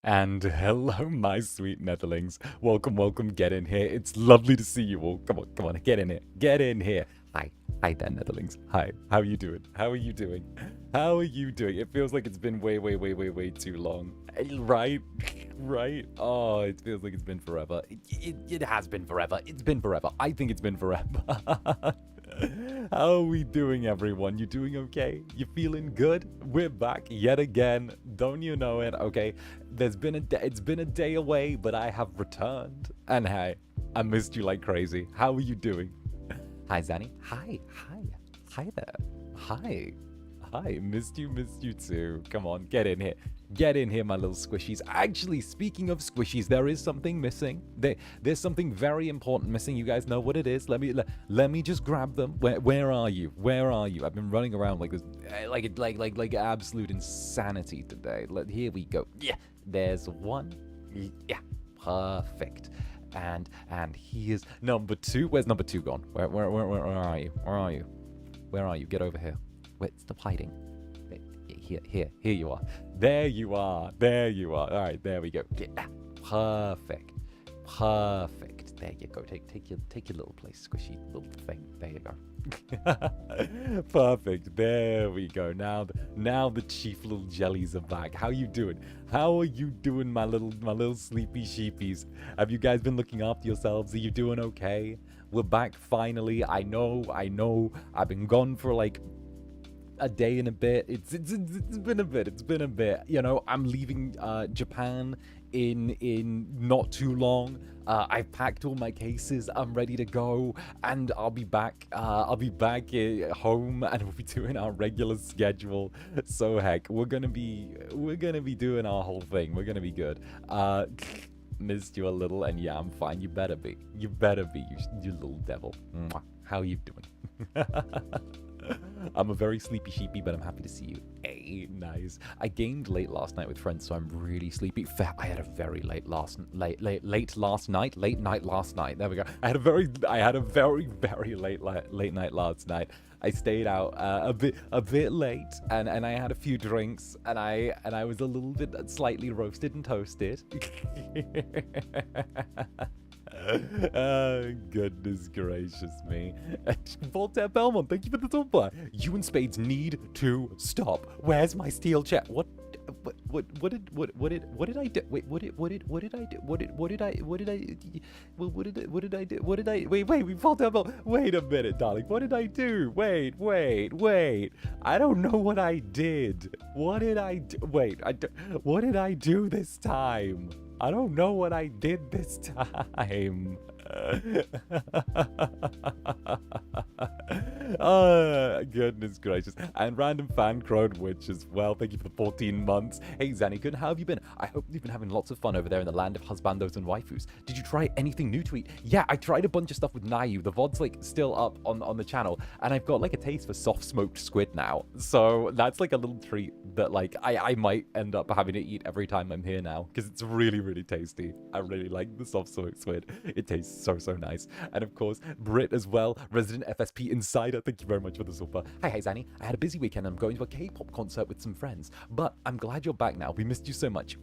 And hello, my sweet netherlings. Welcome, welcome, get in here. It's lovely to see you all. Come on, come on, get in here. Get in here. Hi. Hi there, netherlings. Hi. How are you doing? How are you doing? How are you doing? It feels like it's been way too long. Right? Right? Oh, it feels like it's been forever. It has been forever. It's been forever. I think it's been forever. How are we doing, everyone? You doing okay? You feeling good? We're back yet again. Don't you know it? Okay. It's been a day away, but I have returned. And hey, I missed you like crazy. How are you doing? Hi, Zanny. Hi there. Hi. Missed you too. Come on, get in here. Get in here, my little squishies. Actually, speaking of squishies, there is something missing. There's something very important missing. You guys know what it is. Let me just grab them. Where are you? Where are you? I've been running around like this, like absolute insanity today. Here we go. Yeah, there's one. Yeah, perfect. And here's number two. Where's number two gone? Where are you? Where are you? Where are you? Get over here. Wait, stop hiding. Here you are. There you are. All right, there we go. Yeah. Perfect. There you go. Take your little place, squishy little thing. There you go. Perfect. There we go. Now the chief little jellies are back. How you doing? How are you doing, my little sleepy sheepies? Have you guys been looking after yourselves? Are you doing okay? We're back finally. I know. I've been gone for like a day and a bit. It's been a bit. You know, I'm leaving Japan in not too long. I've packed all my cases. I'm ready to go, and I'll be back at home, and we'll be doing our regular schedule. So heck, we're gonna be doing our whole thing. We're gonna be good. Missed you a little, and yeah, I'm fine. You better be, you little devil. Mwah. How are you doing? I'm a very sleepy sheepy, but I'm happy to see you. Hey, nice. I gamed late last night with friends, so I'm really sleepy. I had a very late night last night. There we go. I had a very late night last night. I stayed out a bit late, and I had a few drinks, and I was a little bit slightly roasted and toasted. Oh, goodness gracious me. Voltaire Belmont, thank you for the super. You and Spades need to stop. Where's my steel chair? What did I do? Wait, Voltaire Belmont. Wait a minute, darling. What did I do? Wait. I don't know what I did. What did I do? Wait, what did I do this time? I don't know what I did this time. Oh, goodness gracious. And random fan 𝓂𝓸𝓾𝓻 as well. Thank you for the 14 months. Hey, 𝓂𝓸𝓾, how have you been? I hope you've been having lots of fun over there in the land of husbandos and waifus. Did you try anything new to eat? Yeah, I tried a bunch of stuff with Nayu. The VOD's like still up on the channel, and I've got like a taste for soft smoked squid now. So that's like a little treat that like I might end up having to eat every time I'm here now, because it's really tasty. I really like the soft smoked squid. It tastes so nice. And of course, Brit as well, resident FSP insider. Thank you very much for the super. Hi Zanny. I had a busy weekend. I'm going to a K-pop concert with some friends, but I'm glad you're back now. We missed you so much.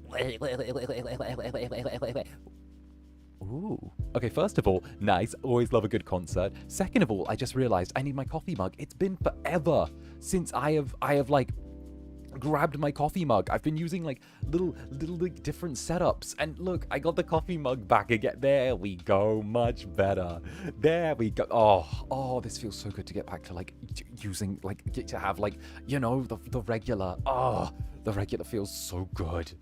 Ooh. Okay, first of all, nice. Always love a good concert. Second of all, I just realized I need my coffee mug. It's been forever since I have like grabbed my coffee mug. I've been using like little like different setups, and look, I got the coffee mug back again. There we go, much better. There we go. Oh, this feels so good to get back to like using like to have like, you know, the regular. The regular feels so good,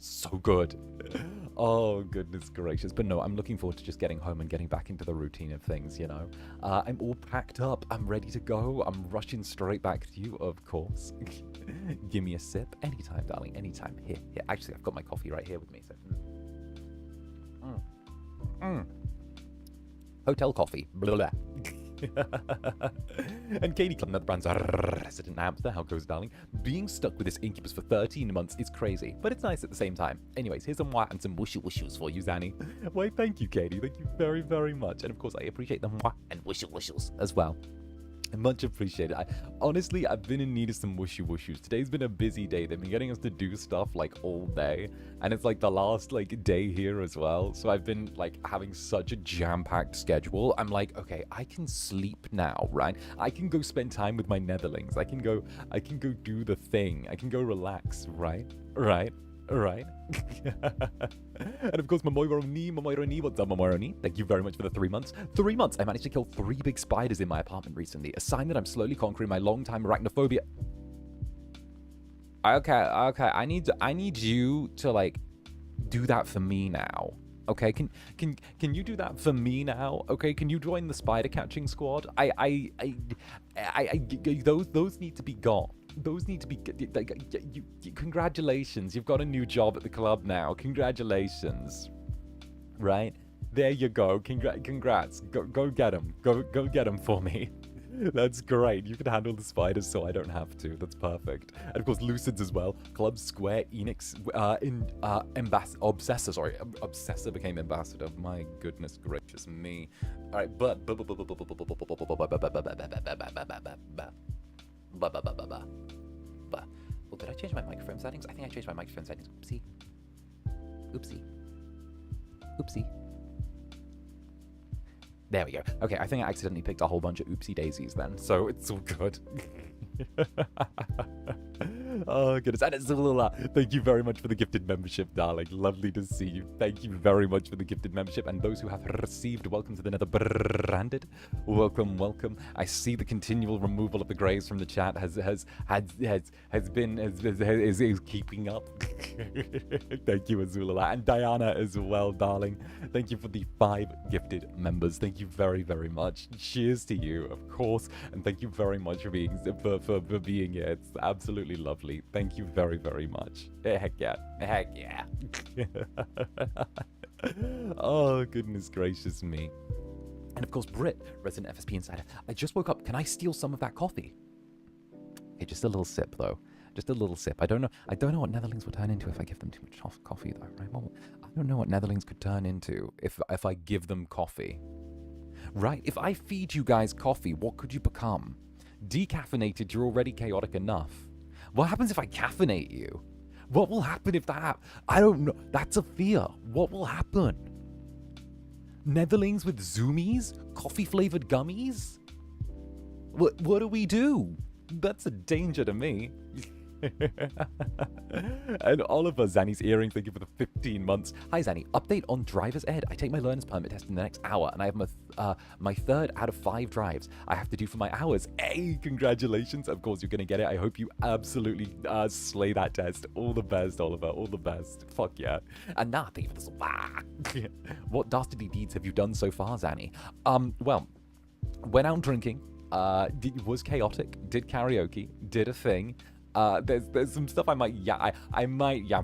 Oh, goodness gracious. But no, I'm looking forward to just getting home and getting back into the routine of things, you know. I'm all packed up. I'm ready to go. I'm rushing straight back to you, of course. Give me a sip. Anytime, darling, anytime. Here. Actually, I've got my coffee right here with me. So. Hotel coffee. Blah, blah. And Katie Club, Netherbrand's resident hamster. How goes, darling? Being stuck with this Incubus for 13 months is crazy, but it's nice at the same time. Anyways, here's some mwah and some wushy-wushies for you, Zanny. Why, thank you, Katie. Thank you very much. And of course, I appreciate the mwah and wushy-wushies as well. Much appreciated. Honestly, I've been in need of some whooshy whooshies. Today's been a busy day. They've been getting us to do stuff like all day, and it's like the last like day here as well. So I've been like having such a jam-packed schedule. I'm like, okay, I can sleep now, right? I can go spend time with my Netherlings. I can go do the thing. I can go relax, right? Right? Right. And of course, Mamoironi, what's up, Mamoironi? Thank you very much for the 3 months. 3 months, I managed to kill 3 big spiders in my apartment recently, a sign that I'm slowly conquering my long-time arachnophobia. Okay, I need you to, like, do that for me now. Okay, can you do that for me now? Okay, can you join the spider catching squad? Those need to be got. Those need to be, like, congratulations, you've got a new job at the club now. Congratulations. Right? There you go. Congrats. Go get them. Go get them for me. That's great. You can handle the spiders so I don't have to. That's perfect. And of course, Lucids as well. Club Square Enix Obsessor. Sorry, Obsessor became ambassador. My goodness gracious me. All right, but well, did I change my microphone settings? I think I changed my microphone settings. Oopsie. Oopsie. Oopsie. There we go. Okay, I think I accidentally picked a whole bunch of oopsie daisies then, so it's all good. Oh, goodness. And it's thank you very much for the gifted membership, darling. Lovely to see you. Thank you very much for the gifted membership. And those who have received, welcome to the Netherbranded. Welcome, welcome. I see the continual removal of the grays from the chat is keeping up. Thank you, Azulala. And Diana as well, darling. Thank you for the 5 gifted members. Thank you very, very much. Cheers to you, of course. And thank you very much for being here. It's absolutely lovely. Thank you very, very much. Heck yeah. Heck yeah. Oh, goodness gracious me. And of course, Brit, resident FSP insider. I just woke up. Can I steal some of that coffee? Okay, just a little sip though. Just a little sip. I don't know what Netherlings will turn into if I give them too much coffee though, right? Well, I don't know what Netherlings could turn into if I give them coffee. Right? If I feed you guys coffee, what could you become? Decaffeinated, you're already chaotic enough. What happens if I caffeinate you? What will happen if that I don't know. That's a fear. What will happen? Netherlings with zoomies? Coffee-flavored gummies? What do we do? That's a danger to me. And Oliver, Zanny's earrings, thank you for the 15 months. Hi Zanny, update on driver's ed. I take my learner's permit test in the next hour, and I have my 3rd out of 5 drives I have to do for my hours. Hey, congratulations. Of course, you're going to get it. I hope you absolutely slay that test. All the best, Oliver. All the best. Fuck yeah. And now, thank you for the What dastardly deeds have you done so far, Zanny? Well, went out drinking. Was chaotic. Did karaoke. Did a thing. There's some stuff I might yap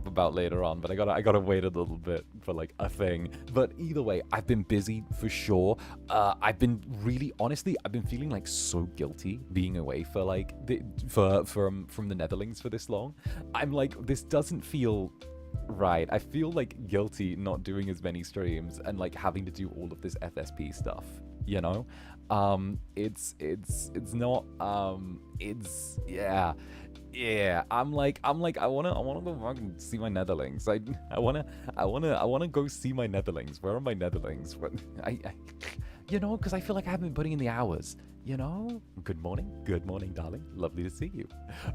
about later on, but I gotta wait a little bit for like a thing. But either way, I've been busy for sure. I've been feeling like so guilty being away for like from the Netherlands for this long. I'm like, this doesn't feel right. I feel like guilty not doing as many streams and like having to do all of this FSP stuff, you know? It's not yeah, I'm like, I wanna go back and see my Netherlings. I wanna go see my Netherlings. Where are my Netherlings? You know, because I feel like I haven't been putting in the hours. You know. Good morning, darling. Lovely to see you,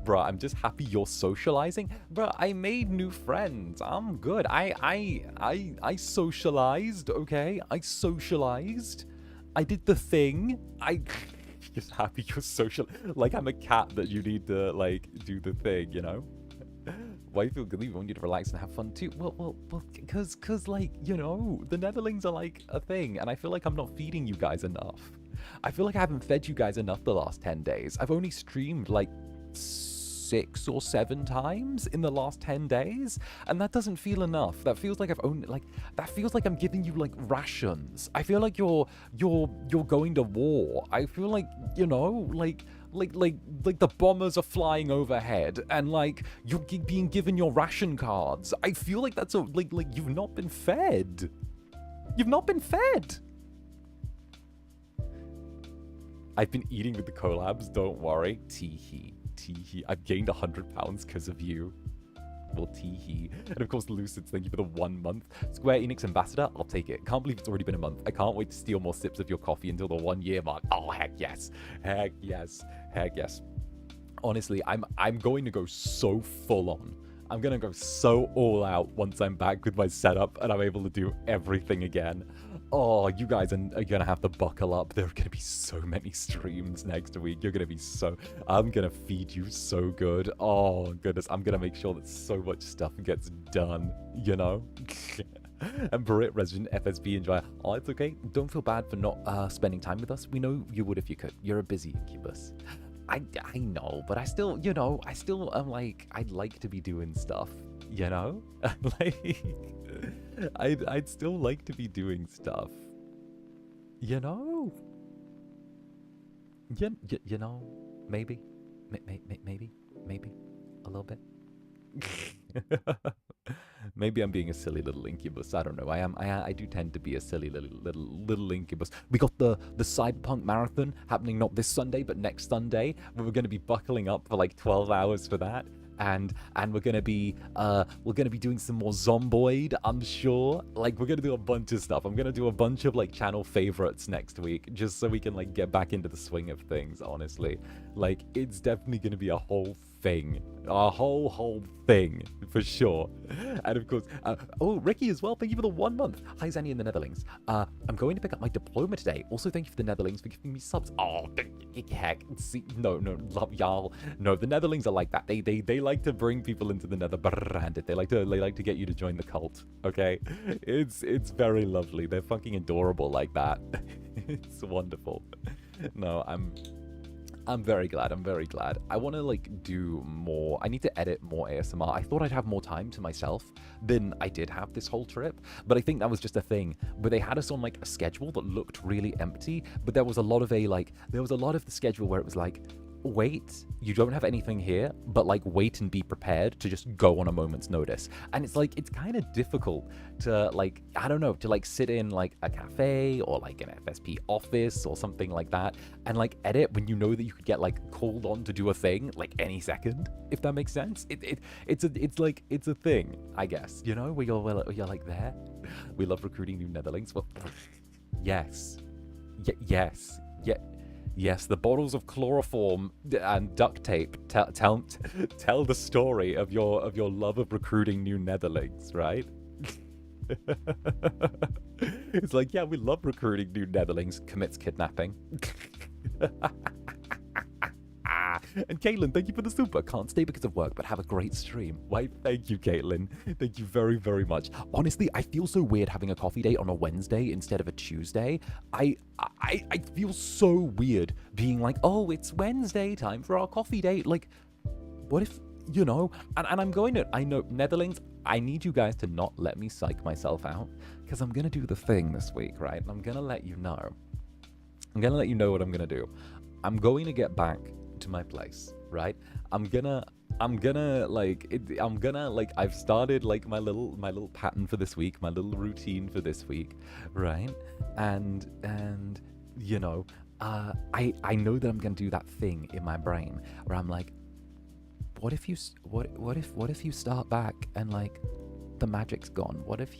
bruh. I'm just happy you're socializing, bruh. I made new friends. I'm good. I socialized. Okay, I socialized. I did the thing. Just happy you're social. Like I'm a cat that you need to like do the thing, you know? Why feel good? We want you to relax and have fun too. Well, cause like, you know, the Netherlings are like a thing, and I feel like I'm not feeding you guys enough. I feel like I haven't fed you guys enough the last 10 days. I've only streamed like 6 or 7 times in the last 10 days, and that doesn't feel enough. That feels like that feels like I'm giving you like rations. I feel like you're going to war. I feel like, you know, like the bombers are flying overhead and like you're being given your ration cards. I feel like that's like you've not been fed. You've not been fed. I've been eating with the collabs, don't worry. Tee-hee, tee-hee. I've gained 100 pounds because of you. Well, tee-hee. And of course, Lucids, thank you for the 1 month. Square Enix Ambassador, I'll take it. Can't believe it's already been a month. I can't wait to steal more sips of your coffee until the 1 year mark. Oh, heck yes. Heck yes. Heck yes. Honestly, I'm going to go so full on. I'm going to go so all out once I'm back with my setup and I'm able to do everything again. Oh, you guys are going to have to buckle up. There are going to be so many streams next week. You're going to be so... I'm going to feed you so good. Oh, goodness. I'm going to make sure that so much stuff gets done, you know? And Brit, Resident FSB, enjoy. Oh, it's okay. Don't feel bad for not spending time with us. We know you would if you could. You're a busy Incubus. I know, but I still, you know, am like, I'd like to be doing stuff, you know? Like, I'd still like to be doing stuff, you know? You know, maybe, maybe, a little bit. Maybe I'm being a silly little Incubus. I don't know. I do tend to be a silly little Incubus. We got the Cyberpunk Marathon happening not this Sunday, but next Sunday. We're going to be buckling up for like 12 hours for that. And we're gonna be doing some more Zomboid, I'm sure. Like, we're gonna do a bunch of stuff. I'm gonna do a bunch of like channel favorites next week, just so we can like get back into the swing of things. Honestly, like, it's definitely gonna be a whole thing, a whole thing for sure. And of course, oh, Ricky as well, thank you for the 1 month. Hi, Zanny in the Netherlands. I'm going to pick up my diploma today. Also, thank you for the Netherlands for giving me subs. Oh, heck, see, no, love y'all. No, the Netherlands are like that. They like to bring people into the Netherbrand. They like to get you to join the cult. Okay, it's very lovely. They're fucking adorable like that. It's wonderful. No, I'm very glad. I'm very glad. I want to like do more. I need to edit more ASMR. I thought I'd have more time to myself than I did have this whole trip, but I think that was just a thing. But they had us on like a schedule that looked really empty, but there was a lot of the schedule where it was like, wait, you don't have anything here, but like wait and be prepared to just go on a moment's notice. And it's like, it's kind of difficult to like, I don't know, to like sit in like a cafe or like an FSP office or something like that and like edit when you know that you could get like called on to do a thing like any second, if that makes sense. It's a thing, I guess, you know, where you're like there. We love recruiting new Netherlings. Well, yes. Yes, the bottles of chloroform and duct tape tell the story of your love of recruiting new Netherlings, right? It's like, yeah, we love recruiting new Netherlings. Commits kidnapping. And Caitlin, thank you for the super. Can't stay because of work, but have a great stream. Why, thank you, Caitlin. Thank you very, very much. Honestly, I feel so weird having a coffee date on a Wednesday instead of a Tuesday. I feel so weird being like, oh, it's Wednesday, time for our coffee date. Like, what if, you know, and I'm going to, I know, Netherlings, I need you guys to not let me psych myself out, because I'm going to do the thing this week, right? And I'm going to let you know. I'm going to let you know what I'm going to do. I'm going to get back to my place, right? I'm gonna like I've started like my little pattern for this week, my little routine for this week, right? And you know, I know that I'm gonna do that thing in my brain where I'm like, what if you start back and like the magic's gone? What if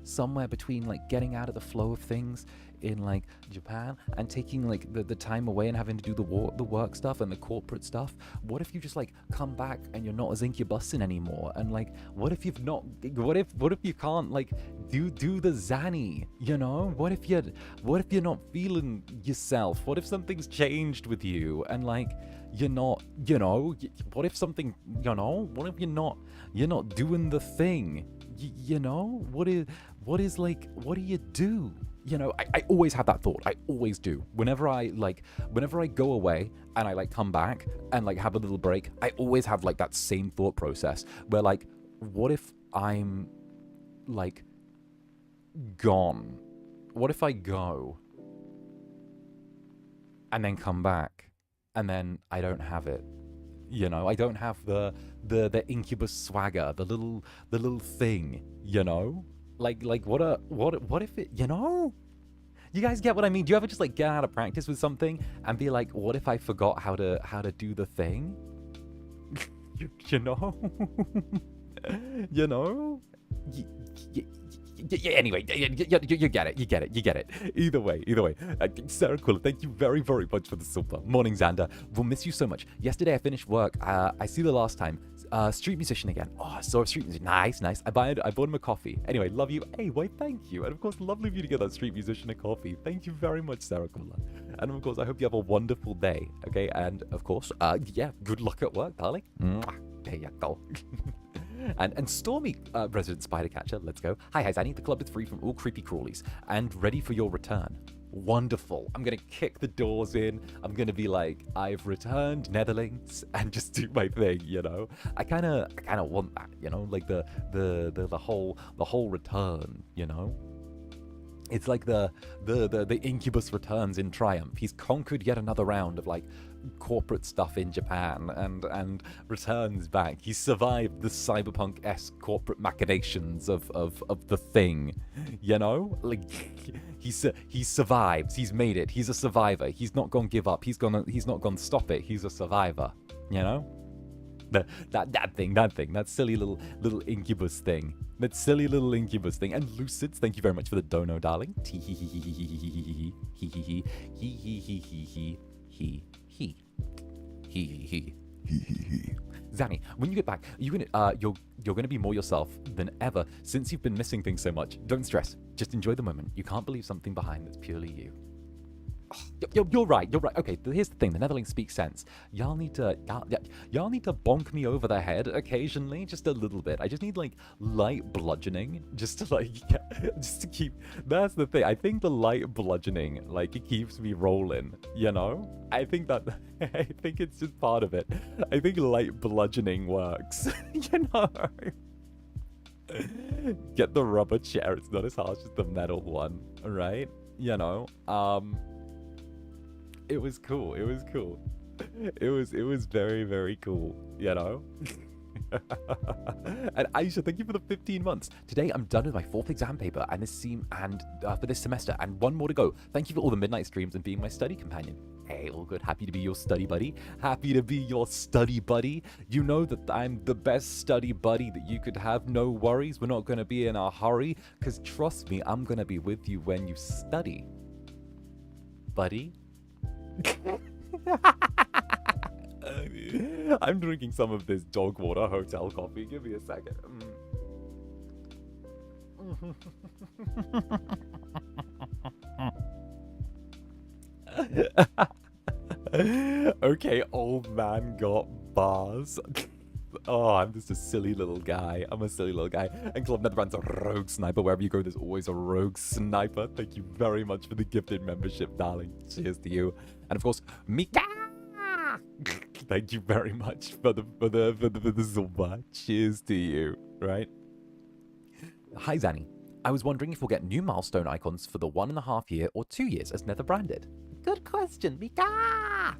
somewhere between like getting out of the flow of things in like Japan and taking like the time away and having to do the work stuff and the corporate stuff, what if you just like come back and you're not as incubusing anymore? And like, what if you can't like do the Zanny, you know? What if you're not feeling yourself? What if something's changed with you and like you're not, you know, what if something, you know, what if you're not doing the thing, you know? What do you do? You know, I always have that thought. I always do. Whenever I go away and I like come back and like have a little break, I always have like that same thought process where like, what if I'm like gone? What if I go and then come back and then I don't have it? You know, I don't have the Incubus swagger, the little thing, you know? Like what if it, you know? You guys get what I mean? Do you ever just like get out of practice with something and be like, what if I forgot how to do the thing? you know? you know? Anyway, you get it. You get it. Either way. Sarah Quilla, thank you very, very much for the super. Morning, Zander. We'll miss you so much. Yesterday I finished work. I see the last time. Street musician again. Oh, I saw a street musician. Nice. I bought him a coffee. Anyway, love you. Hey, why, thank you. And of course, lovely of you to get that street musician a coffee. Thank you very much, Sarah Quilla. And of course, I hope you have a wonderful day. Okay, and of course, yeah, good luck at work, darling. Mwah. There you go. And Stormy, resident spider catcher, let's go. Hi, Zanny. The club is free from all creepy crawlies and ready for your return. Wonderful. I'm gonna kick the doors in. I'm gonna be like, I've returned, Netherlings, and just do my thing. You know, I kind of want that. You know, like the whole return. You know. It's like the Incubus returns in triumph. He's conquered yet another round of like corporate stuff in Japan and returns back. He survived the cyberpunk-esque corporate machinations of the thing, you know? Like he survives. He's made it. He's a survivor. He's not gonna give up. He's not gonna stop it. He's a survivor, you know? That thing, that silly little Incubus thing. That silly little Incubus thing. And Lucids, thank you very much for the dono, darling. Zanny, when you get back, you're gonna be more yourself than ever since you've been missing things so much. Don't stress. Just enjoy the moment. You can't believe something behind that's purely you. You're right. Okay, here's the thing. The Netherlings speak sense. Y'all need to bonk me over the head occasionally, just a little bit. I just need like light bludgeoning, just to keep. That's the thing. I think the light bludgeoning, like, it keeps me rolling. You know, I think it's just part of it. I think light bludgeoning works. You know. Get the rubber chair. It's not as harsh as the metal one, right? You know. It was cool. It was very, very cool, you know? And Aisha, thank you for the 15 months. Today, I'm done with my 4th exam paper for this semester, and 1 more to go. Thank you for all the midnight streams and being my study companion. Hey, all good. Happy to be your study buddy. You know that I'm the best study buddy that you could have. No worries. We're not going to be in a hurry, because trust me, I'm going to be with you when you study. Buddy? I'm drinking some of this dog water hotel coffee. Give me a second. Okay, old man got bars. Oh, I'm just a silly little guy. And Club Netherbrand's a rogue sniper. Wherever you go, there's always a rogue sniper. Thank you very much for the gifted membership, darling. Cheers to you. And of course, Mika! Thank you very much for the Zumba. Cheers to you, right? Hi, Zanny. I was wondering if we'll get new milestone icons for the 1.5 year or 2 years as Netherbranded. Good question, Mika!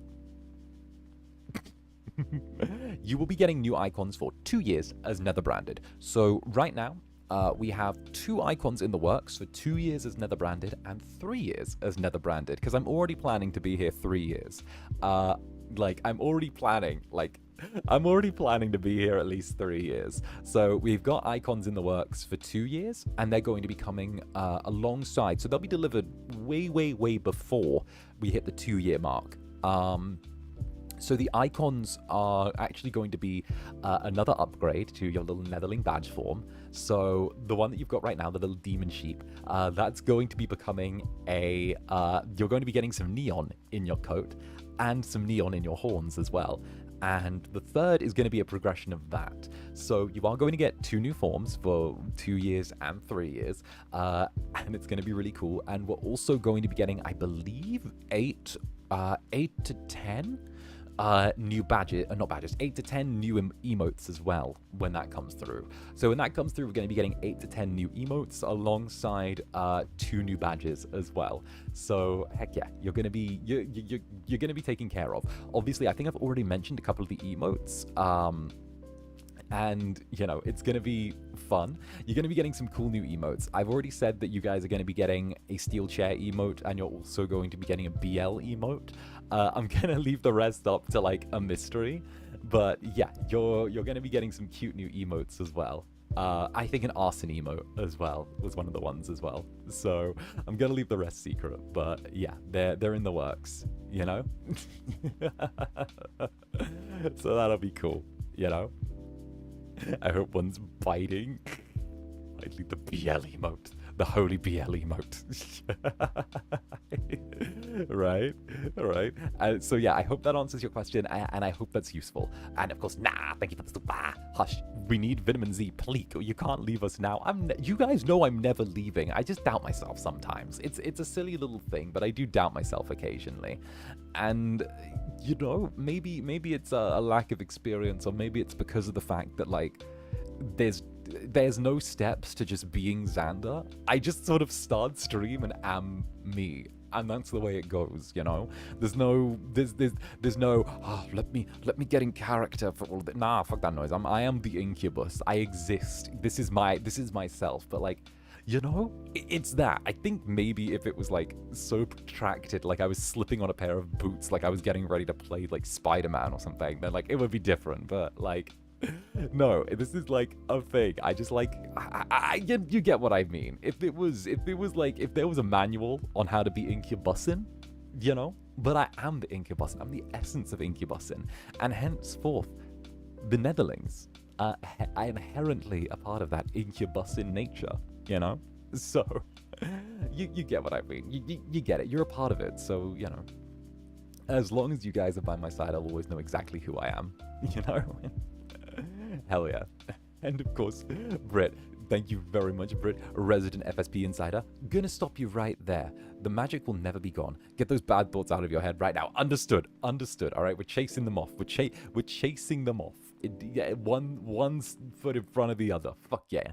You will be getting new icons for 2 years as Netherbranded. So right now, we have 2 icons in the works for 2 years as Netherbranded and 3 years as Netherbranded, because I'm already planning to be here 3 years. I'm already planning to be here at least 3 years. So we've got icons in the works for 2 years, and they're going to be coming alongside. So they'll be delivered way before we hit the 2-year mark. So the icons are actually going to be another upgrade to your little Netherling badge form. So the one that you've got right now, the little demon sheep, that's going to be becoming you're going to be getting some neon in your coat and some neon in your horns as well. And the third is going to be a progression of that. So you are going to get 2 new forms for 2 years and 3 years. And it's going to be really cool. And we're also going to be getting, I believe, 8 to 10 new badges, not badges, 8 to 10 new emotes as well when that comes through. So when that comes through, we're going to be getting 8 to 10 new emotes alongside 2 new badges as well. So heck yeah, you're going to be taken care of. Obviously, I think I've already mentioned a couple of the emotes. And, you know, it's going to be fun. You're going to be getting some cool new emotes. I've already said that you guys are going to be getting a steel chair emote, and you're also going to be getting a BL emote. I'm going to leave the rest up to, like, a mystery. But, yeah, you're going to be getting some cute new emotes as well. I think an arson emote as well was one of the ones as well. So I'm going to leave the rest secret. But, yeah, they're in the works, you know? So that'll be cool, you know? I hope one's biting. I'd leave the BL emote. The holy BL emote. Right? Right? So yeah, I hope that answers your question, and I hope that's useful. And of course, thank you for the super. Hush. We need Vitamin Z, please. You can't leave us now. You guys know I'm never leaving. I just doubt myself sometimes. It's a silly little thing, but I do doubt myself occasionally. And you know, maybe it's a lack of experience, or maybe it's because of the fact that, like, there's no steps to just being Zander. I just sort of start stream and am me, and that's the way it goes, you know. There's no let me get in character for all of it. Nah, fuck that noise. I am the Incubus. I exist. This is myself. But, like, you know, it's that. I think maybe if it was, like, so protracted, like I was slipping on a pair of boots, like I was getting ready to play, like, Spider-Man or something, then, like, it would be different. But, like, no, this is, like, a thing. I just, like, you get what I mean. If there was a manual on how to be Incubusin, you know, but I am the Incubusin. I'm the essence of Incubusin, and henceforth, the Netherlings are inherently a part of that Incubusin nature, you know. So, you get what I mean. You get it. You're a part of it. So, you know, as long as you guys are by my side, I'll always know exactly who I am, you know. Hell yeah. And of course, Brit, thank you very much, Brit, resident FSP insider. Gonna stop you right there. The magic will never be gone. Get those bad thoughts out of your head right now. Understood. All right, we're chasing them off. We're chasing them off. One foot in front of the other. Fuck yeah.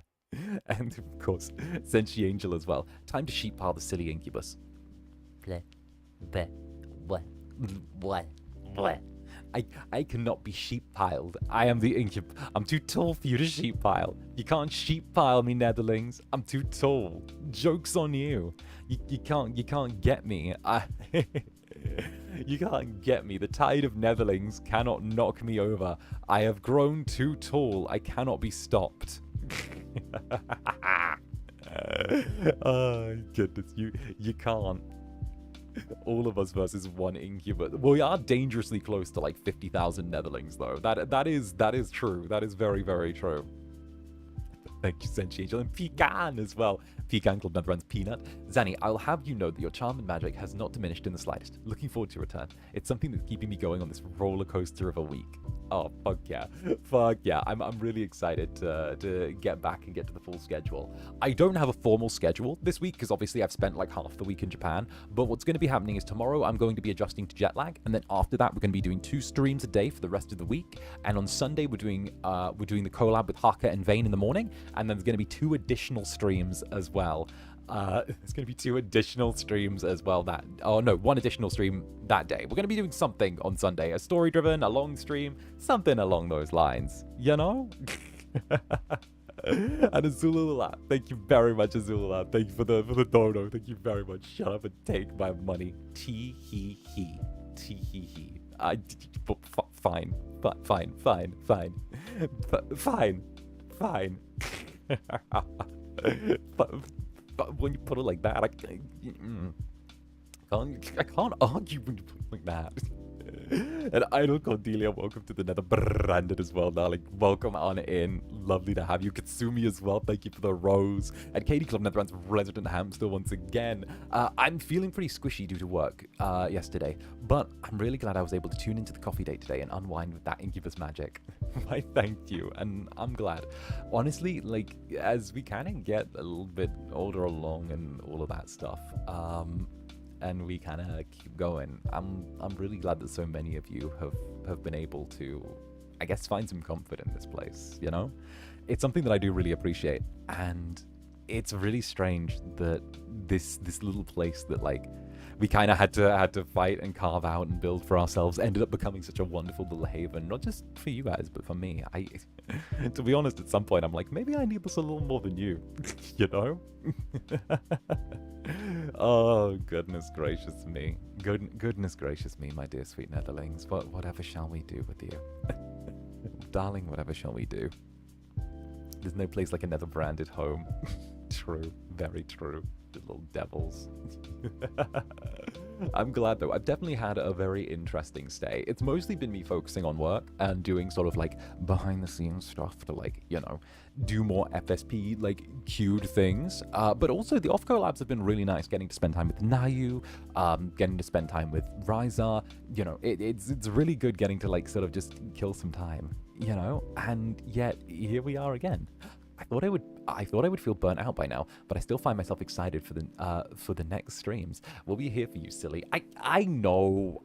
And of course, Senshi Angel as well. Time to sheep pile the silly Incubus. What? I cannot be sheep piled. I am the Incubus. I'm too tall for you to sheep pile. You can't sheep pile me, Netherlings. I'm too tall. Joke's on you. You can't get me. You can't get me. The tide of Netherlings cannot knock me over. I have grown too tall. I cannot be stopped. Oh goodness, you can't. All of us versus one Incubus. We are dangerously close to, like, 50,000 Netherlings, though. That is true. That is very, very true. Thank you, Senshi Angel, and Pecan as well. Pecan Club Netherbrand's Peanut. Zanny, I'll have you know that your charm and magic has not diminished in the slightest. Looking forward to your return. It's something that's keeping me going on this roller coaster of a week. Oh, fuck yeah. Fuck yeah. I'm really excited to get back and get to the full schedule. I don't have a formal schedule this week because obviously I've spent, like, half the week in Japan. But what's going to be happening is tomorrow I'm going to be adjusting to jet lag. And then after that, we're going to be doing 2 streams a day for the rest of the week. And on Sunday, we're doing the collab with 𝓂𝓻 and Vane in the morning. And then there's going to be 2 additional streams as well. There's going to be 2 additional streams as well one additional stream that day. We're going to be doing something on Sunday, a story-driven, a long stream, something along those lines, you know? And Azulala, thank you very much, Azulala. Thank you for the dono. Thank you very much. Shut up and take my money. Tee-hee-hee. Tee-hee-hee. Fine. But when you put it like that, I can't argue when you put it like that. And Idol Cordelia, welcome to the Netherbrand as well, darling. Welcome on in. Lovely to have you. Katsumi as well. Thank you for the rose. And Katie Club Netherbrand's resident hamster once again. I'm feeling pretty squishy due to work yesterday, but I'm really glad I was able to tune into the coffee date today and unwind with that Incubus magic. Why, thank you. And I'm glad. Honestly, like, as we kind of get a little bit older along and all of that stuff, and we kind of keep going, I'm really glad that so many of you have been able to, I guess, find some comfort in this place, you know? It's something that I do really appreciate, and it's really strange that this little place that, like, we kind of had to fight and carve out and build for ourselves ended up becoming such a wonderful little haven, not just for you guys, but for me. To be honest, at some point, I'm like, maybe I need this a little more than you, you know? Oh, goodness gracious me. Goodness gracious me, my dear sweet Netherlings. Whatever shall we do with you? Darling, whatever shall we do? There's no place like a Netherbrand at home. True, very true. The little devils. I'm glad though. I've definitely had a very interesting stay. It's mostly been me focusing on work and doing sort of like behind the scenes stuff to like, you know, do more FSP like queued things. But also the off collabs have been really nice. Getting to spend time with Nayu, getting to spend time with Ryza. You know, it's really good getting to like sort of just kill some time, you know. And yet here we are again. I thought I would feel burnt out by now, but I still find myself excited for the next streams. We'll be here for you, silly. I know.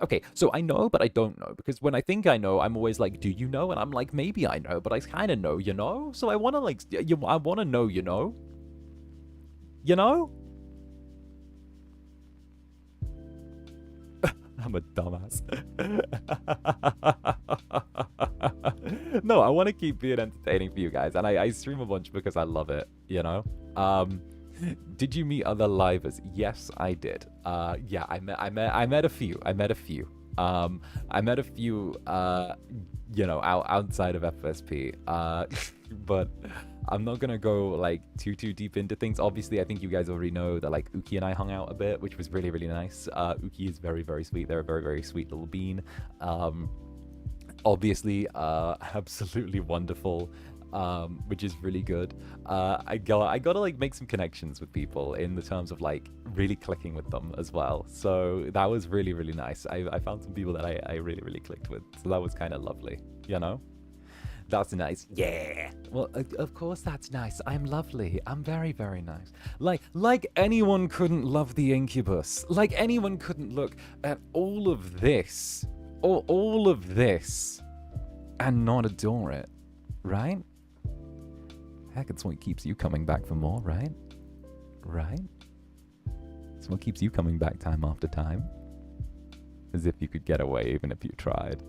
Okay, so I know, but I don't know, because when I think I know, I'm always like, do you know? And I'm like, maybe I know, but I kind of know, you know? So I want to like, I want to know, you know? You know? I'm a dumbass. No, I want to keep being entertaining for you guys, and I stream a bunch because I love it, you know? Did you meet other livers? Yes, I did. Yeah, I met a few. I met a few, you know, outside of FSP. But I'm not gonna go like too deep into things. Obviously, I think you guys already know that like 𝓂𝓾 and I hung out a bit, which was really nice. 𝓂𝓾 is very sweet. They're a very sweet little bean. Obviously, absolutely wonderful. Which is really good. I gotta like make some connections with people in the terms of like really clicking with them as well. So that was really nice. I found some people that I really clicked with. So that was kind of lovely, you know? That's nice. Yeah. Well, of course that's nice. I'm lovely. I'm very nice. Like anyone couldn't love the Incubus. Like anyone couldn't look at all of this, or all of this, and not adore it, right? Heck, it's what keeps you coming back for more, right? Right? It's what keeps you coming back time after time. As if you could get away even if you tried.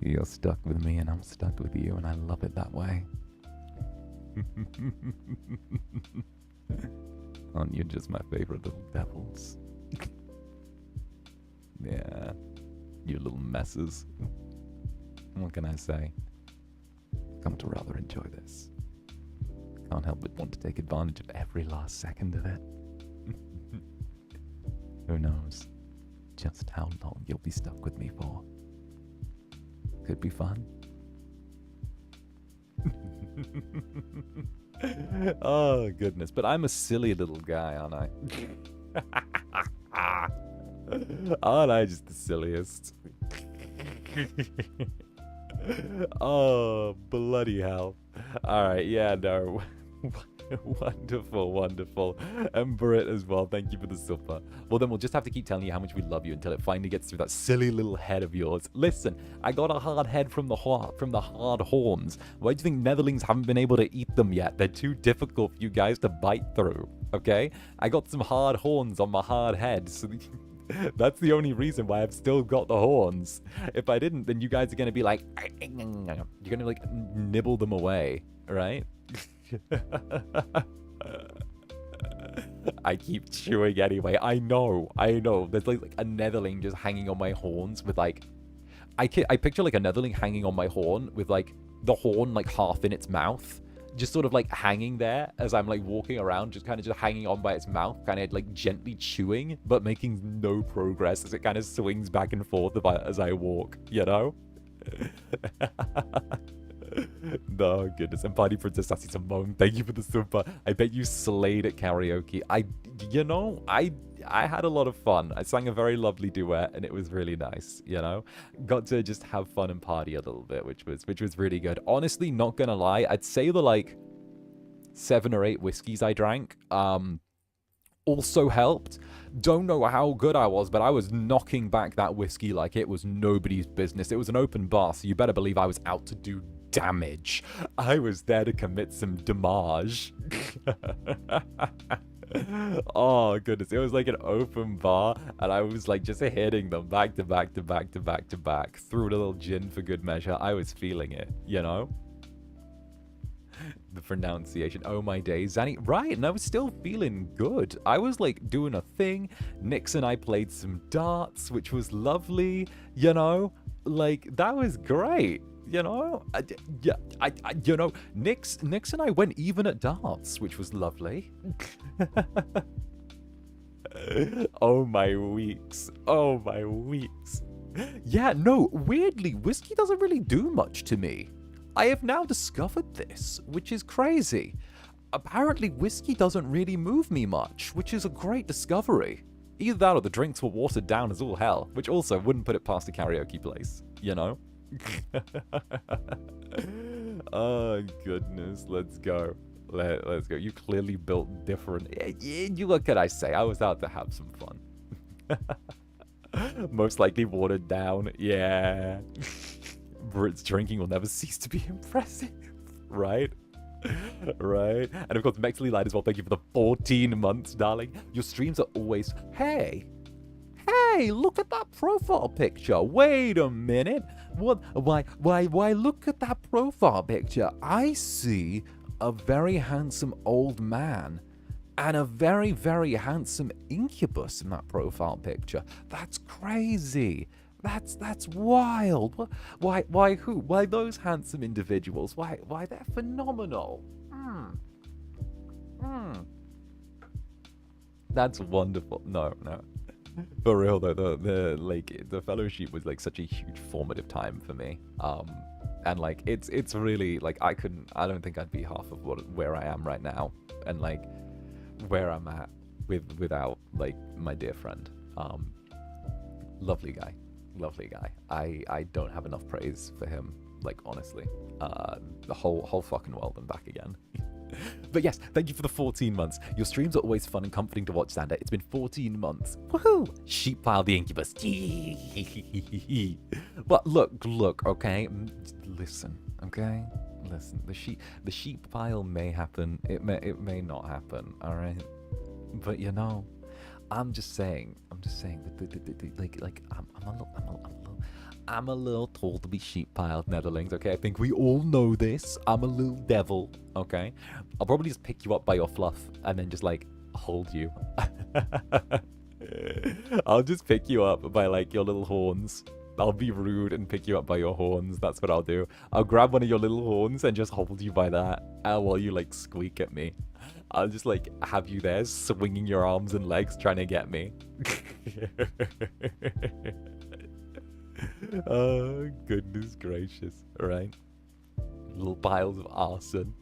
You're stuck with me and I'm stuck with you, and I love it that way. Aren't you just my favorite little devils? Yeah, you little messes. What can I say? Come to rather enjoy this. Can't help but want to take advantage of every last second of it. Who knows just how long you'll be stuck with me for. Could be fun. Oh goodness, but I'm a silly little guy, aren't I? Aren't I just the silliest? Oh, bloody hell. Alright, yeah, no. Wonderful. And Brit as well, thank you for the supper. Well, then we'll just have to keep telling you how much we love you until it finally gets through that silly little head of yours. Listen, I got a hard head from the hard horns. Why do you think Netherlings haven't been able to eat them yet? They're too difficult for you guys to bite through, okay? I got some hard horns on my hard head, so that's the only reason why I've still got the horns. If I didn't, then you guys are going to be like, you're going to like nibble them away, right? I keep chewing anyway. I know. There's like a netherling just hanging on my horns with like, I picture like a netherling hanging on my horn with like the horn like half in its mouth, just sort of like hanging there as I'm like walking around, just kind of just hanging on by its mouth, kind of like gently chewing, but making no progress as it kind of swings back and forth as I walk, you know? No, goodness. And Party Princess Sassy Simone, thank you for the super. I bet you slayed at karaoke. You know, I had a lot of fun. I sang a very lovely duet and it was really nice, you know? Got to just have fun and party a little bit, which was really good. Honestly, not gonna lie, I'd say the like 7 or 8 whiskeys I drank also helped. Don't know how good I was, but I was knocking back that whiskey like it was nobody's business. It was an open bar, so you better believe I was out to do damage. I was there to commit some damage. Oh goodness, it was like an open bar, and I was like just hitting them back to back to back to back to back. Threw a little gin for good measure. I was feeling it, you know? The pronunciation. Oh my days, Zanny. Right, and I was still feeling good. I was like doing a thing. Nix and I played some darts, which was lovely, you know? Like, that was great. You know, you know, Nix and I went even at darts, which was lovely. Oh my weeks. Oh my weeks. Yeah, no, weirdly, whiskey doesn't really do much to me. I have now discovered this, which is crazy. Apparently, whiskey doesn't really move me much, which is a great discovery. Either that or the drinks were watered down as all hell, which also wouldn't put it past a karaoke place, you know? Oh goodness, let's go. Let's go. You clearly built different. You what could I say? I was out to have some fun. Most likely watered down. Yeah. Brit's drinking will never cease to be impressive. Right? Right? And of course, Mexley Light as well. Thank you for the 14 months, darling. Your streams are always. Hey, look at that profile picture. Wait a minute. What? Why, look at that profile picture. I see a very handsome old man and a very, very handsome incubus in that profile picture. That's crazy. That's wild. Why who? Why those handsome individuals? Why they're phenomenal. That's wonderful. No. For real though, the fellowship was like such a huge formative time for me. And like it's really like I don't think I'd be half of where I am right now, and like where I'm at without like my dear friend. Lovely guy. I don't have enough praise for him, like honestly. The whole fucking world and back again. But yes, thank you for the 14 months. Your streams are always fun and comforting to watch, Zander. It's been 14 months. Woohoo! Sheep pile the incubus. But look, okay? Listen, okay? Listen, the sheep pile may happen. It may not happen, alright? But you know, I'm just saying, I'm a little tall to be sheep-piled, Netherlings, okay? I think we all know this. I'm a little devil, okay? I'll probably just pick you up by your fluff and then just, like, hold you. I'll just pick you up by, like, your little horns. I'll be rude and pick you up by your horns. That's what I'll do. I'll grab one of your little horns and just hold you by that while you, like, squeak at me. I'll just, like, have you there swinging your arms and legs trying to get me. Oh, goodness gracious. Right. Little piles of arson.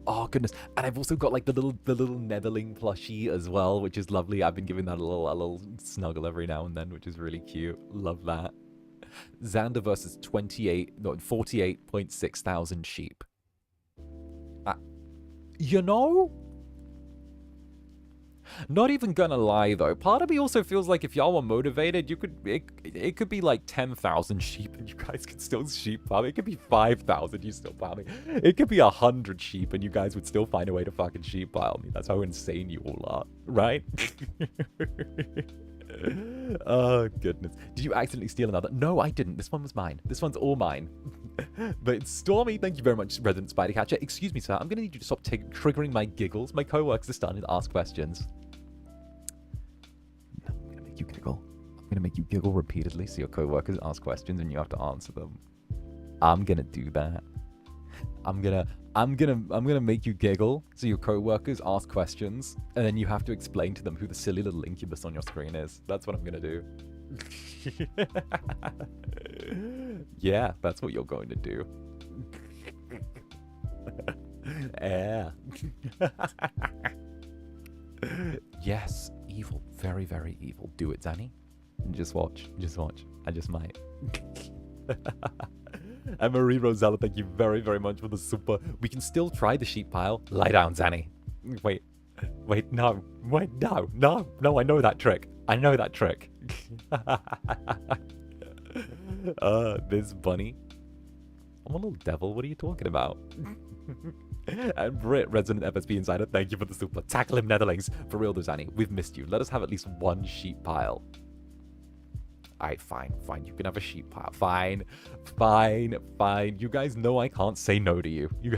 Oh, goodness. And I've also got, like, the little Netherling plushie as well, which is lovely. I've been giving that a little snuggle every now and then, which is really cute. Love that. Zander versus 48.6 thousand sheep. You know? Not even gonna lie though, part of me also feels like if y'all were motivated, it could be like 10,000 sheep and you guys could still sheep farm. It could be 5,000, you still farming. It could be 100 sheep and you guys would still find a way to fucking sheep pile me. That's how insane you all are, right? Oh goodness. Did you accidentally steal another? No, I didn't. This one was mine. This one's all mine. But it's Stormy, thank you very much, Resident Spider Catcher. Excuse me, sir. I'm gonna need you to stop triggering my giggles. My co-workers are starting to ask questions. No, I'm gonna make you giggle. I'm gonna make you giggle repeatedly so your co-workers ask questions and you have to answer them. I'm gonna do that. I'm gonna make you giggle so your co-workers ask questions and then you have to explain to them who the silly little incubus on your screen is. That's what I'm gonna do. Yeah, that's what you're going to do. Yeah. Yes, evil. Very, very evil. Do it, Zanny. Just watch. Just watch. I just might. And Marie Rosella, thank you very, very much for the super. We can still try the sheep pile. Lie down, Zanny. Wait, no. Wait, no, I know that trick. I know that trick. This bunny. I'm a little devil. What are you talking about? And Brit, Resident FSB Insider, thank you for the super. Tackle him, Netherlings. For real though, Zanny, we've missed you. Let us have at least one sheep pile. Alright, fine. You can have a sheep pile. Fine. You guys know I can't say no to you. You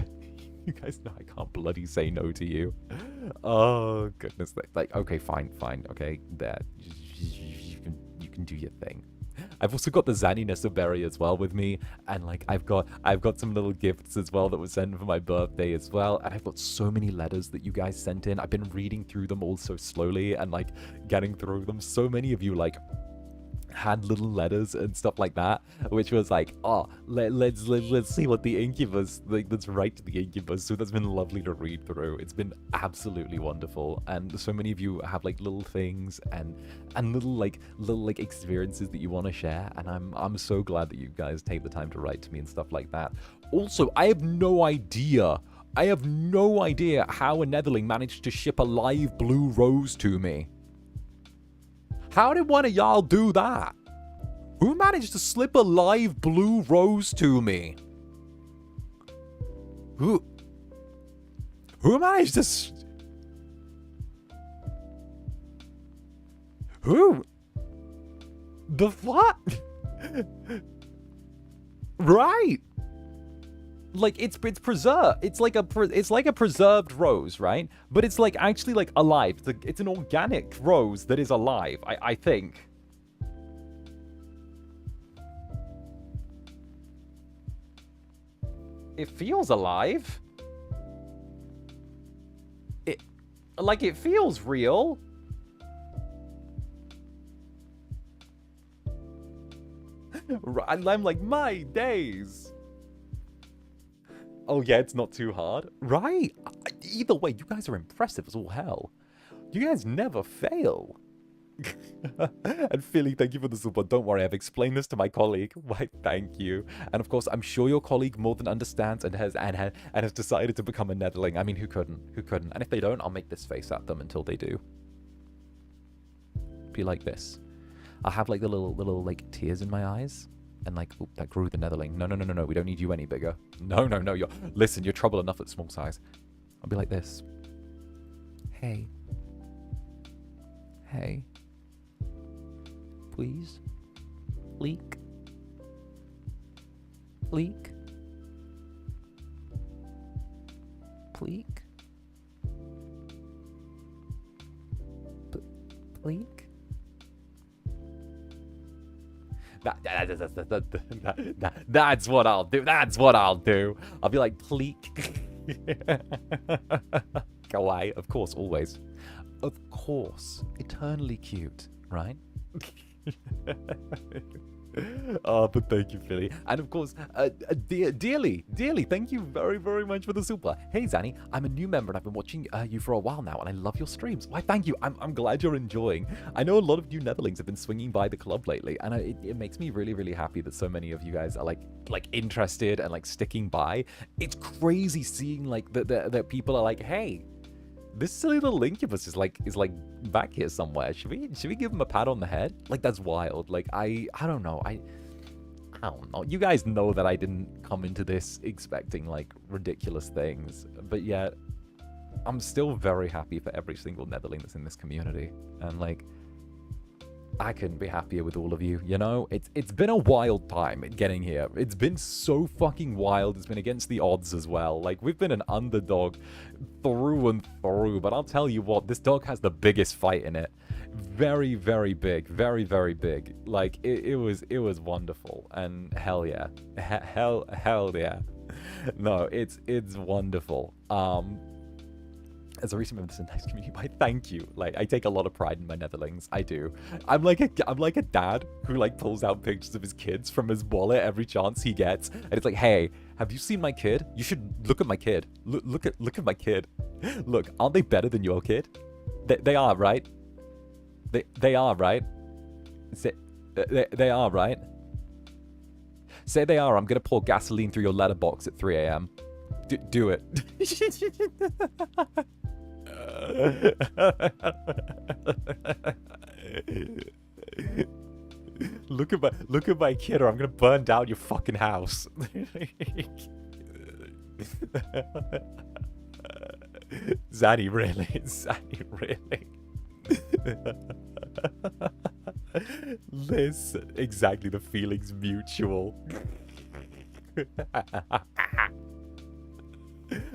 guys know I can't bloody say no to you. Oh, goodness. Like, okay, fine. Okay, there. You can do your thing. I've also got the Zanny Nesaberry as well with me, and like I've got some little gifts as well that were sent for my birthday as well, and I've got so many letters that you guys sent in. I've been reading through them all so slowly and like getting through them. So many of you like had little letters and stuff like that, which was like, oh, let's see what the Incubus, like, let's write to the Incubus. So that's been lovely to read through. It's been absolutely wonderful, and so many of you have like little things and little experiences that you want to share, and I'm so glad that you guys take the time to write to me and stuff like that. Also, I have no idea how a Netherling managed to ship a live blue rose to me. How did one of y'all do that? Who managed to slip a live blue rose to me? Who managed to... Who? The what? Right. Like it's preserved. It's like a preserved rose, right? But it's like actually like alive. It's an organic rose that is alive. I think. It feels alive. It feels real. I'm like, my days. Oh yeah, it's not too hard. Right. Either way, you guys are impressive as all hell. You guys never fail. And Philly, thank you for the super. Don't worry, I've explained this to my colleague. Why, thank you. And of course, I'm sure your colleague more than understands and has decided to become a Netherling. I mean, who couldn't? And if they don't, I'll make this face at them until they do. Be like this. I'll have like the little like tears in my eyes. And like, oop, that grew the Netherling. No, we don't need you any bigger. No, listen, you're trouble enough at small size. I'll be like this. Hey. Please. Leak. Pleak. That's what I'll do. I'll be like, pleek. Kawaii, of course, always. Of course. Eternally cute, right? Oh, but thank you, Philly. And of course, dearly, thank you very, very much for the super. Hey, Zanny, I'm a new member and I've been watching you for a while now, and I love your streams. Why, thank you. I'm glad you're enjoying. I know a lot of new Netherlings have been swinging by the club lately, and it makes me really, really happy that so many of you guys are like interested and like sticking by. It's crazy seeing like that people are like, hey, this silly little Incubus is like back here somewhere. Should we give him a pat on the head? Like, that's wild. Like, I don't know. I don't know. You guys know that I didn't come into this expecting like ridiculous things, but yet I'm still very happy for every single Netherling that's in this community, and like, I couldn't be happier with all of you, you know? It's been a wild time getting here. It's been so fucking wild. It's been against the odds as well. Like, we've been an underdog through and through, but I'll tell you what, this dog has the biggest fight in it. Very, very big. Very, very big. Like, it was wonderful. And hell yeah. Hell yeah. No, it's wonderful. As a recent member of this nice community, I thank you. Like, I take a lot of pride in my Netherlings. I do. I'm like a dad who like pulls out pictures of his kids from his wallet every chance he gets, and it's like, hey, have you seen my kid? You should look at my kid. Look at my kid. Look, aren't they better than your kid? They are, right? They are, right? They are, right? Say they are. I'm gonna pour gasoline through your letterbox at 3 a.m. Do it. Look at my kid, or I'm gonna burn down your fucking house. Zaddy, really? Zaddy, really? Listen, exactly, the feeling's mutual.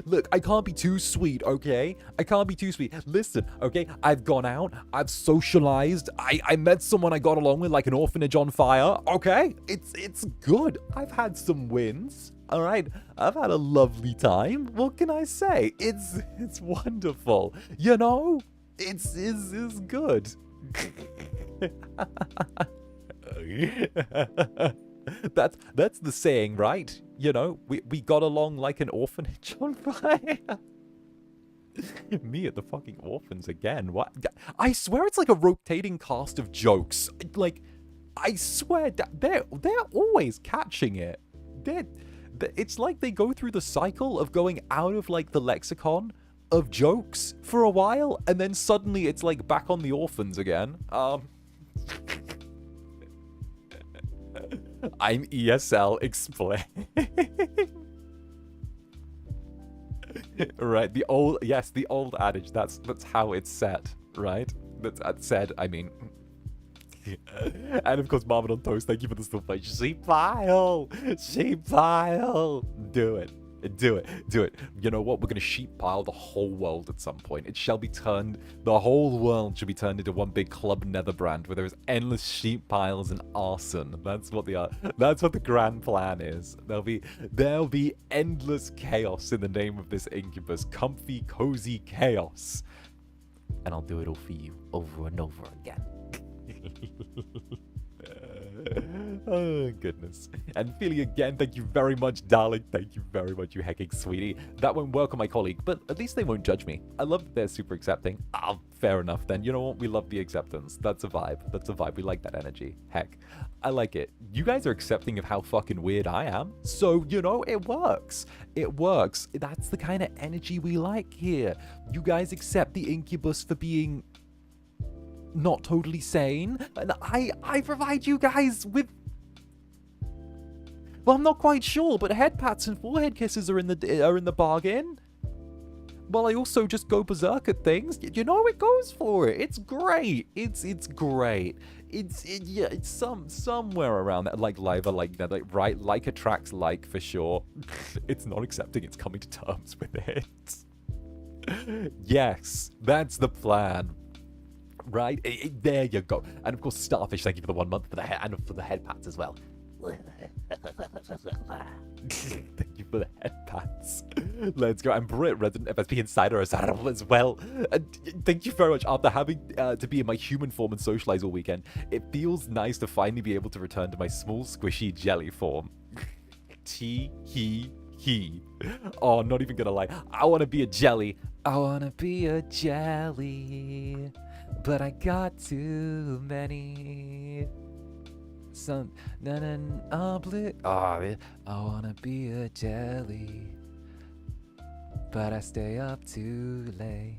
Look, I can't be too sweet, okay? I can't be too sweet. Listen, okay? I've gone out. I've socialized. I met someone I got along with, like an orphanage on fire, okay? It's good. I've had some wins, all right? I've had a lovely time. What can I say? It's wonderful. You know? It's good. That's the saying, right? You know, we got along like an orphanage on fire. Me at the fucking orphans again. What? I swear it's like a rotating cast of jokes. Like, I swear they're always catching it. It's like they go through the cycle of going out of like the lexicon of jokes for a while, and then suddenly it's like back on the orphans again. I'm ESL explain. Right, the old adage. That's how it's set, right? That's said. I mean, and of course, Marvin on Toast. Thank you for the stuff. Like, sheep pile. Do it. You know what? We're gonna sheep pile the whole world at some point. It shall be turned. The whole world shall be turned into one big club Netherbrand, where there is endless sheep piles and arson. That's what the grand plan is. There'll be endless chaos in the name of this Incubus. Comfy, cozy chaos. And I'll do it all for you over and over again. Oh, goodness. And Philly again, thank you very much, darling. Thank you very much, you hecking sweetie. That won't work on my colleague, but at least they won't judge me. I love that they're super accepting. Ah, fair enough then. You know what? We love the acceptance. That's a vibe. We like that energy. Heck, I like it. You guys are accepting of how fucking weird I am. So, you know, it works. It works. That's the kind of energy we like here. You guys accept the Incubus for being not totally sane, and I provide you guys with, well, I'm not quite sure, but head pats and forehead kisses are in the bargain. Well, I also just go berserk at things. You know, it goes for it. It's great. It's great. It's somewhere around that, like live, like that, right? Like attracts like for sure. It's not accepting. It's coming to terms with it. Yes, that's the plan. Right, there you go. And of course, Starfish, thank you for the 1 month for the hair and for the head pats as well. Thank you for the head pats. Let's go. And Brit, resident FSP Insider as well. Thank you very much. After having to be in my human form and socialize all weekend, it feels nice to finally be able to return to my small, squishy jelly form. He. Oh, not even gonna lie. I want to be a jelly. I want to be a jelly. But I got too many. I wanna be a jelly, but I stay up too late.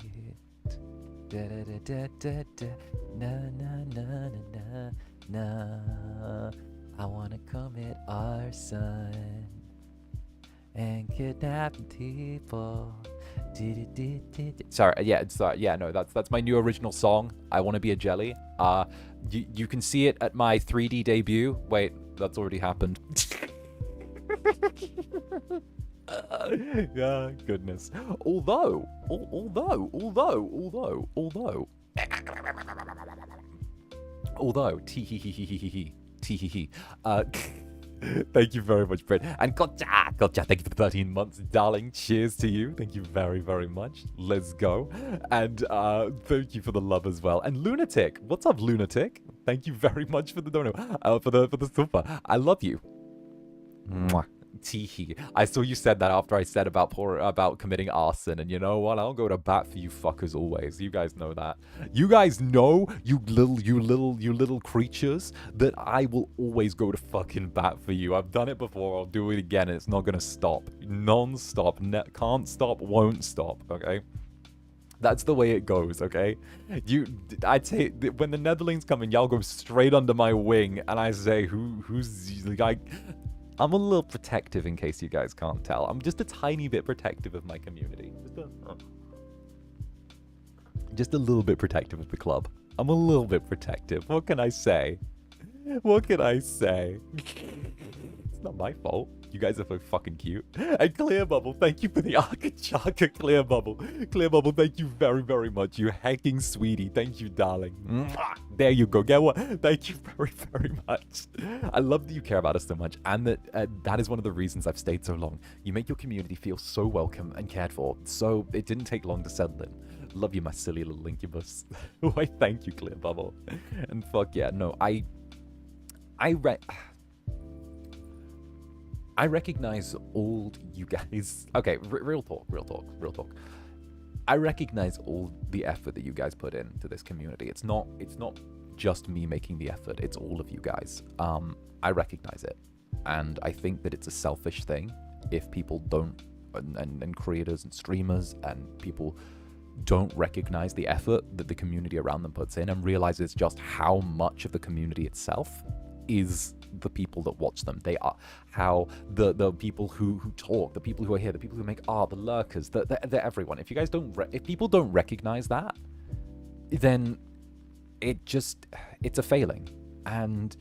I wanna commit arson and kidnap people. Sorry, no, that's my new original song. I want to be a jelly. You can see it at my 3D debut. Wait, that's already happened. Yeah, goodness. Although, tee. Thank you very much, Brett. And gotcha, thank you for the 13 months, darling. Cheers to you. Thank you very, very much. Let's go. And thank you for the love as well. And Lunatic, what's up, Lunatic? Thank you very much for the dono, for the super. I love you. Mwah. Teehee. I saw you said that after I said about committing arson, and you know what? I'll go to bat for you fuckers always. You guys know that. You guys know, you little creatures, that I will always go to fucking bat for you. I've done it before. I'll do it again, and it's not gonna stop. Non-stop. Can't stop. Won't stop. Okay. That's the way it goes, okay? I'd say when the Netherlings come in, y'all go straight under my wing, and I say, who's the guy? I'm a little protective, in case you guys can't tell. I'm just a tiny bit protective of my community. Just a little bit protective of the club. I'm a little bit protective. What can I say? What can I say? It's not my fault. You guys are so fucking cute. And Clear Bubble, thank you for the Arca Chaka, Clear Bubble. Clear Bubble, thank you very, very much. You hecking sweetie. Thank you, darling. Mwah! There you go. Get what? Thank you very, very much. I love that you care about us so much, and that is one of the reasons I've stayed so long. You make your community feel so welcome and cared for, so it didn't take long to settle in. Love you, my silly little Incubus. Why, thank you, Clear Bubble. And fuck yeah, no, I recognize all you guys. Okay, real talk. I recognize all the effort that you guys put into this community. It's not just me making the effort. It's all of you guys. I recognize it, and I think that it's a selfish thing if people don't, and creators and streamers and people don't recognize the effort that the community around them puts in, and realizes just how much of the community itself is the people that watch them. They are how the people who talk, the people who are here, the people who make art, the lurkers, they're everyone. If you guys if people don't recognize that, then it's a failing. And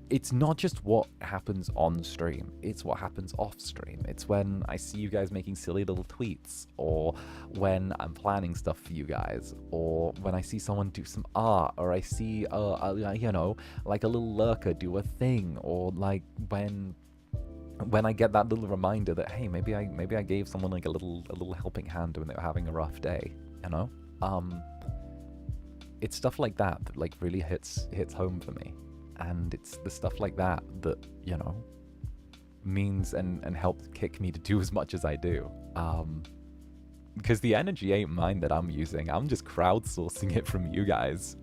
it's not just what happens on stream, it's what happens off stream. It's when I see you guys making silly little tweets, or when I'm planning stuff for you guys, or when I see someone do some art, or I see, you know, like a little lurker do a thing, or like when I get that little reminder that, hey, maybe I gave someone like a little helping hand when they were having a rough day, you know? It's stuff like that that like really hits home for me. And it's the stuff like that that, you know, means and helps kick me to do as much as I do. Because the energy ain't mine that I'm using. I'm just crowdsourcing it from you guys.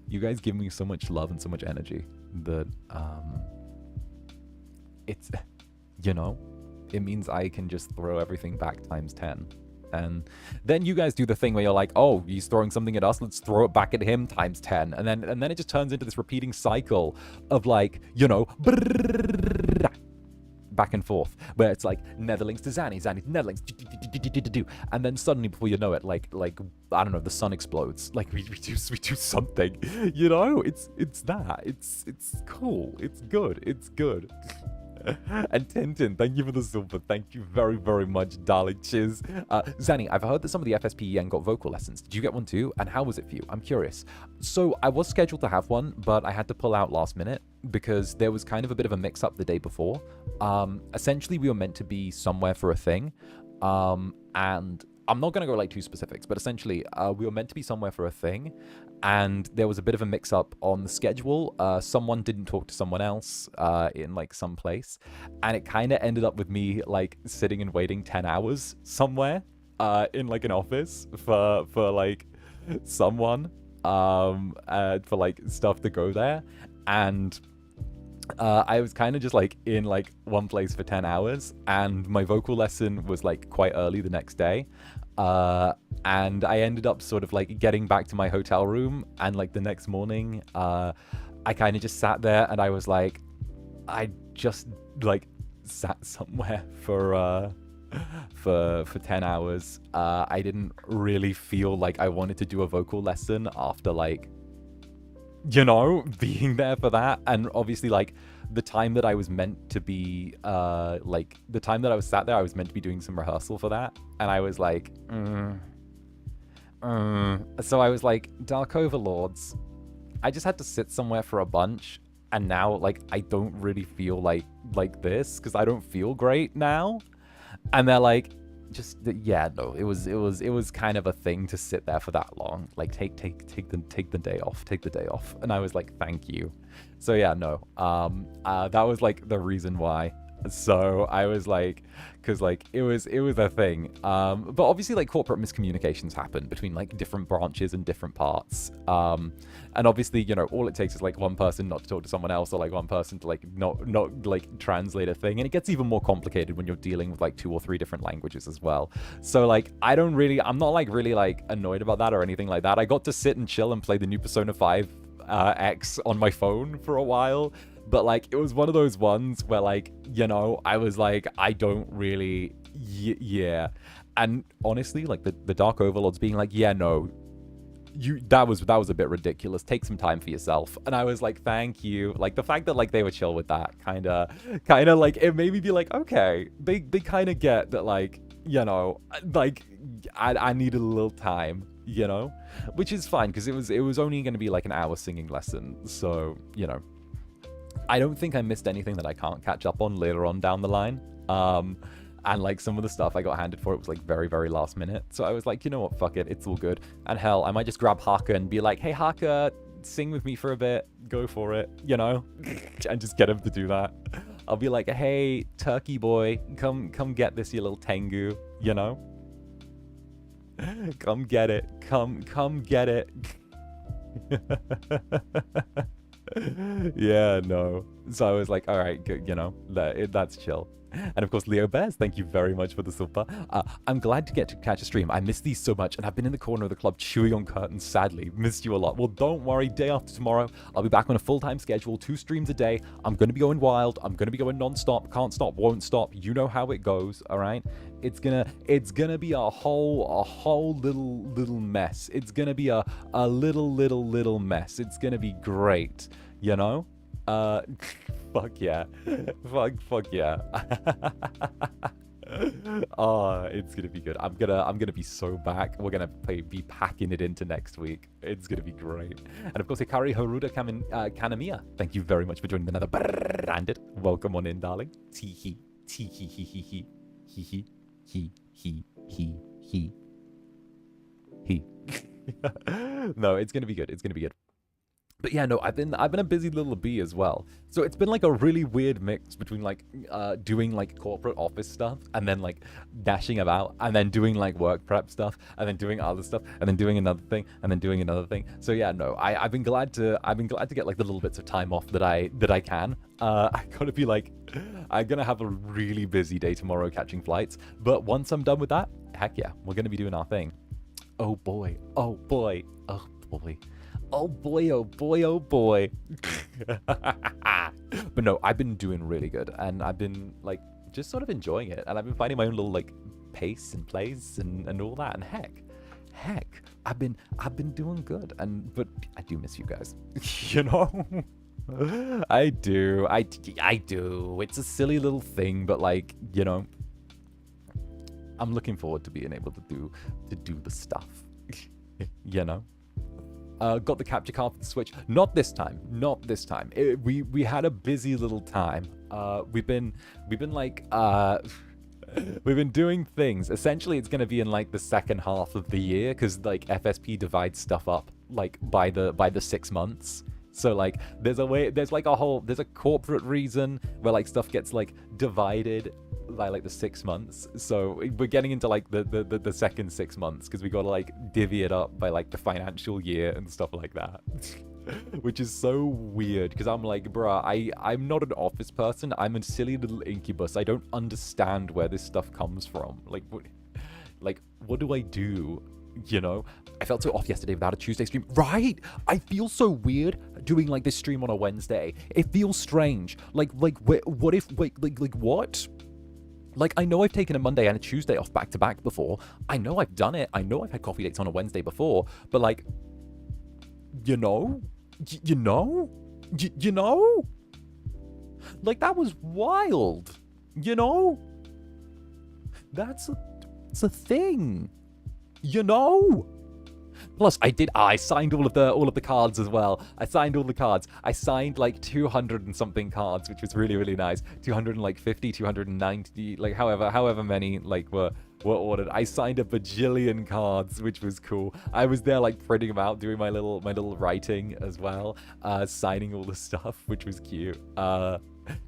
You guys give me so much love and so much energy that it's, you know, it means I can just throw everything back times 10. And then you guys do the thing where you're like, oh, he's throwing something at us, let's throw it back at him times 10. And then it just turns into this repeating cycle of like, you know, back and forth, where it's like Netherlings to Zanny to Netherlings, and then suddenly before you know it, like I don't know, the sun explodes. Like we do something, you know. It's cool. It's good. And Tintin, thank you for the silver. Thank you very, very much, darling. Cheers. Zanny, I've heard that some of the FSPEN got vocal lessons. Did you get one too? And how was it for you? I'm curious. So I was scheduled to have one, but I had to pull out last minute because there was kind of a bit of a mix-up the day before. Essentially, we were meant to be somewhere for a thing. And I'm not going to go like too specifics, but essentially, we were meant to be somewhere for a thing. And there was a bit of a mix-up on the schedule. Someone didn't talk to someone else in like some place, and it kind of ended up with me like sitting and waiting 10 hours somewhere in like an office for like someone for like stuff to go there. And I was kind of just like in like one place for 10 hours, and my vocal lesson was like quite early the next day. And I ended up sort of like getting back to my hotel room, and like the next morning, I kind of just sat there and I was like, I just like sat somewhere for 10 hours. I didn't really feel like I wanted to do a vocal lesson after like, you know, being there for that. And obviously like the time that I was meant to be, like the time that I was sat there, I was meant to be doing some rehearsal for that. And I was like, So I was like, Dark Overlords, I just had to sit somewhere for a bunch. And now like, I don't really feel like this because I don't feel great now. And they're like, just yeah, no, it was kind of a thing to sit there for that long. Like take the day off. And I was like, thank you. So yeah, no, that was like the reason why. So I was like, because like it was a thing. But obviously like corporate miscommunications happen between like different branches and different parts. And obviously, you know, all it takes is like one person not to talk to someone else, or like one person to like not like translate a thing. And it gets even more complicated when you're dealing with like 2 or 3 different languages as well. So like I'm not like really like annoyed about that or anything like that. I got to sit and chill and play the new Persona 5 X on my phone for a while. But like it was one of those ones where like, you know, I was like, I don't really yeah. And honestly, like the Dark Overlords being like, yeah, no, that was a bit ridiculous. Take some time for yourself. And I was like, thank you. Like the fact that like they were chill with that kind of like it made me be like, okay, they kind of get that, like, you know, like I needed a little time, you know, which is fine because it was only going to be like an hour singing lesson. So, you know, I don't think I missed anything that I can't catch up on later on down the line. And like some of the stuff I got handed for it was like very, very last minute. So I was like, you know what, fuck it, it's all good. And hell, I might just grab 𝓂𝓻 and be like, hey 𝓂𝓻, sing with me for a bit, go for it, you know? And just get him to do that. I'll be like, hey, turkey boy, come get this, you little tengu, you know? Come get it, come get it. Yeah, no. So I was like, all right, good, you know, that's chill. And of course, Leo Bears, thank you very much for the super. I'm glad to get to catch a stream. I miss these so much, and I've been in the corner of the club chewing on curtains, sadly. Missed you a lot. Well, don't worry, day after tomorrow, I'll be back on a full-time schedule, 2 streams a day. I'm going to be going wild. I'm going to be going non-stop. Can't stop, won't stop. You know how it goes, all right? It's gonna be a whole little mess. It's gonna be a little mess. It's gonna be great, you know? Fuck yeah. Fuck yeah. Oh, it's gonna be good. I'm gonna be so back. We're gonna be packing it into next week. It's gonna be great. And of course, 𝓂𝓸𝓾𝓻, thank you very much for joining the Netherbrand. Welcome on in, darling. Tee hee. No, it's gonna be good. It's gonna be good. But yeah, no, I've been a busy little bee as well. So it's been like a really weird mix between like doing like corporate office stuff and then like dashing about and then doing like work prep stuff and then doing other stuff and then doing another thing and then doing another thing. So yeah, no, I've been glad to get like the little bits of time off that I can. I gotta be like, I'm gonna have a really busy day tomorrow catching flights. But once I'm done with that, heck yeah, we're gonna be doing our thing. Oh boy, oh boy, oh boy. Oh boy, oh boy, oh boy. But no, I've been doing really good. And I've been like just sort of enjoying it. And I've been finding my own little like pace and plays and all that. And heck, I've been doing good. But I do miss you guys. You know? I do. It's a silly little thing, but like, you know, I'm looking forward to being able to do the stuff. You know? Got the capture card for the Switch. Not this time. We had a busy little time. We've been like we've been doing things. Essentially, it's gonna be in like the second half of the year because like FSP divides stuff up like by the 6 months. So like there's a corporate reason where like stuff gets like divided by like the 6 months. So we're getting into like the second 6 months because we gotta like divvy it up by like the financial year and stuff like that. Which is so weird because I'm like, bruh, I'm not an office person. I'm a silly little incubus. I don't understand where this stuff comes from. Like what do I do? You know, I felt so off yesterday without a Tuesday stream. Right? I feel so weird doing like this stream on a Wednesday. It feels strange. Like what if like what? Like, I know I've taken a Monday and a Tuesday off back to back before. I know I've done it. I know I've had coffee dates on a Wednesday before. But like, you know? Like, that was wild. You know? It's a thing. You know? Plus, I signed all of the cards as well. I signed all the cards. I signed like 200 and something cards, which was really, really nice. 250, 290, like however many like were ordered. I signed a bajillion cards, which was cool. I was there like printing them out, doing my little writing as well, signing all the stuff, which was cute.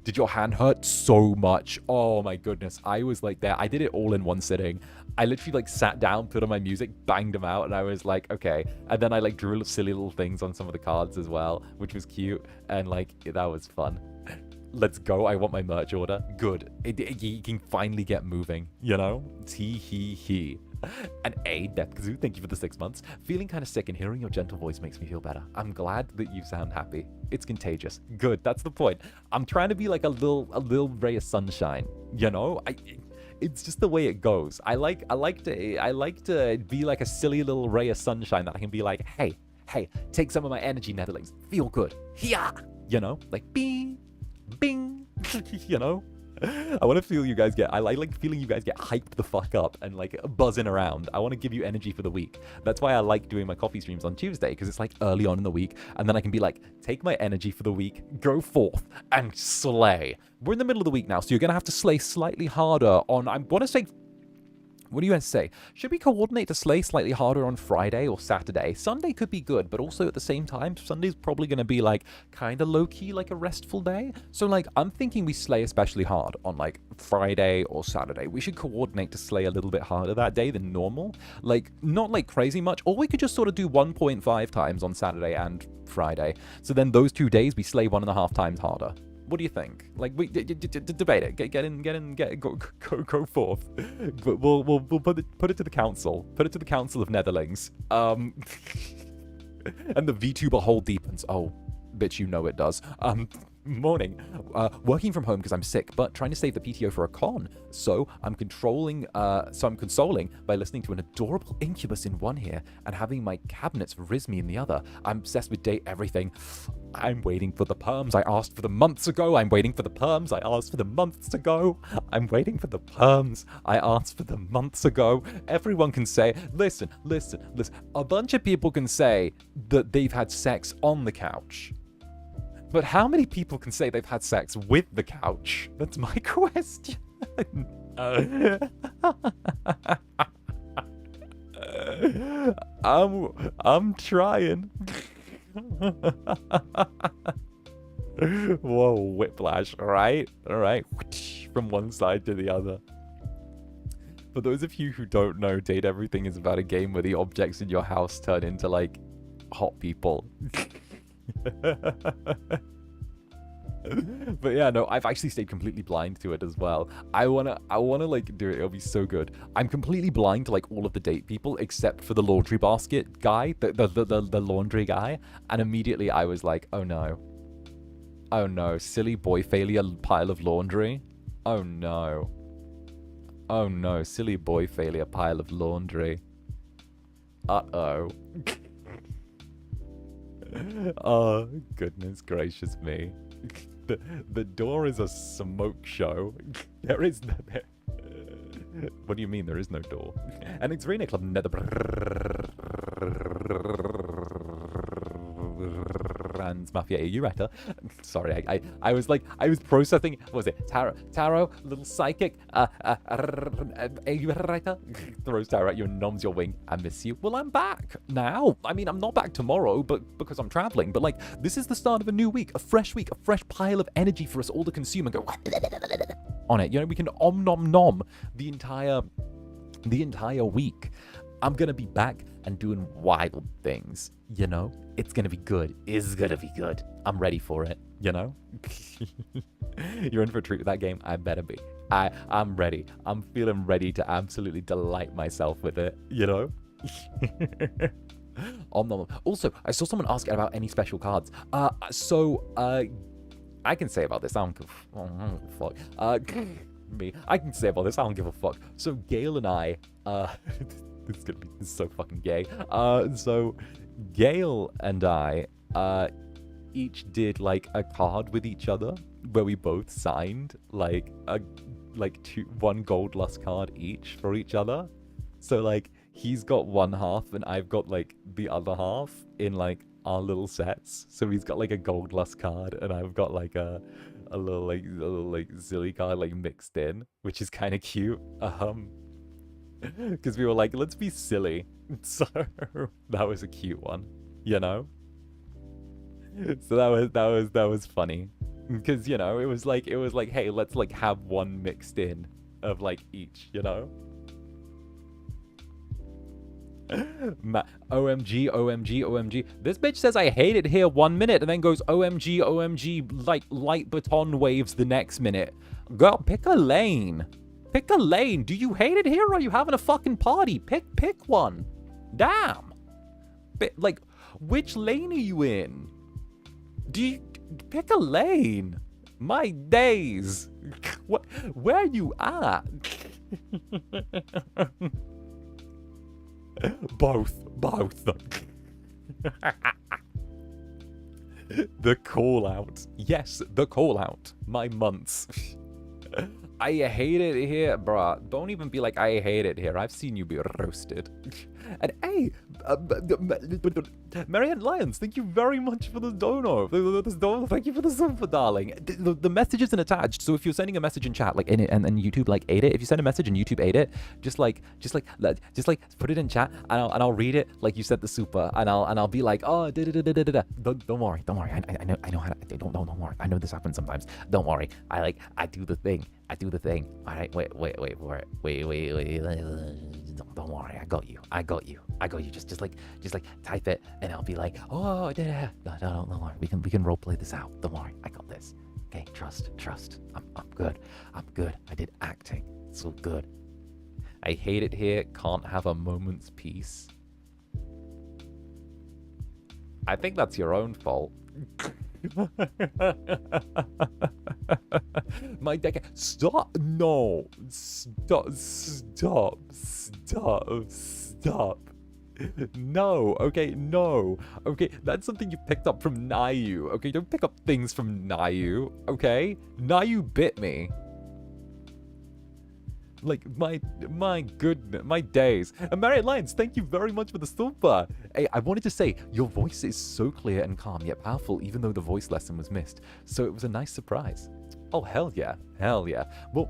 Did your hand hurt so much? Oh my goodness. I was like there. I did it all in one sitting. I literally like sat down, put on my music, banged them out, and I was like, okay. And then I like drew silly little things on some of the cards as well, which was cute. And like, that was fun. Let's go. I want my merch order. Good. You can finally get moving, you know? Tee-hee-hee. And 𝔂𝓸𝓾𝓻, thank you for the 6 months. Feeling kind of sick and hearing your gentle voice makes me feel better. I'm glad that you sound happy. It's contagious. Good. That's the point. I'm trying to be like a little ray of sunshine, you know? It's just the way it goes. I like to be like a silly little ray of sunshine that I can be like, hey, take some of my energy, Netherlings. Feel good. Yeah. You know? Like, bing. Bing. You know? I want to feel you guys get, I like feeling you guys get hyped the fuck up and like buzzing around. I want to give you energy for the week. That's why I like doing my coffee streams on Tuesday, because it's like early on in the week, and then I can be like, take my energy for the week, go forth and slay. We're in the middle of the week now, so you're going to have to slay slightly harder on, I want to say, what do you guys say? Should we coordinate to slay slightly harder on Friday or Saturday? Sunday could be good, but also at the same time, Sunday's probably going to be like kind of low-key, like a restful day. So like, I'm thinking we slay especially hard on like Friday or Saturday. We should coordinate to slay a little bit harder that day than normal. Like, not like crazy much, or we could just sort of do 1.5 times on Saturday and Friday. So then those 2 days, we slay 1.5 times harder. What do you think? Like, we debate it. Go forth. We'll put it to the council. Put it to the council of Netherlings. And the VTuber hole deepens. Oh, bitch, you know it does. Morning. Working from home because I'm sick, but trying to save the PTO for a con. So I'm consoling by listening to an adorable Incubus in one ear and having my cabinets rizz me in the other. I'm obsessed with date everything. I'm waiting for the perms I asked for them months ago. I'm waiting for the perms I asked for them months ago. I'm waiting for the perms I asked for them months ago. Everyone can say, listen. A bunch of people can say that they've had sex on the couch. But how many people can say they've had sex with the couch? That's my question. I'm trying. Whoa, whiplash. All right. From one side to the other. For those of you who don't know, Date Everything is about a game where the objects in your house turn into like hot people. But yeah, no, I've actually stayed completely blind to it as well. I wanna like do it. It'll be so good. I'm completely blind to like all of the date people except for the laundry basket guy, the laundry guy. And immediately I was like, oh no, silly boy failure pile of laundry. Oh no, silly boy failure pile of laundry. Uh-oh. Oh, goodness gracious me. The door is a smoke show. There is no... What do you mean there is no door? And it's Chroneco Netherbrand Mafia. Are you right? Sorry, I was like, I was processing. What was it? Tarot, little psychic. Are you right? Throws tarot at you and noms your wing. I miss you. Well, I'm back now. I mean, I'm not back tomorrow, but because I'm traveling. But like, this is the start of a new week, a fresh pile of energy for us all to consume and go on it. You know, we can nom nom the entire week. I'm gonna be back and doing wild things, you know? It's gonna be good. It's gonna be good. I'm ready for it, you know? You're in for a treat with that game? I better be. I'm ready. I'm feeling ready to absolutely delight myself with it, you know? Also, I saw someone ask about any special cards. I can say about this. I don't give a fuck. I can say about this. I don't give a fuck. So Gale and I, this is so fucking gay. So Gale and I, each did like a card with each other where we both signed like one gold lust card each for each other. So like he's got one half and I've got like the other half in like our little sets. So he's got like a gold lust card and I've got like a little silly card like mixed in, which is kind of cute. Because we were like, let's be silly. So that was a cute one, you know. So that was funny. Because, you know, it was like, hey, let's like have one mixed in of like each, you know? OMG, OMG, OMG. This bitch says I hate it here 1 minute and then goes OMG, OMG, like light baton waves the next minute. Girl, pick a lane. Pick a lane. Do you hate it here or are you having a fucking party? Pick one. Damn. Like, which lane are you in? Pick a lane? My days. Where are you at? Both. The call out. Yes, the call out. My months. I hate it here, bruh. Don't even be like, I hate it here. I've seen you be roasted. And hey, Marianne Lyons, thank you very much for this dono. Thank you for the super, darling. The message isn't attached, so if you're sending a message in chat, like in it, and YouTube like ate it, if you send a message and YouTube ate it, just put it in chat, and I'll read it like you said the super, and I'll be like, oh, don't worry. I know how to. Don't worry. I know this happens sometimes. Don't worry. I do the thing. All right, wait for it. Wait. Don't worry. I got you. Just like type it, and I'll be like, oh, yeah. No, don't worry. We can roleplay this out. Don't worry. I got this. Okay, trust. I'm good. I did acting. It's all good. I hate it here. Can't have a moment's peace. I think that's your own fault. My deck. Stop. No. Stop. No. Okay, no. Okay, that's something you picked up from Nayu. Okay, don't pick up things from Nayu. Okay? Nayu bit me. Like, my goodness, my days. And Marriott Lyons, thank you very much for the super. Hey, I wanted to say, your voice is so clear and calm, yet powerful, even though the voice lesson was missed. So it was a nice surprise. Oh, hell yeah. Well,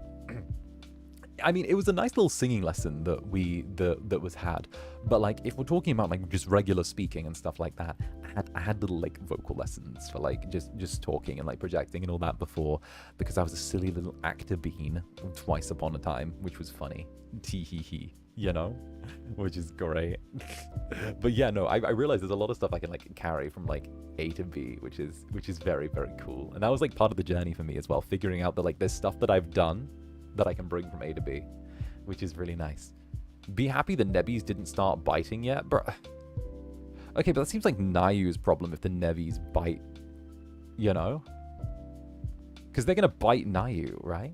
I mean, it was a nice little singing lesson that was had. But like, if we're talking about like just regular speaking and stuff like that, I had little like vocal lessons for like just talking and like projecting and all that before, because I was a silly little actor bean twice upon a time, which was funny. Tee-hee-hee, you know, which is great. But yeah, no, I realized there's a lot of stuff I can like carry from like A to B, which is very, very cool. And that was like part of the journey for me as well, figuring out that like there's stuff that I've done that I can bring from A to B, which is really nice. Be happy the Nebbies didn't start biting yet, bro. Okay, but that seems like Nayu's problem if the Nebbies bite, you know? Because they're going to bite Nayu, right?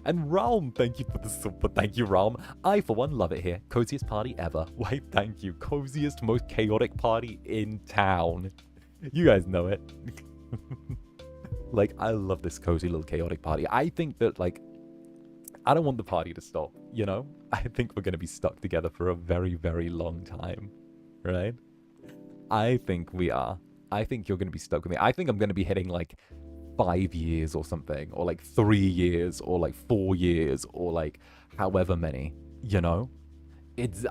And Realm, thank you for the super. Thank you, Realm. I, for one, love it here. Coziest party ever. Why, thank you. Coziest, most chaotic party in town. You guys know it. Like, I love this cozy little chaotic party. I think that, like, I don't want the party to stop, you know? I think we're going to be stuck together for a very, very long time, right? I think we are. I think you're going to be stuck with me. I think I'm going to be hitting, like, 5 years or something, or, like, 3 years, or, like, 4 years, or, like, however many, you know?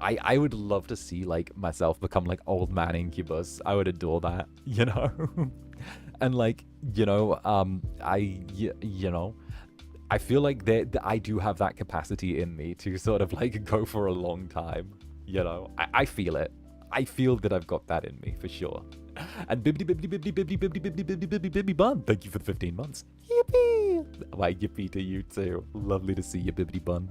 I would love to see, like, myself become, like, old man Incubus. I would adore that, you know? And like, you know, you know, I feel like that I do have that capacity in me to sort of like go for a long time, you know. I feel it. I feel that I've got that in me for sure. And Bibbidi Bun, thank you for the 15 months. Yippee! Why, yippee to you too. Lovely to see you, Bibbidi Bun.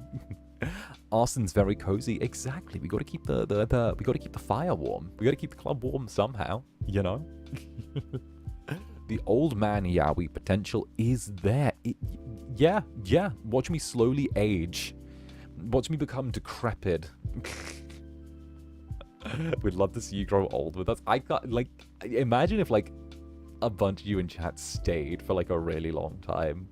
Arson's very cozy. Exactly. We got to keep we got to keep the fire warm. We got to keep the club warm somehow, you know. The old man Yaoi potential is there. Yeah. Watch me slowly age. Watch me become decrepit. We'd love to see you grow old with us. I got like, imagine if like a bunch of you in chat stayed for like a really long time.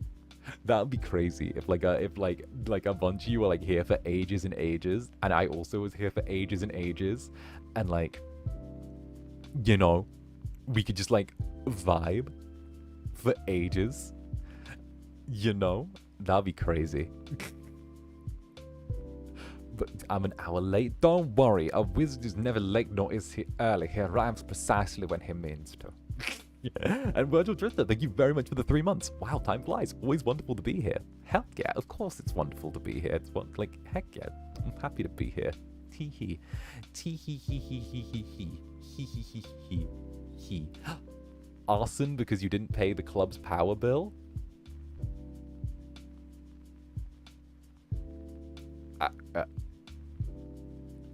That would be crazy. If like a bunch of you were like here for ages and ages, and I also was here for ages and ages, and like, you know, we could just like vibe for ages, you know? That'd be crazy. But I'm an hour late. Don't worry, a wizard is never late nor is he early. He arrives precisely when he means to. And Virgil Drifter, thank you very much for the 3 months. Wow, time flies. Always wonderful to be here. Hell yeah, of course it's wonderful to be here. It's like, heck yeah, I'm happy to be here. Tee hee. Tee hee hee hee hee hee hee. Hee hee hee hee hee. Arson because you didn't pay the club's power bill?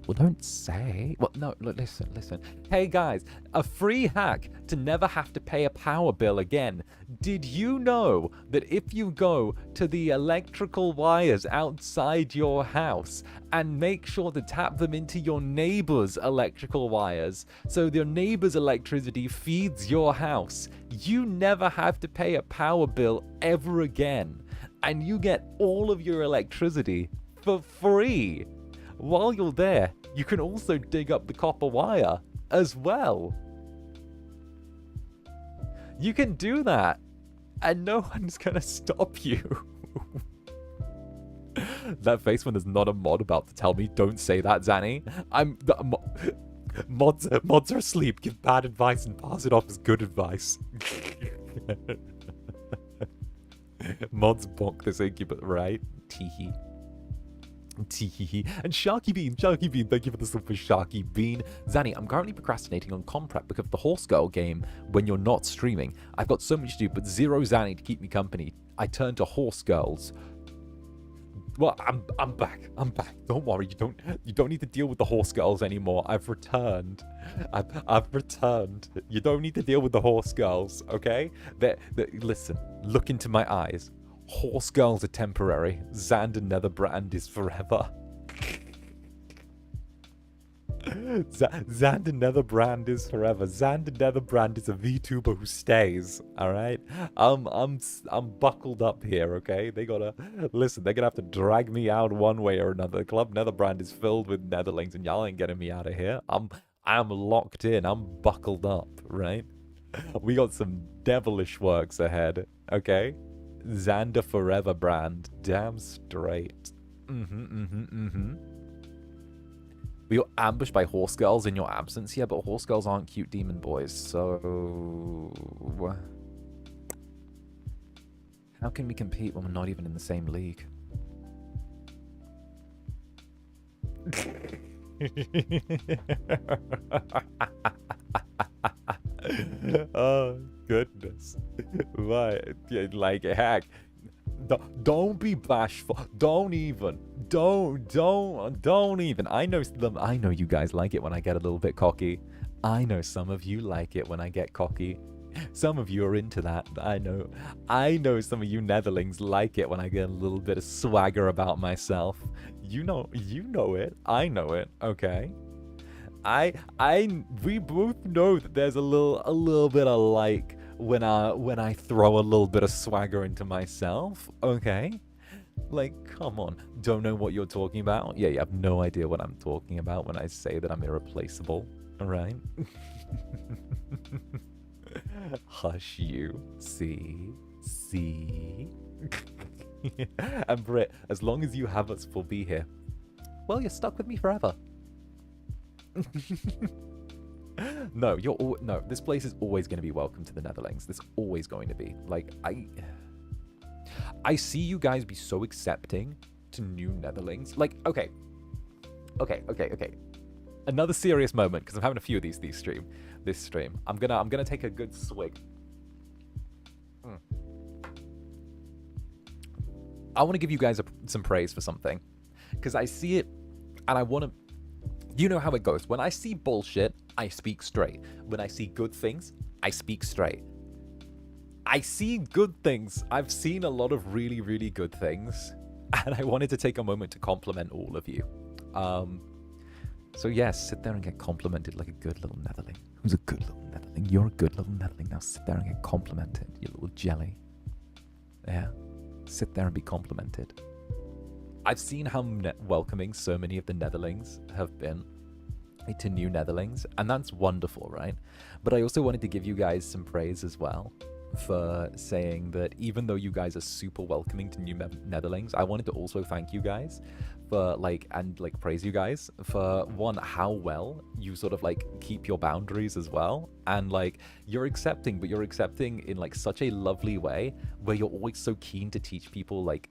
Well, don't say. Well, no, look, listen. Hey, guys, a free hack to never have to pay a power bill again. Did you know that if you go to the electrical wires outside your house and make sure to tap them into your neighbor's electrical wires so your neighbor's electricity feeds your house, you never have to pay a power bill ever again. And you get all of your electricity for free. While you're there, you can also dig up the copper wire as well. You can do that, and no one's gonna stop you. That face when there's not a mod about to tell me, don't say that, Zanny. Mods are asleep. Give bad advice and pass it off as good advice. Mods bonk this Incubus, right? Teehee. Teehee. And Sharky Bean, thank you for the super Sharky Bean. Zanny, I'm currently procrastinating on comp prep because of the Horse Girl game when you're not streaming. I've got so much to do, but zero Zanny to keep me company. I turn to Horse Girls. Well, I'm back. Don't worry, you don't need to deal with the Horse Girls anymore. I've returned. I've returned. You don't need to deal with the Horse Girls, okay? Listen, look into my eyes. Horse Girls are temporary. Zander Netherbrand is forever. Zander Netherbrand is forever. Zander Netherbrand is a VTuber who stays. All right, I'm buckled up here. Okay, they gotta listen. They're gonna have to drag me out one way or another. The club Netherbrand is filled with Netherlings, and y'all ain't getting me out of here. I'm locked in. I'm buckled up. Right. We got some devilish works ahead. Okay. Zander Forever brand. Damn straight. We got ambushed by horse girls in your absence. Yeah, but horse girls aren't cute demon boys, so... How can we compete when we're not even in the same league? Oh, goodness. Right. Yeah, like, heck. Don't be bashful. Don't even. I know you guys like it when I get a little bit cocky. I know some of you like it when I get cocky. Some of you are into that. I know some of you Netherlings like it when I get a little bit of swagger about myself. You know it. I know it. Okay. We both know that there's a little bit of like when I throw a little bit of swagger into myself. Okay. Like, come on. Don't know what you're talking about? Yeah, you have no idea what I'm talking about when I say that I'm irreplaceable. Alright? Hush you. See? And Britt, as long as you have us, we'll be here. Well, you're stuck with me forever. No, this place is always going to be welcome to the Netherlings. There's always going to be. Like, I see you guys be so accepting to new Netherlings. Like, okay. Another serious moment, because I'm having a few of these this stream. I'm gonna take a good swig. I want to give you guys some praise for something, because I see it, and I want to. You know how it goes. When I see bullshit, I speak straight. When I see good things, I speak straight. I see good things. I've seen a lot of really, really good things. And I wanted to take a moment to compliment all of you. So yes, sit there and get complimented like a good little Netherling. Who's a good little Netherling? You're a good little Netherling. Now sit there and get complimented, you little jelly. Yeah. Sit there and be complimented. I've seen how welcoming so many of the Netherlings have been to new Netherlings, and that's wonderful, right? But I also wanted to give you guys some praise as well. for saying that even though you guys are super welcoming to new Netherlings, I wanted to also thank you guys for praise you guys for one, how well you sort of like keep your boundaries as well, and like you're accepting, but you're accepting in like such a lovely way where you're always so keen to teach people like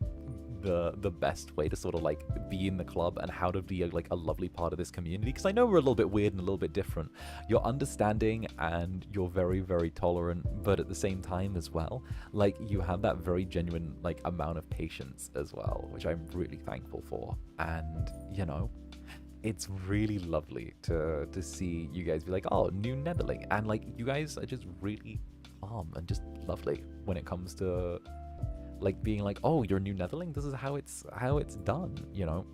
the best way to sort of like be in the club and how to be like a lovely part of this community, because I know we're a little bit weird and a little bit different. You're understanding and you're very, very tolerant, but at the same time as well, like you have that very genuine like amount of patience as well, which I'm really thankful for. And you know, it's really lovely to see you guys be like, oh, new Netherling, and like you guys are just really calm and just lovely when it comes to like being like, oh, you're a new Netherling, this is how it's done, you know.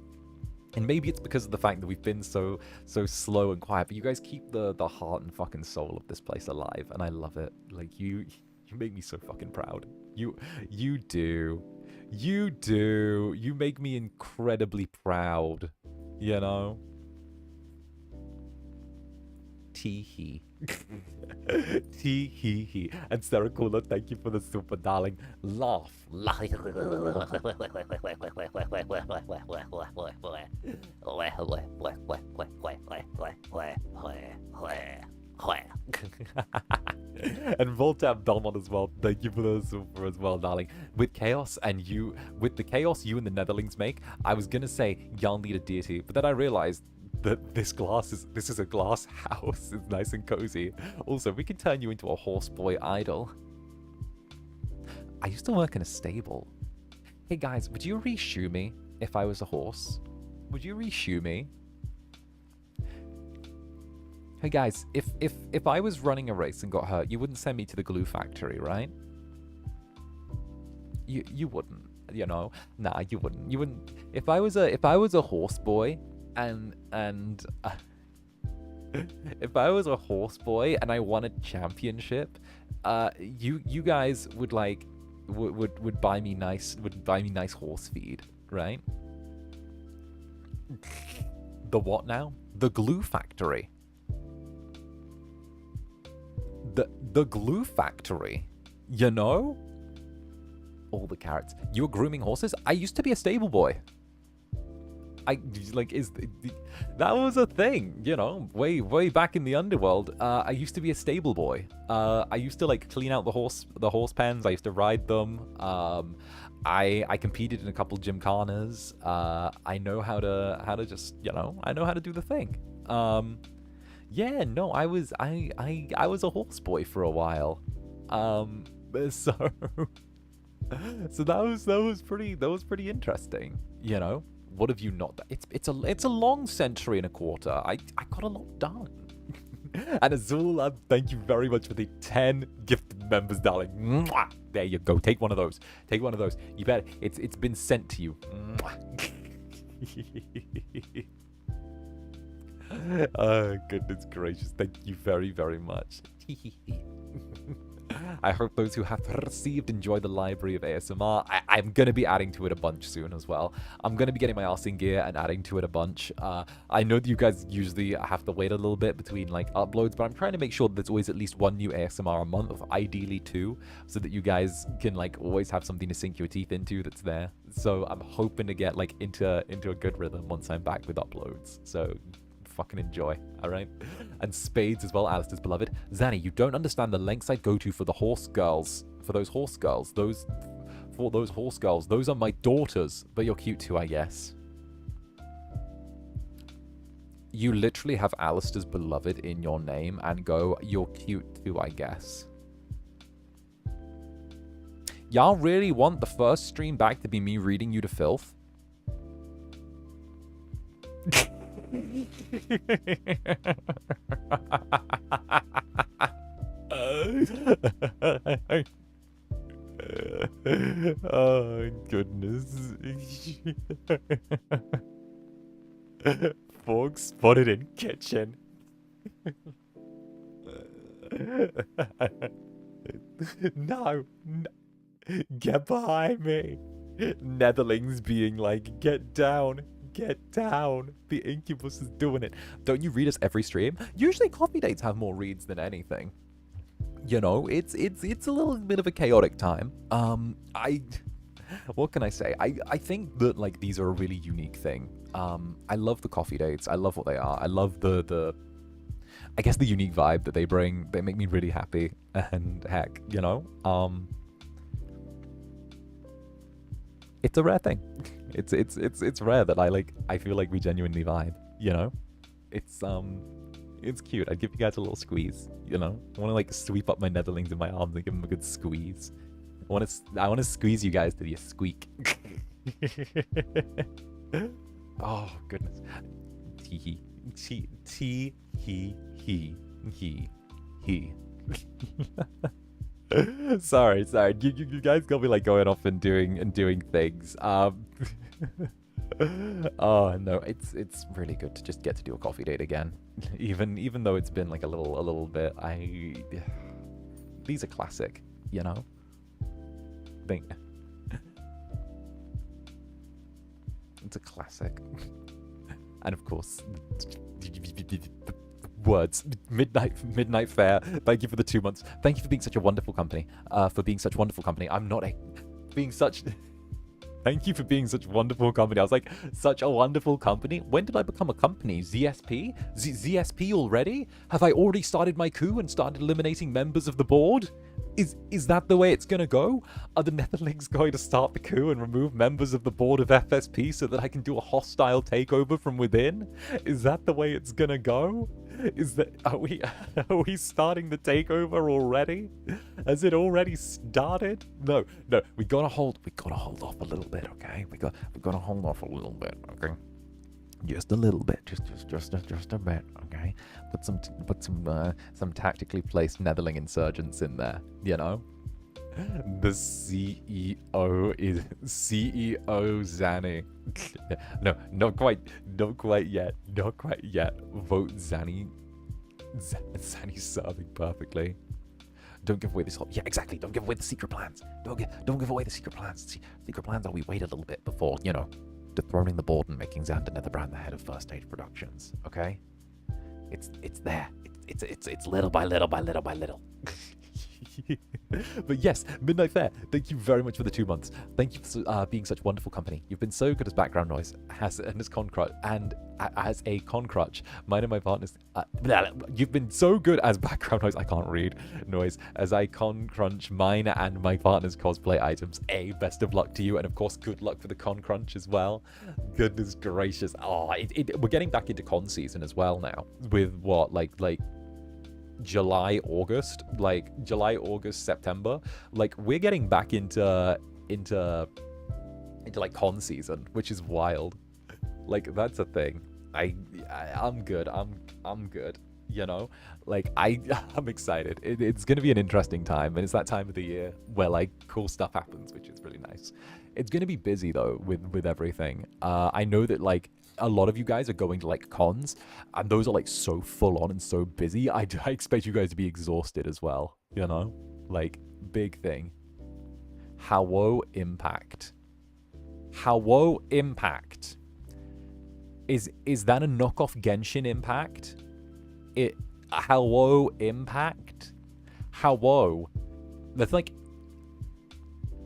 And maybe it's because of the fact that we've been so slow and quiet, but you guys keep the heart and fucking soul of this place alive, and I love it. Like you make me so fucking proud. You do. You make me incredibly proud, you know. Tee-hee. Tee-hee-hee. And 𝔂𝓸𝓾𝓻, thank you for the super, darling. Laugh. And Voltab Belmont as well, thank you for the super as well, darling. With chaos and you, with the chaos you and the Netherlings make, I was gonna say y'all need a deity, but then I realized that this is a glass house. It's nice and cozy. Also, we can turn you into a horse boy idol. I used to work in a stable. Hey guys, would you re-shoe me if I was a horse? Would you re-shoe me? Hey guys, if I was running a race and got hurt, you wouldn't send me to the glue factory, right? You wouldn't, you know. Nah, you wouldn't. You wouldn't. If I was a horse boy and if I was a horse boy and I won a championship, you guys would like would buy me nice horse feed, right? The what now? The glue factory. The glue factory, you know? All the carrots. You were grooming horses? I used to be a stable boy. That was a thing, you know, way back in the underworld. I used to be a stable boy. I used to like clean out the horse pens. I used to ride them. I competed in a couple gymkhanas. I know how to just, you know, I know how to do the thing. Yeah, no, I was a horse boy for a while. So that was pretty interesting, you know. What have you not done? It's a long century and a quarter. I got a lot done. And Azul, thank you very much for the 10 gifted members, darling. Mwah! There you go. Take one of those. Take one of those. You better. It's been sent to you. Oh, goodness gracious. Thank you very, very much. I hope those who have received enjoy the library of ASMR. I'm going to be adding to it a bunch soon as well. I'm going to be getting my arse in gear and adding to it a bunch. I know that you guys usually have to wait a little bit between like uploads, but I'm trying to make sure that there's always at least one new ASMR a month, ideally 2, so that you guys can like always have something to sink your teeth into that's there. So I'm hoping to get like into a good rhythm once I'm back with uploads. So fucking enjoy, all right? And Spades as well, Alistair's beloved. Zanny, you don't understand the lengths I'd go to for the horse girls. For those horse girls. Those horse girls. Those are my daughters. But you're cute too, I guess. You literally have Alistair's beloved in your name and go, you're cute too, I guess. Y'all really want the first stream back to be me reading you to filth? Oh goodness. Folks spotted in kitchen. No, get behind me. Netherlings being like, get down. Get down. The Incubus is doing it. Don't you read us every stream? Usually coffee dates have more reads than anything. You know, it's a little bit of a chaotic time. What can I say? I think that like these are a really unique thing. I love the coffee dates. I love what they are. I love the I guess the unique vibe that they bring. They make me really happy. And heck, you know, it's a rare thing. It's rare that I feel like we genuinely vibe, you know? It's cute. I'd give you guys a little squeeze, you know? I want to like sweep up my Netherlings in my arms and give them a good squeeze. I want to squeeze you guys to the squeak. Oh goodness. He. Sorry. You guys got me like going off and doing things. Oh no, it's really good to just get to do a coffee date again. Even though it's been like a little bit. These are classic, you know. It's a classic. And of course, words. Midnight Fair. Thank you for the 2 months. Thank you for being such a wonderful company. I'm not a being such. Thank you for being such a wonderful company. I was like, such a wonderful company? When did I become a company? ZSP? ZSP already? Have I already started my coup and started eliminating members of the board? Is that the way it's gonna go? Are the Netherlings going to start the coup and remove members of the board of FSP so that I can do a hostile takeover from within? Is that the way it's gonna go? Are we starting the takeover already? Has it already started? No, we gotta hold off a little bit, okay? We gotta hold off a little bit, okay? Just a little bit, just a bit, okay? Put some tactically placed Netherling insurgents in there, you know? The CEO is CEO Zanny. No, not quite yet. Vote Zanny. Zanny's serving perfectly. Don't give away this whole. Yeah, exactly. Don't give away the secret plans. Don't give away the secret plans. Secret plans are we wait a little bit before, you know, dethroning the board and making Zander Netherbrand the head of First Stage Productions. Okay, it's there. It's little by little. But yes, Midnight Fair, thank you very much for the 2 months. Thank you for being such a wonderful company. You've been so good as background noise, as a con crutch. Mine and my partners, you've been so good as background noise. I can't read noise as I con crunch mine and my partner's cosplay items. Best of luck to you, and of course, good luck for the con crunch as well. Goodness gracious! Oh, we're getting back into con season as well now. With what, like July, August, September, like we're getting back into like con season, which is wild. Like that's a thing. I'm good. I'm good. You know, like I'm excited. It's gonna be an interesting time, and it's that time of the year where like cool stuff happens, which is really nice. It's gonna be busy though with everything. I know that like a lot of you guys are going to like cons, and those are like so full on and so busy. I expect you guys to be exhausted as well, you know, like big thing. How impact is that a knockoff Genshin Impact? Impact? That's like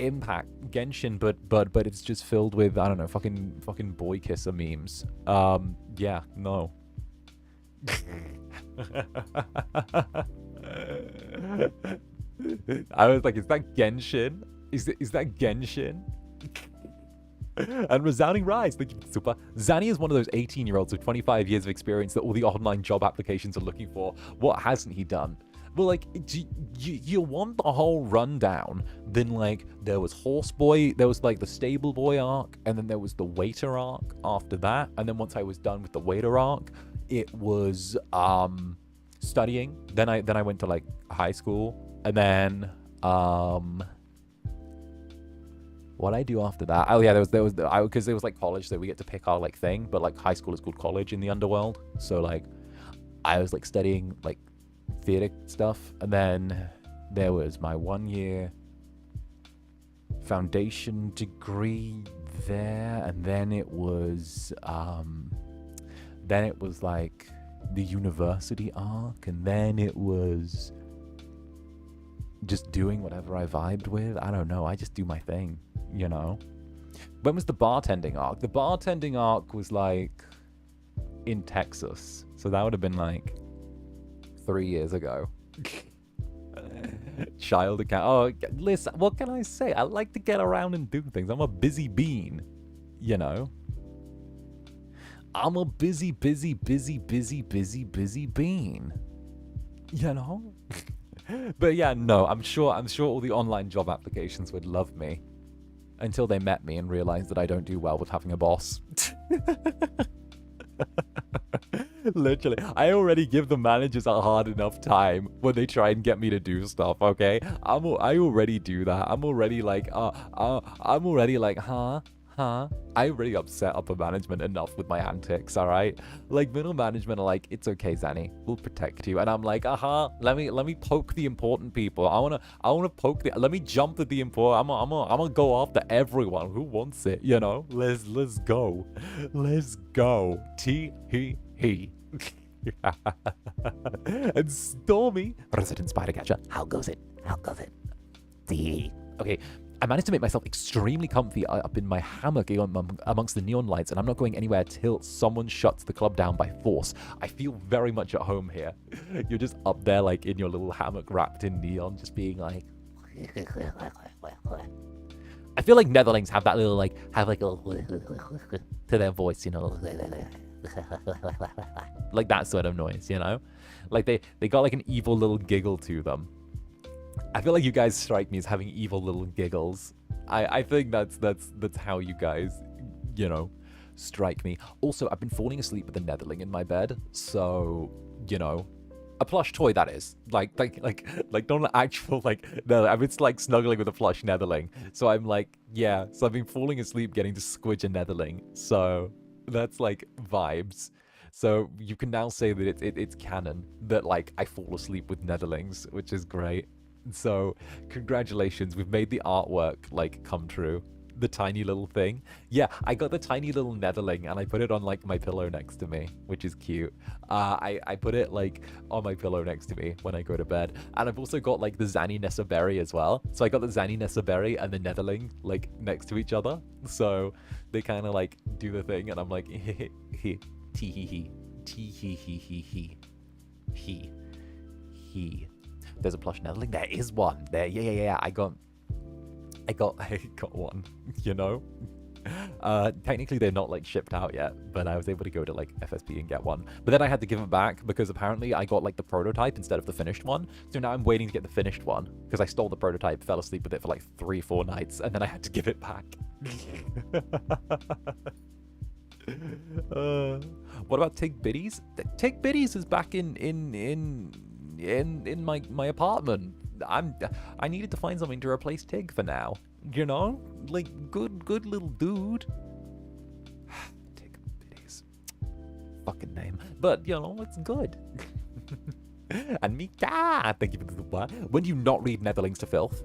Impact Genshin, but it's just filled with, I don't know, fucking boy kisser memes. Yeah, no. I was like, is that Genshin? Is that Genshin? And resounding rise, thank you, super. Zanny is one of those 18-year-olds with 25 years of experience that all the online job applications are looking for. What hasn't he done? Well, like, you want the whole rundown, then, like, there was Horseboy, there was, like, the Stable Boy arc, and then there was the Waiter arc after that, and then once I was done with the Waiter arc, it was, studying. Then I went to, like, high school, and then, what I do after that? Oh, yeah, because there was, like, college, so we get to pick our, like, thing, but, like, high school is called college in the underworld, so, like, I was, like, studying, like, theater stuff, and then there was my 1-year foundation degree there, and then it was like the university arc, and then it was just doing whatever I vibed with. I don't know. I just do my thing, you know? When was the bartending arc? The bartending arc was like in Texas. So that would have been like 3 years ago. Child account. Oh, listen, what can I say? I like to get around and do things. I'm a busy bean, you know? I'm a busy bean, you know? But yeah, no, I'm sure all the online job applications would love me until they met me and realized that I don't do well with having a boss. Literally, I already give the managers a hard enough time when they try and get me to do stuff, okay? I already do that. I'm already like, huh? I already upset upper management enough with my antics, alright? Like, middle management are like, it's okay, Zanny, we'll protect you. And I'm like, let me poke the important people. I wanna poke let me jump at the important. I'm gonna go after everyone who wants it, you know? Let's go. Let's go. Tee-hee-hee. And Stormy, resident spider catcher, how goes it? Okay, I managed to make myself extremely comfy up in my hammock amongst the neon lights, and I'm not going anywhere till someone shuts the club down by force. I feel very much at home here. You're just up there, like, in your little hammock wrapped in neon, just being like... I feel like Netherlings have that little, like, a little to their voice, you know? Like that sort of noise, you know? Like, they got, like, an evil little giggle to them. I feel like you guys strike me as having evil little giggles. I think that's how you guys, you know, strike me. Also, I've been falling asleep with a Netherling in my bed, so, you know, a plush toy, that is. Like not an actual, like, no, I mean, it's like snuggling with a plush Netherling. So I'm like, yeah, so I've been falling asleep getting to squidge a Netherling. So that's like vibes. So you can now say that it's canon that, like, I fall asleep with Netherlings, which is great. So congratulations, we've made the artwork, like, come true. The tiny little thing. Yeah, I got the tiny little Netherling and I put it on, like, my pillow next to me, which is cute. I put it, like, on my pillow next to me when I go to bed. And I've also got, like, the Zanny Nessa berry as well. So I got the Zanny Nessa berry and the Netherling, like, next to each other. So they kind of, like, do the thing and I'm like, tee hee hee, tee hee hee hee hee hee. There's a plush Netherling. There is one. There, yeah. I got one. You know. Technically they're not, like, shipped out yet, but I was able to go to, like, FSP and get one. But then I had to give it back because apparently I got, like, the prototype instead of the finished one. So now I'm waiting to get the finished one because I stole the prototype, fell asleep with it for like 3-4 nights, and then I had to give it back. What about Tig Biddies? Tig Biddies is back in my apartment. I needed to find something to replace Tig for now. You know? Like, good little dude. Tig Biddies. Fucking name. But, you know, it's good. And Mika, thank you for the supply. When do you not read Netherlings to filth?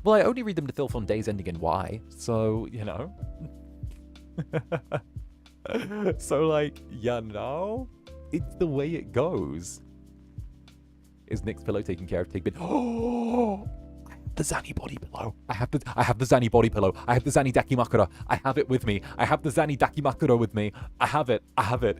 Well, I only read them to filth on days ending in Y, so, you know. So, like, you know, it's the way it goes. Is Nick's pillow taking care of Tigbin? Oh, the Zanny body pillow. I have the Zanny body pillow. I have the Zanny Dakimakura. I have it with me. I have the Zanny Dakimakura with me. I have it.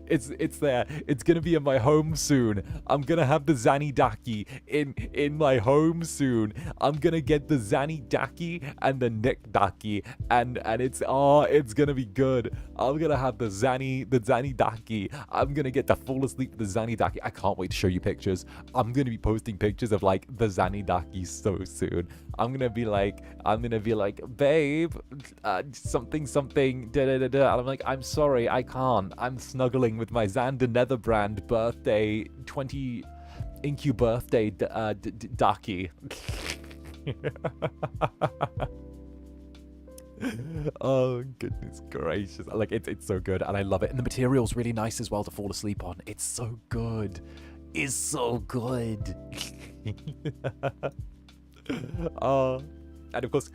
It's there. It's gonna be in my home soon. I'm gonna have the Zanny Daki in my home soon. I'm gonna get the Zanny Daki and the Nick Daki, and it's gonna be good. I'm gonna have the Zanny Daki. I'm gonna get to fall asleep with the Zanny Daki. I can't wait to show you pictures. I'm gonna be posting pictures of, like, the Zanny Daki so soon. I'm gonna be like, babe, something, da. And I'm like, I'm sorry, I can't. I'm snuggling with my Zander Netherbrand birthday, 20 Incubus birthday Daki. Oh, goodness gracious. Like, it's so good, and I love it. And the material's really nice as well to fall asleep on. It's so good. It's so good. And of course,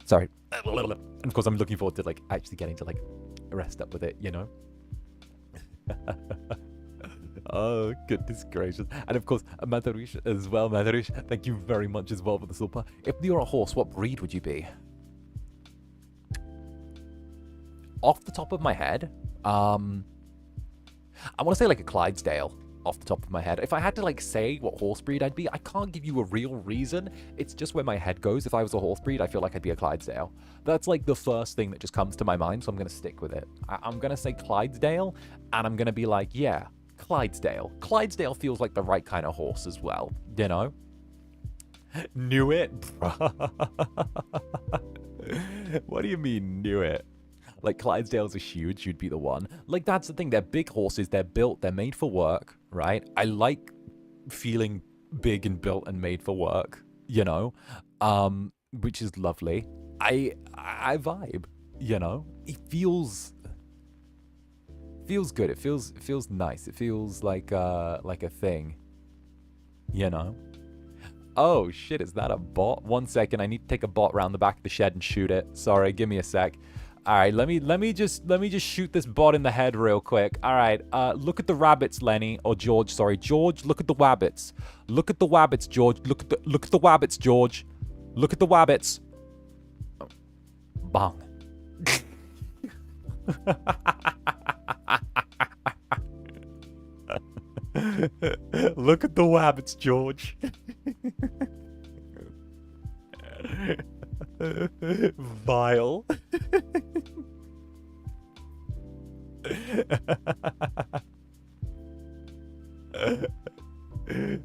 sorry, and of course I'm looking forward to, like, actually getting to, like, rest up with it, you know. Oh, goodness gracious. And of course, Madarish as well. Madarish, thank you very much as well for the super. If you're a horse, what breed would you be? Off the top of my head, I want to say like a Clydesdale. Off the top of my head. If I had to like say what horse breed I'd be, I can't give you a real reason. It's just where my head goes. If I was a horse breed, I feel like I'd be a Clydesdale. That's like the first thing that just comes to my mind, so I'm going to stick with it. I'm going to say Clydesdale, and I'm going to be like, yeah, Clydesdale. Clydesdale feels like the right kind of horse as well, you know? Knew it? What do you mean, knew it? Like, Clydesdales are huge, you'd be the one. Like, that's the thing, they're big horses, they're built, they're made for work, right? I like feeling big and built and made for work, you know? Which is lovely. I vibe, you know? It feels good, it feels nice, it feels like a thing, you know? Oh, shit, is that a bot? 1 second, I need to take a bot around the back of the shed and shoot it. Sorry, give me a sec. All right, let me just shoot this bot in the head real quick. All right, look at the rabbits, Lenny or George. Sorry, George. Look at the wabbits. Look at the wabbits, George. Look at the wabbits, George. Look at the wabbits. Oh. Bang. Look at the wabbits, George. Vile.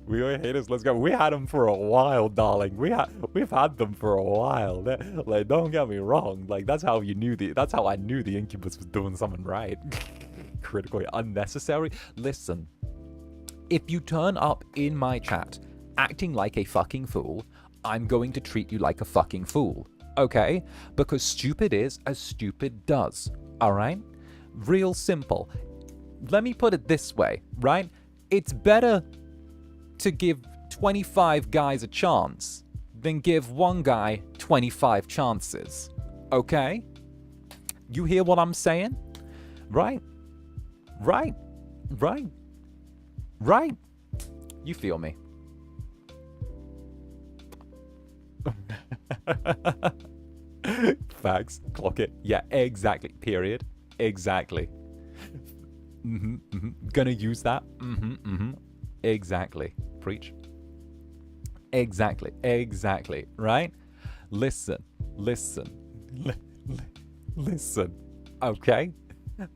We are haters. Let's go. We had them for a while, darling. We've had them for a while. Like, don't get me wrong. Like, that's how I knew the Incubus was doing something right. Critically unnecessary. Listen, if you turn up in my chat acting like a fucking fool, I'm going to treat you like a fucking fool, okay? Because stupid is as stupid does, all right? Real simple. Let me put it this way, right? It's better to give 25 guys a chance than give one guy 25 chances, okay? You hear what I'm saying? Right? Right. Right. Right. You feel me. Facts. Clock it. Yeah, exactly. Period. Exactly. Gonna use that. Exactly. Preach. Exactly. Exactly. Right? Listen. Listen. Listen. Okay?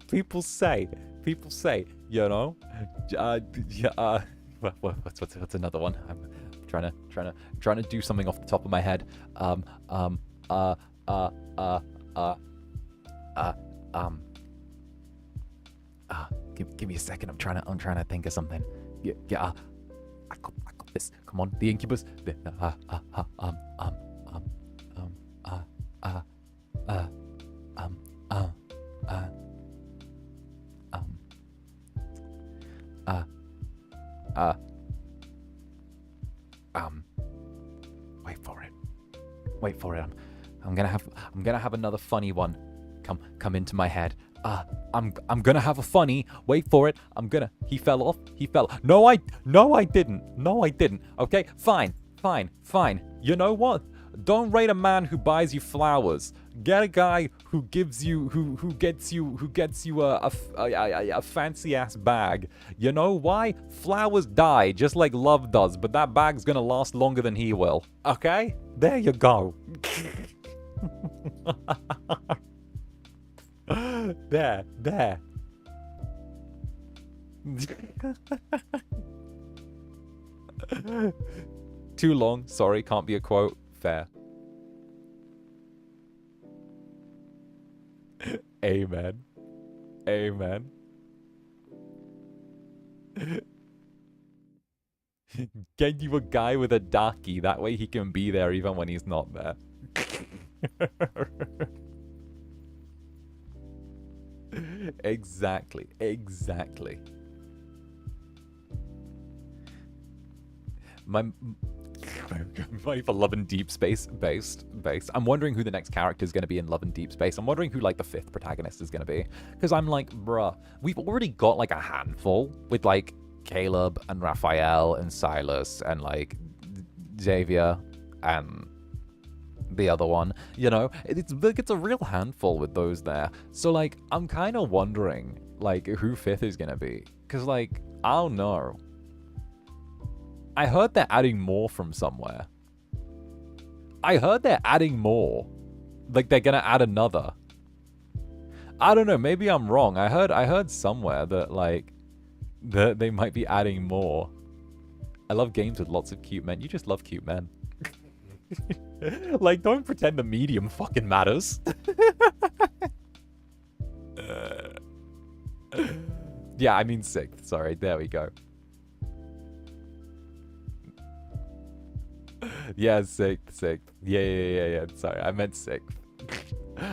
People say, you know, what's another one? I'm trying to do something off the top of my head. Give me a second. I'm trying to think of something. Yeah. I got this. Come on, the Incubus. Wait for it. I'm gonna have another funny one come into my head. I'm gonna have a funny. Wait for it. He fell off. No, I didn't. Okay, fine. You know what? Don't rate a man who buys you flowers. Get a guy who gives you, who gets you a fancy ass bag. You know why? Flowers die just like love does, but that bag's gonna last longer than he will. Okay? There you go. There. Too long. Sorry, can't be a quote. Fair. Amen. Get you a guy with a darkie. That way he can be there even when he's not there. Exactly. My for Love and Deep Space based. I'm wondering who the next character is going to be in Love and Deep Space. I'm wondering who like the 5th protagonist is going to be. Because I'm like, bruh, we've already got like a handful with like Caleb and Raphael and Silas and like Xavier and the other one, you know, it's like it's a real handful with those there. So like I'm kind of wondering like who fifth is gonna be, because like I don't know. I heard they're adding more from somewhere. I heard they're adding more. Like they're gonna add another. I don't know, maybe I'm wrong. I heard somewhere that like that they might be adding more. I love games with lots of cute men. You just love cute men. Like, don't pretend the medium fucking matters. Yeah, I mean sixth. Sorry, there we go. Yeah, sixth. Yeah. Sorry, I meant sixth.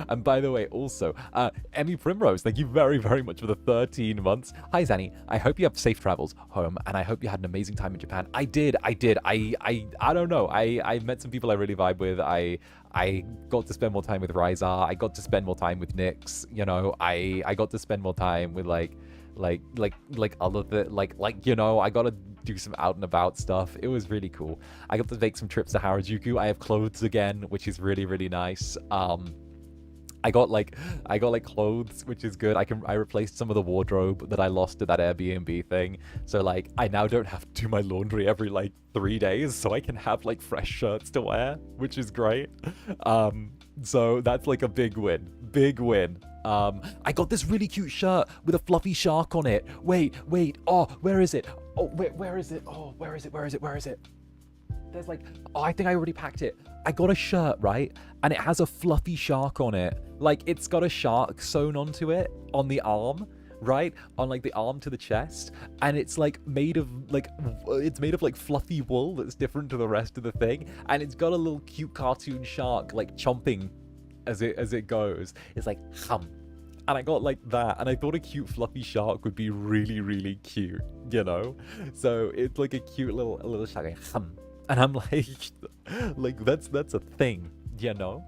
And by the way, also, Emmy Primrose, thank you very, very much for the 13 months. Hi, Zanny. I hope you have safe travels home, and I hope you had an amazing time in Japan. I did. I don't know. I met some people I really vibe with. I got to spend more time with Ryza. I got to spend more time with Nyx. You know, I got to spend more time with like other you know, I got to do some out and about stuff. It was really cool. I got to make some trips to Harajuku. I have clothes again, which is really, really nice. I got like clothes, which is good. I replaced some of the wardrobe that I lost at that Airbnb thing. So like I now don't have to do my laundry every like 3 days, so I can have like fresh shirts to wear, which is great. So that's like a big win. Big win. I got this really cute shirt with a fluffy shark on it. Wait. Oh, where is it? Oh, where is it? Oh, where is it? There's like, oh, I think I already packed it. I got a shirt, right? And it has a fluffy shark on it. Like, it's got a shark sewn onto it on the arm, right? On like the arm to the chest. And it's like made of like fluffy wool that's different to the rest of the thing. And it's got a little cute cartoon shark like chomping as it goes. It's like, hum. And I got like that, and I thought a cute fluffy shark would be really, really cute, you know? So it's like a cute little shark, like, hum. And I'm like that's a thing, you know?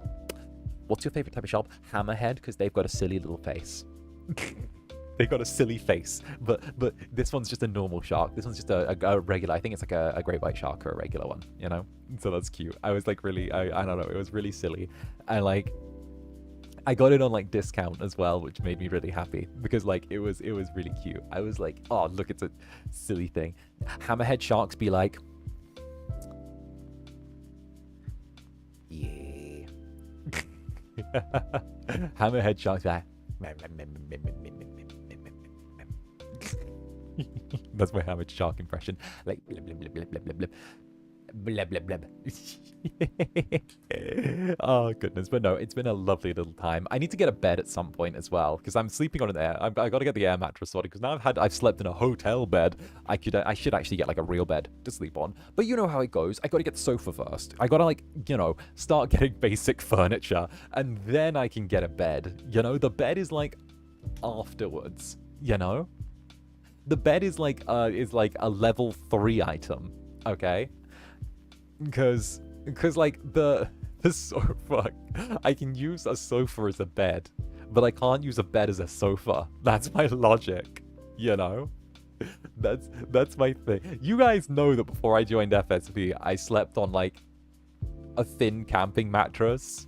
What's your favorite type of shark? Hammerhead, because they've got a silly little face. They've got a silly face, but this one's just a normal shark. This one's just a regular. I think it's like a great white shark or a regular one, you know? So that's cute. I was like really, I don't know, it was really silly. And like, I got it on like discount as well, which made me really happy because like it was really cute. I was like, oh look, it's a silly thing. Hammerhead sharks be like, yeah. Hammerhead sharks be like, that's my hammerhead shark impression. Like blip, blip, blip, blip, blip, blip, blip. Bleb, bleb, bleb. Oh goodness, but no, it's been a lovely little time. I need to get a bed at some point as well because I'm sleeping on an air. I got to get the air mattress sorted because now I've slept in a hotel bed. I should actually get like a real bed to sleep on. But you know how it goes. I got to get the sofa first. I got to like, you know, start getting basic furniture and then I can get a bed. You know, the bed is like afterwards. You know, the bed is like a level 3 item. Okay. Because like the sofa, I can use a sofa as a bed, but I can't use a bed as a sofa. That's my logic, you know? That's my thing. You guys know that before I joined FSV, I slept on like a thin camping mattress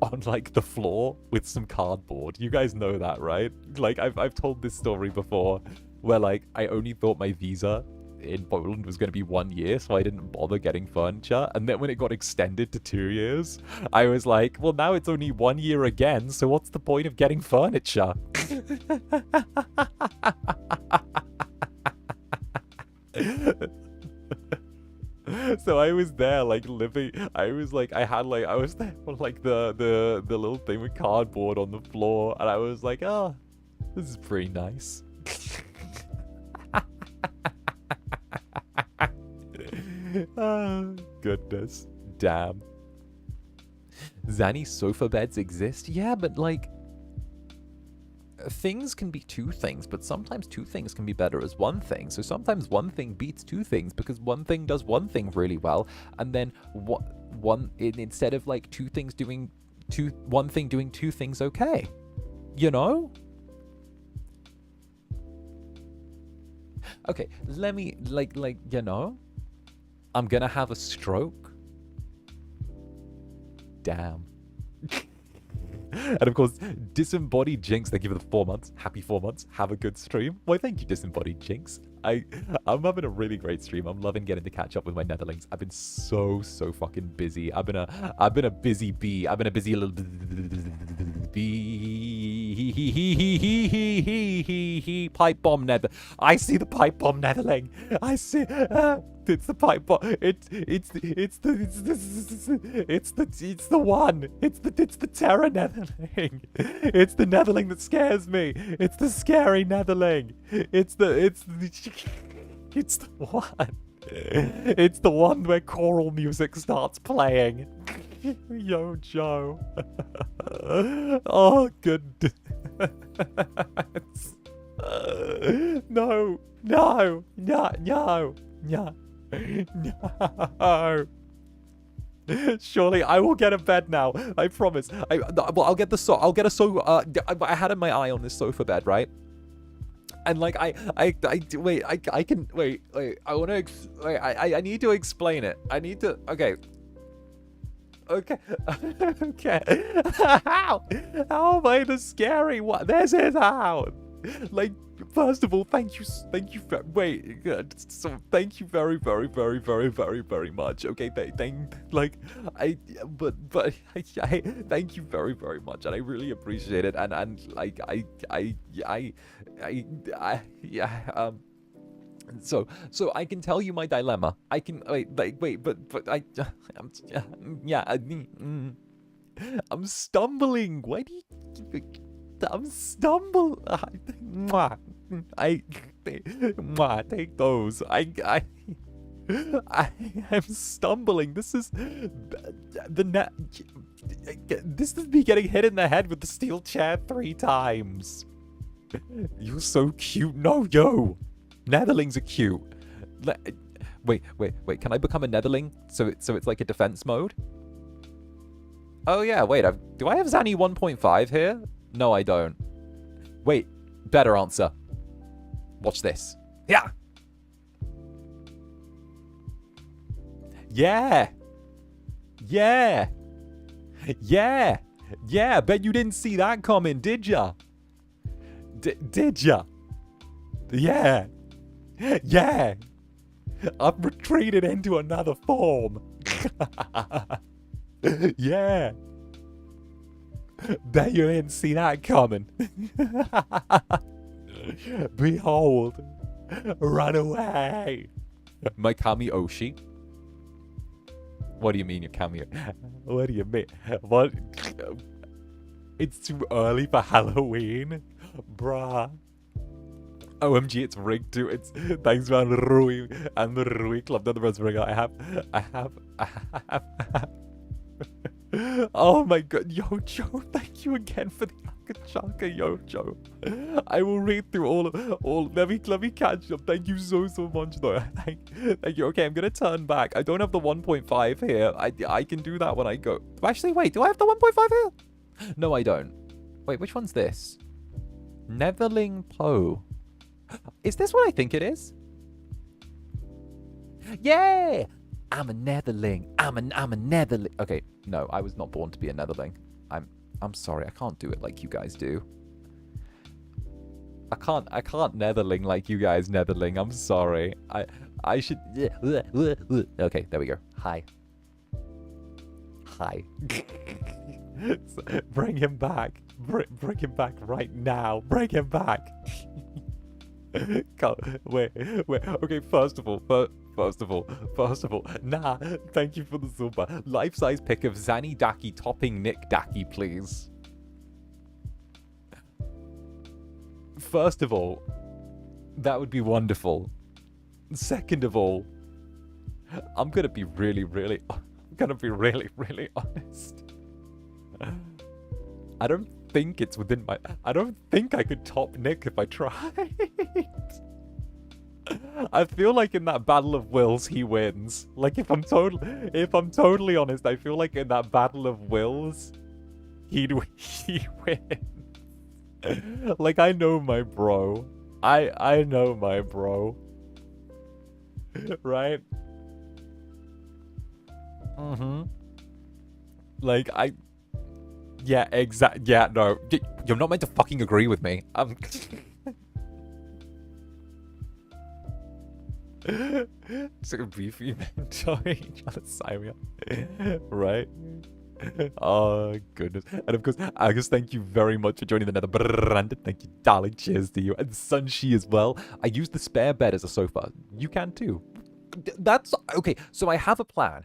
on like the floor with some cardboard. You guys know that, right? Like I've told this story before where like I only thought my visa in Poland was going to be 1 year, so I didn't bother getting furniture. And then when it got extended to 2 years, I was like, well, now it's only 1 year again, so what's the point of getting furniture? So I was there like living, I was there on like the little thing with cardboard on the floor, and I was like, oh, this is pretty nice. Oh, goodness. Damn. Zanny sofa beds exist? Yeah, but like, things can be two things, but sometimes two things can be better as one thing. So sometimes one thing beats two things because one thing does one thing really well, and then instead of like one thing doing two things okay. You know? Okay, let me, you know, I'm gonna have a stroke. Damn. And of course, Disembodied Jinx, thank you for the 4 months. Happy 4 months. Have a good stream. Why, thank you, Disembodied Jinx. I'm having a really great stream. I'm loving getting to catch up with my Netherlings. I've been so fucking busy. I've been a busy bee. I've been a busy little bee. Pipe bomb nether. I see the pipe bomb netherling. I see. It's the pipe bomb. It's the one. It's the terror netherling. It's the netherling that scares me. It's the scary netherling. It's the one. It's the one where choral music starts playing. Yo, Joe. Oh, good. No. Surely I will get a bed now. I promise. I'll get a sofa. I had my eye on this sofa bed, right? And like I need to explain it. I need to. Okay. How am I the scary one? This is how. Like, first of all, thank you thank you very much. Okay, thank you very much, and I really appreciate it, and like so I can tell you my dilemma. I can I'm stumbling. Why do you? I'm stumbling. Take those. I'm stumbling. This is This is me getting hit in the head with the steel chair 3 times. You're so cute. No, yo. Netherlings are cute. Wait. Can I become a Netherling? So it's like a defense mode? Oh yeah, wait. Do I have Zanny 1.5 here? No, I don't. Wait, better answer. Watch this. Yeah. Bet you didn't see that coming, did ya? Did ya? Yeah. I've retreated into another form. Yeah. Bet you didn't see that coming. Behold. Run away. My Kami Oshi. What do you mean, your cameo? What do you mean? What? It's too early for Halloween? Bruh. OMG, it's rigged too. It's thanks man Rui and the Rui Club. Netherbrand's ring. I have. Oh my god, Yo Joe, thank you again for the Akachaka, Yo Joe. I will read through all. Let me catch up. Thank you so much though. Thank you. Okay, I'm gonna turn back. I don't have the 1.5 here. I can do that when I go. Actually, wait, do I have the 1.5 here? No, I don't. Wait, which one's this? Netherling Poe. Is this what I think it is? Yeah! I'm a Netherling. I'm a Netherling. Okay, no, I was not born to be a Netherling. I'm sorry, I can't do it like you guys do. I can't Netherling like you guys Netherling. I'm sorry. I should. Okay, there we go. Hi. Bring him back. Bring him back right now. Bring him back. Wait. Okay, first of all, nah, thank you for the super. Life-size pic of Zanny Daki topping Nick Daki, please. First of all, that would be wonderful. Second of all, I'm gonna be really honest. I don't think it's within my. I don't think I could top Nick if I tried. I feel like in that battle of wills he wins. Like if I'm totally honest, I feel like in that battle of wills he wins. Like I know my bro. I know my bro. Right? Like, yeah, yeah, no. You're not meant to fucking agree with me. It's like a beefy mentoring each other's Syria. Right? Oh, goodness. And of course, Agus, thank you very much for joining the Netherbrand. Thank you, darling. Cheers to you. And Sunshi as well. I use the spare bed as a sofa. You can too. That's okay. So I have a plan.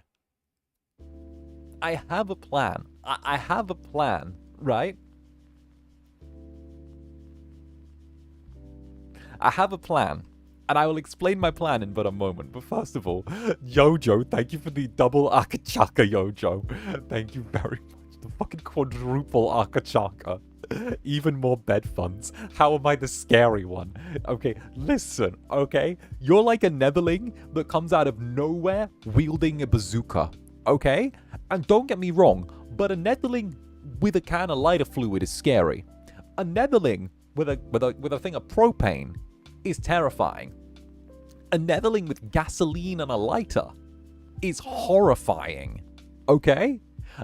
I have a plan, right? I have a plan. And I will explain my plan in but a moment. But first of all, Yojo, thank you for the double akachaka, Yojo. Thank you very much. The fucking quadruple akachaka. Even more bed funds. How am I the scary one? Okay, listen, okay? You're like a Netherling that comes out of nowhere wielding a bazooka, okay? And don't get me wrong, but a Netherling with a can of lighter fluid is scary. A Netherling with a thing of propane is terrifying. A Netherling with gasoline and a lighter is horrifying. Okay?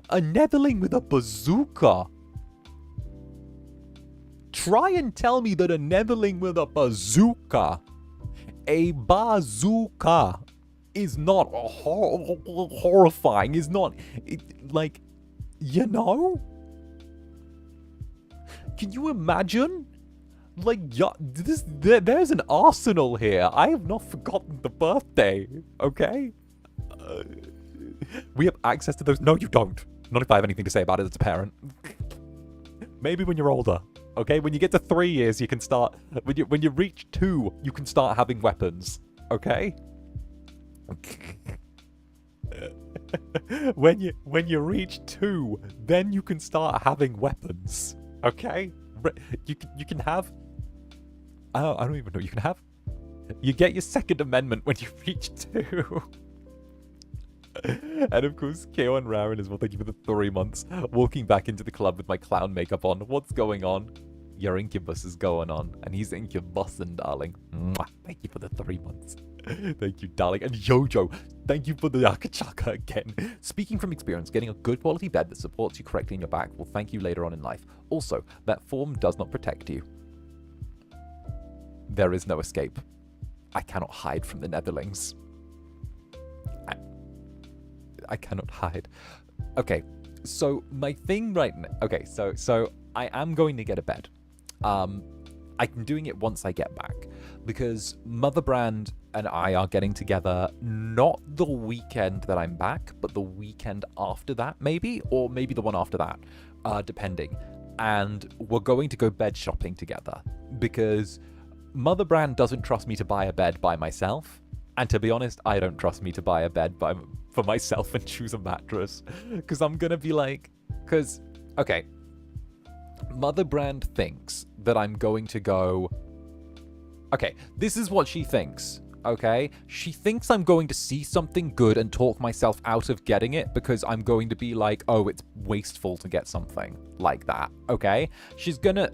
A Netherling with a bazooka. Try and tell me that a Netherling with a bazooka is not horrifying, is not, like, you know? Can you imagine? Like, yeah, there's an arsenal here. I have not forgotten the birthday, okay? We have access to those. No, you don't. Not if I have anything to say about it as a parent. Maybe when you're older, okay? When you get to 3 years, you can start. When you reach 2, you can start having weapons, okay? When you reach 2, then you can start having weapons, okay? You can have. I don't even know. You can have. You get your Second Amendment when you reach 2. And of course, K1 Raren as well. Thank you for the 3 months. Walking back into the club with my clown makeup on. What's going on? Your Incubus is going on. And he's Incubusing, darling. Mwah. Thank you for the 3 months. Thank you, darling. And Yojo, thank you for the akachaka again. Speaking from experience, getting a good quality bed that supports you correctly in your back will thank you later on in life. Also, that form does not protect you. There is no escape. I cannot hide from the Netherlings. I cannot hide. Okay, so my thing right now... Okay, so I am going to get a bed. I'm doing it once I get back. Because Motherbrand and I are getting together not the weekend that I'm back, but the weekend after that, maybe? Or maybe the one after that, depending. And we're going to go bed shopping together. Because Motherbrand doesn't trust me to buy a bed by myself. And to be honest, I don't trust me to buy a bed for myself and choose a mattress. Because I'm going to be like... Because, okay. Motherbrand thinks that I'm going to go... Okay, this is what she thinks, okay? She thinks I'm going to see something good and talk myself out of getting it because I'm going to be like, oh, it's wasteful to get something like that, okay? She's gonna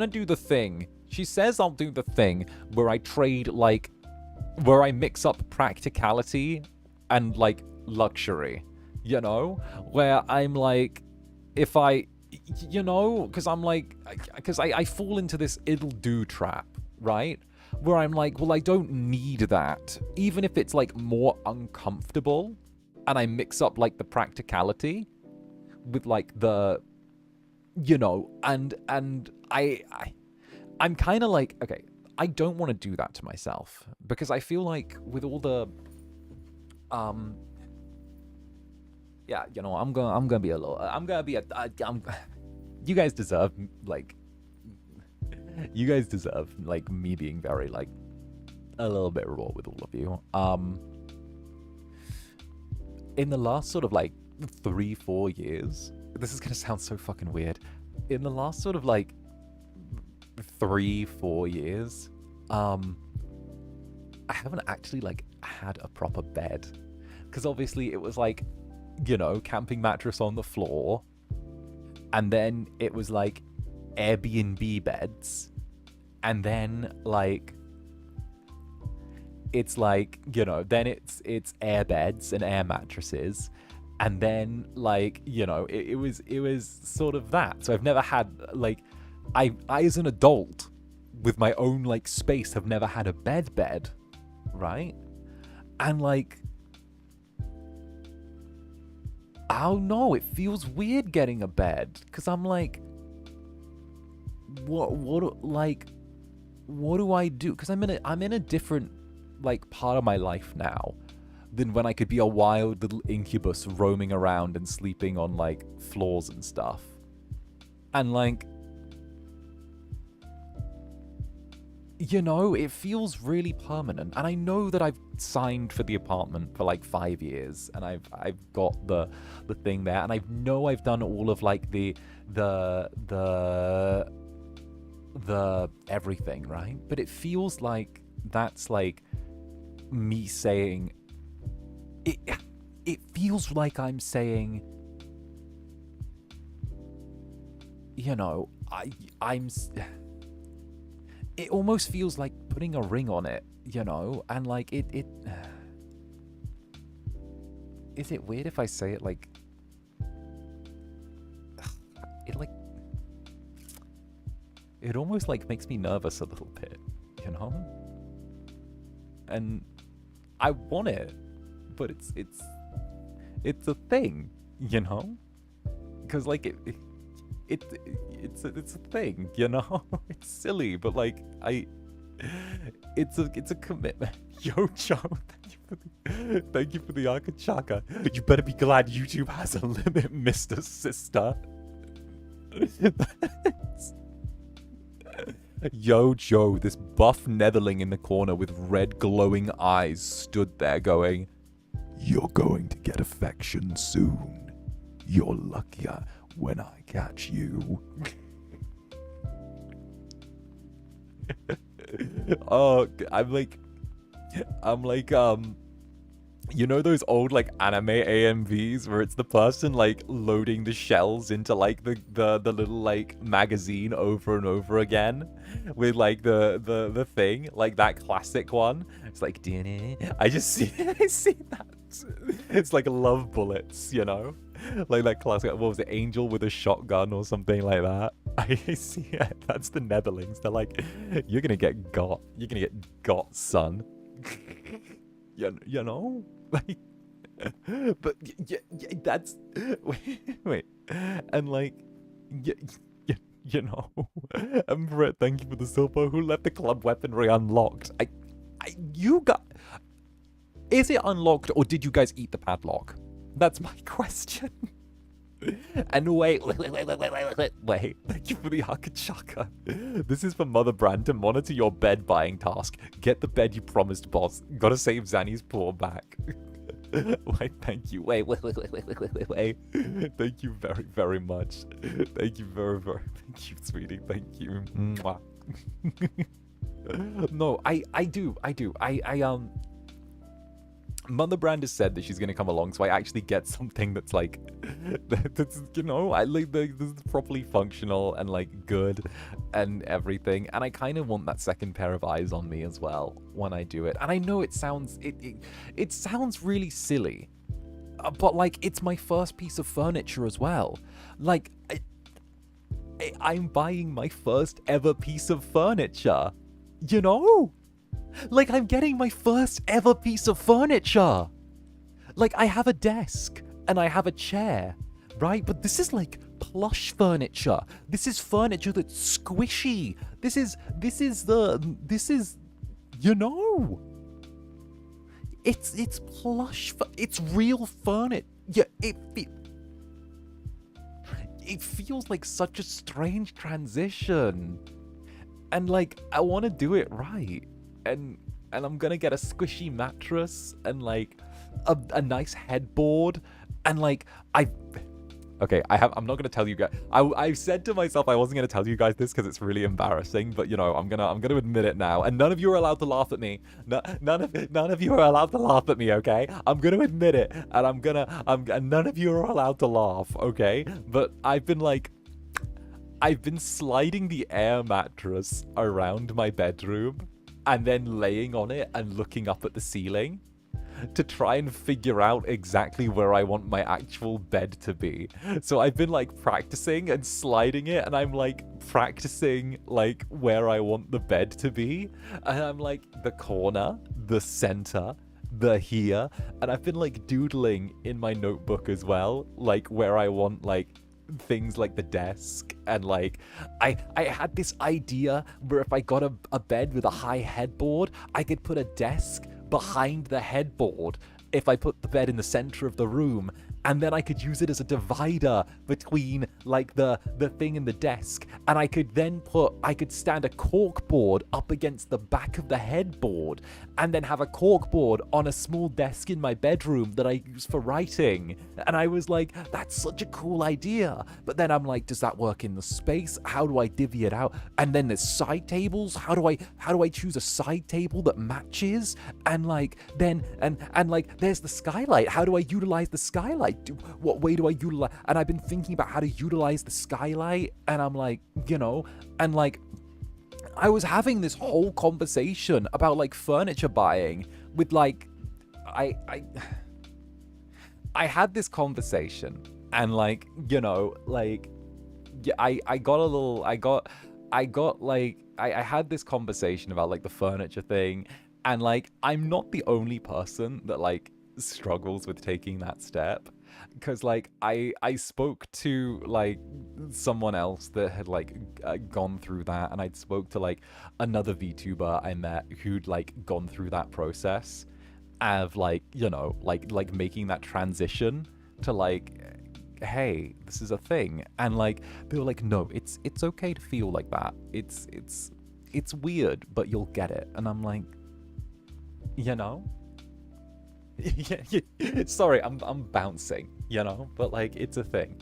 do the thing. She says I'll do the thing where I trade, like... Where I mix up practicality and, like, luxury, you know? Where I'm like, if I... You know? Because I'm like... Because I fall into this it'll-do trap, right? Where I'm like, well, I don't need that. Even if it's, like, more uncomfortable, and I mix up, like, the practicality with, like, the... You know, and I'm kind of like, okay, I don't want to do that to myself. Because I feel like with all the... Yeah, you know, I'm gonna be a little... you guys deserve, like... You guys deserve, like, me being very, like, a little bit raw with all of you. In the last sort of, like, 3-4 years, this is gonna sound so fucking weird. In the last sort of, like, 3-4 years, I haven't actually, like, had a proper bed. Because obviously it was, like, you know, camping mattress on the floor. And then it was, like, Airbnb beds, and then, like, it's like, you know, then it's air beds and air mattresses, and then like, you know, it was sort of that. So I've never had like, I as an adult with my own like space have never had a bed, right? And like, I don't know, it feels weird getting a bed, because I'm like, what do I do? Because I'm in a different like part of my life now than when I could be a wild little incubus roaming around and sleeping on like floors and stuff. And like, you know, it feels really permanent. And I know that I've signed for the apartment for like 5 years, and I've got the thing there, and I know I've done all of like the everything, right? But it feels like that's like me saying it feels like I'm saying, you know, I'm it almost feels like putting a ring on it, you know? And like it is it weird if I say it like it like it almost like makes me nervous a little bit, you know? And I want it, but it's a thing, you know? Because like it's a thing, you know? It's silly, but like it's a commitment. Yo, Joe, thank you for the 𝓂𝓾𝓻. You better be glad YouTube has a limit, Mr. Sister. Yo, Joe, this buff netherling in the corner with red glowing eyes stood there going, "You're going to get affection soon. You're luckier when I catch you." Oh, I'm like, you know those old like anime AMVs where it's the person like loading the shells into like the little like magazine over and over again with like the thing, like that classic one. It's like I see that. It's like love bullets, you know, like that classic. What was it, Angel with a shotgun or something like that? I see it. That's the Netherlings. They're like, you're gonna get got. You're gonna get got, son. You know, like, but yeah, that's wait, and like, you know, and Brett, thank you for the silver. Who left the club weaponry unlocked? You got. Is it unlocked, or did you guys eat the padlock? That's my question. And wait, thank you for the 𝓂𝓾𝓻. This is for Netherbrand to monitor your bed buying task. Get the bed you promised, boss. Gotta save Zanny's poor back. Wait, thank you. Wait. Thank you very, very much. Thank you very, very. Thank you, sweetie. Thank you. Mwah. No, I do. Netherbrand has said that she's gonna come along, so I actually get something that's like, that's, you know, I like this is properly functional and like good and everything, and I kind of want that second pair of eyes on me as well when I do it. And I know it sounds it sounds really silly, but like it's my first piece of furniture as well. Like I'm buying my first ever piece of furniture, you know. Like, I'm getting my first ever piece of furniture. Like, I have a desk and I have a chair, right? But this is like plush furniture. This is furniture that's squishy. This is, you know, it's plush, it's real furniture. Yeah, it feels like such a strange transition. And like, I want to do it right. And I'm gonna get a squishy mattress and like a nice headboard, and like I'm not gonna tell you guys. I said to myself I wasn't gonna tell you guys this because it's really embarrassing, but you know I'm gonna admit it now, and none of you are allowed to laugh at me. None of you are allowed to laugh at me, okay? I'm gonna admit it, and and none of you are allowed to laugh, okay? But I've been sliding the air mattress around my bedroom, and then laying on it and looking up at the ceiling to try and figure out exactly where I want my actual bed to be. So I've been like practicing and sliding it, and I'm like practicing like where I want the bed to be, and I'm like the corner, the center, the here, and I've been like doodling in my notebook as well, like where I want like things like the desk, and like I had this idea where if I got a bed with a high headboard, I could put a desk behind the headboard if I put the bed in the center of the room, and then I could use it as a divider between like the thing and the desk, and I could stand a corkboard up against the back of the headboard, and then have a corkboard on a small desk in my bedroom that I use for writing. And I was like, that's such a cool idea. But then I'm like, does that work in the space? How do I divvy it out? And then there's side tables. How do I choose a side table that matches? And like then and like there's the skylight. How do I utilize the skylight? What way do I utilize? And I've been thinking about how to utilize the skylight, and I'm like, you know, and like I was having this whole conversation about like furniture buying with like I had this conversation, and like, you know, like I had this conversation about like the furniture thing, and like I'm not the only person that like struggles with taking that step, because like I spoke to like someone else that had like gone through that, and I'd spoke to like another VTuber I met who'd like gone through that process of like, you know, like making that transition to like, hey, this is a thing. And like they were like, no, it's okay to feel like that, it's weird, but you'll get it. And I'm like, you know, yeah, sorry, I'm bouncing, you know, but like it's a thing,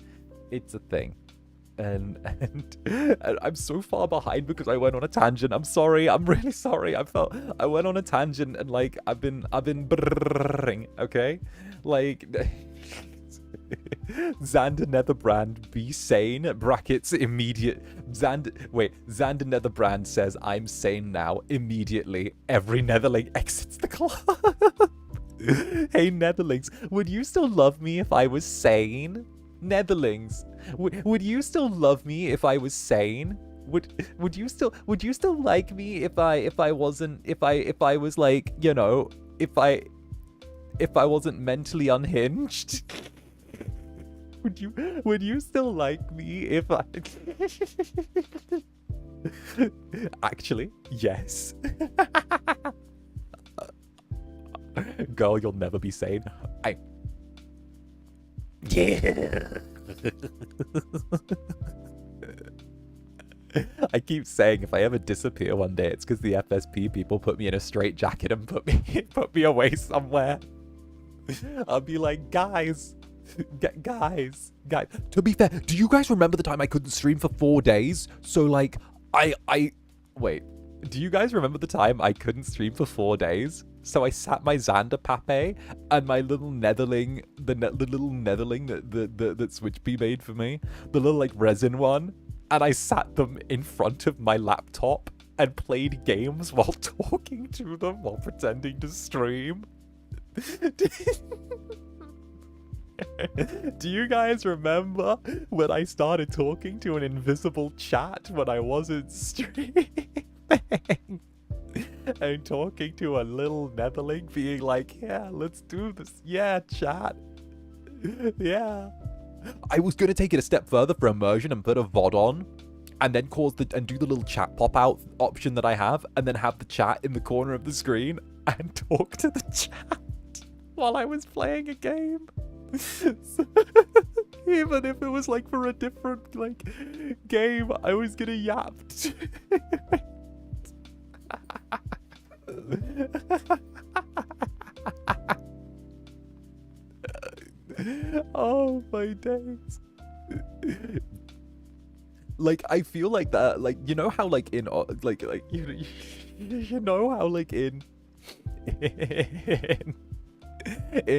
and I'm so far behind because I went on a tangent. I'm sorry, I'm really sorry. I went on a tangent, and like I've been brrring, okay, like Zander Netherbrand, be sane, brackets immediate. Zander Netherbrand says, I'm sane now, immediately. Every Netherling exits the club. Hey Netherlings, would you still love me if I was sane? Netherlings, would you still love me if I was sane? Would you still like me if I was like, you know, if I wasn't mentally unhinged? Would you still like me if I actually, yes. Girl, you'll never be sane. Yeah. I keep saying if I ever disappear one day, it's because the FSP people put me in a straitjacket and put me away somewhere. I'll be like, guys. To be fair, do you guys remember the time I couldn't stream for 4 days? So like, wait. Do you guys remember the time I couldn't stream for 4 days? So I sat my Zander Pape and my little Netherling, the little Netherling that Switchbee made for me, the little like resin one, and I sat them in front of my laptop and played games while talking to them while pretending to stream. Do you guys remember when I started talking to an invisible chat when I wasn't streaming? And talking to a little Netherling being like, yeah, let's do this. Yeah, chat. Yeah. I was going to take it a step further for immersion and put a VOD on and then and do the little chat pop out option that I have, and then have the chat in the corner of the screen and talk to the chat while I was playing a game. So, even if it was like for a different like game, I was gonna yap. Oh my days. Like I feel like that, like, you know how like in like you know how like in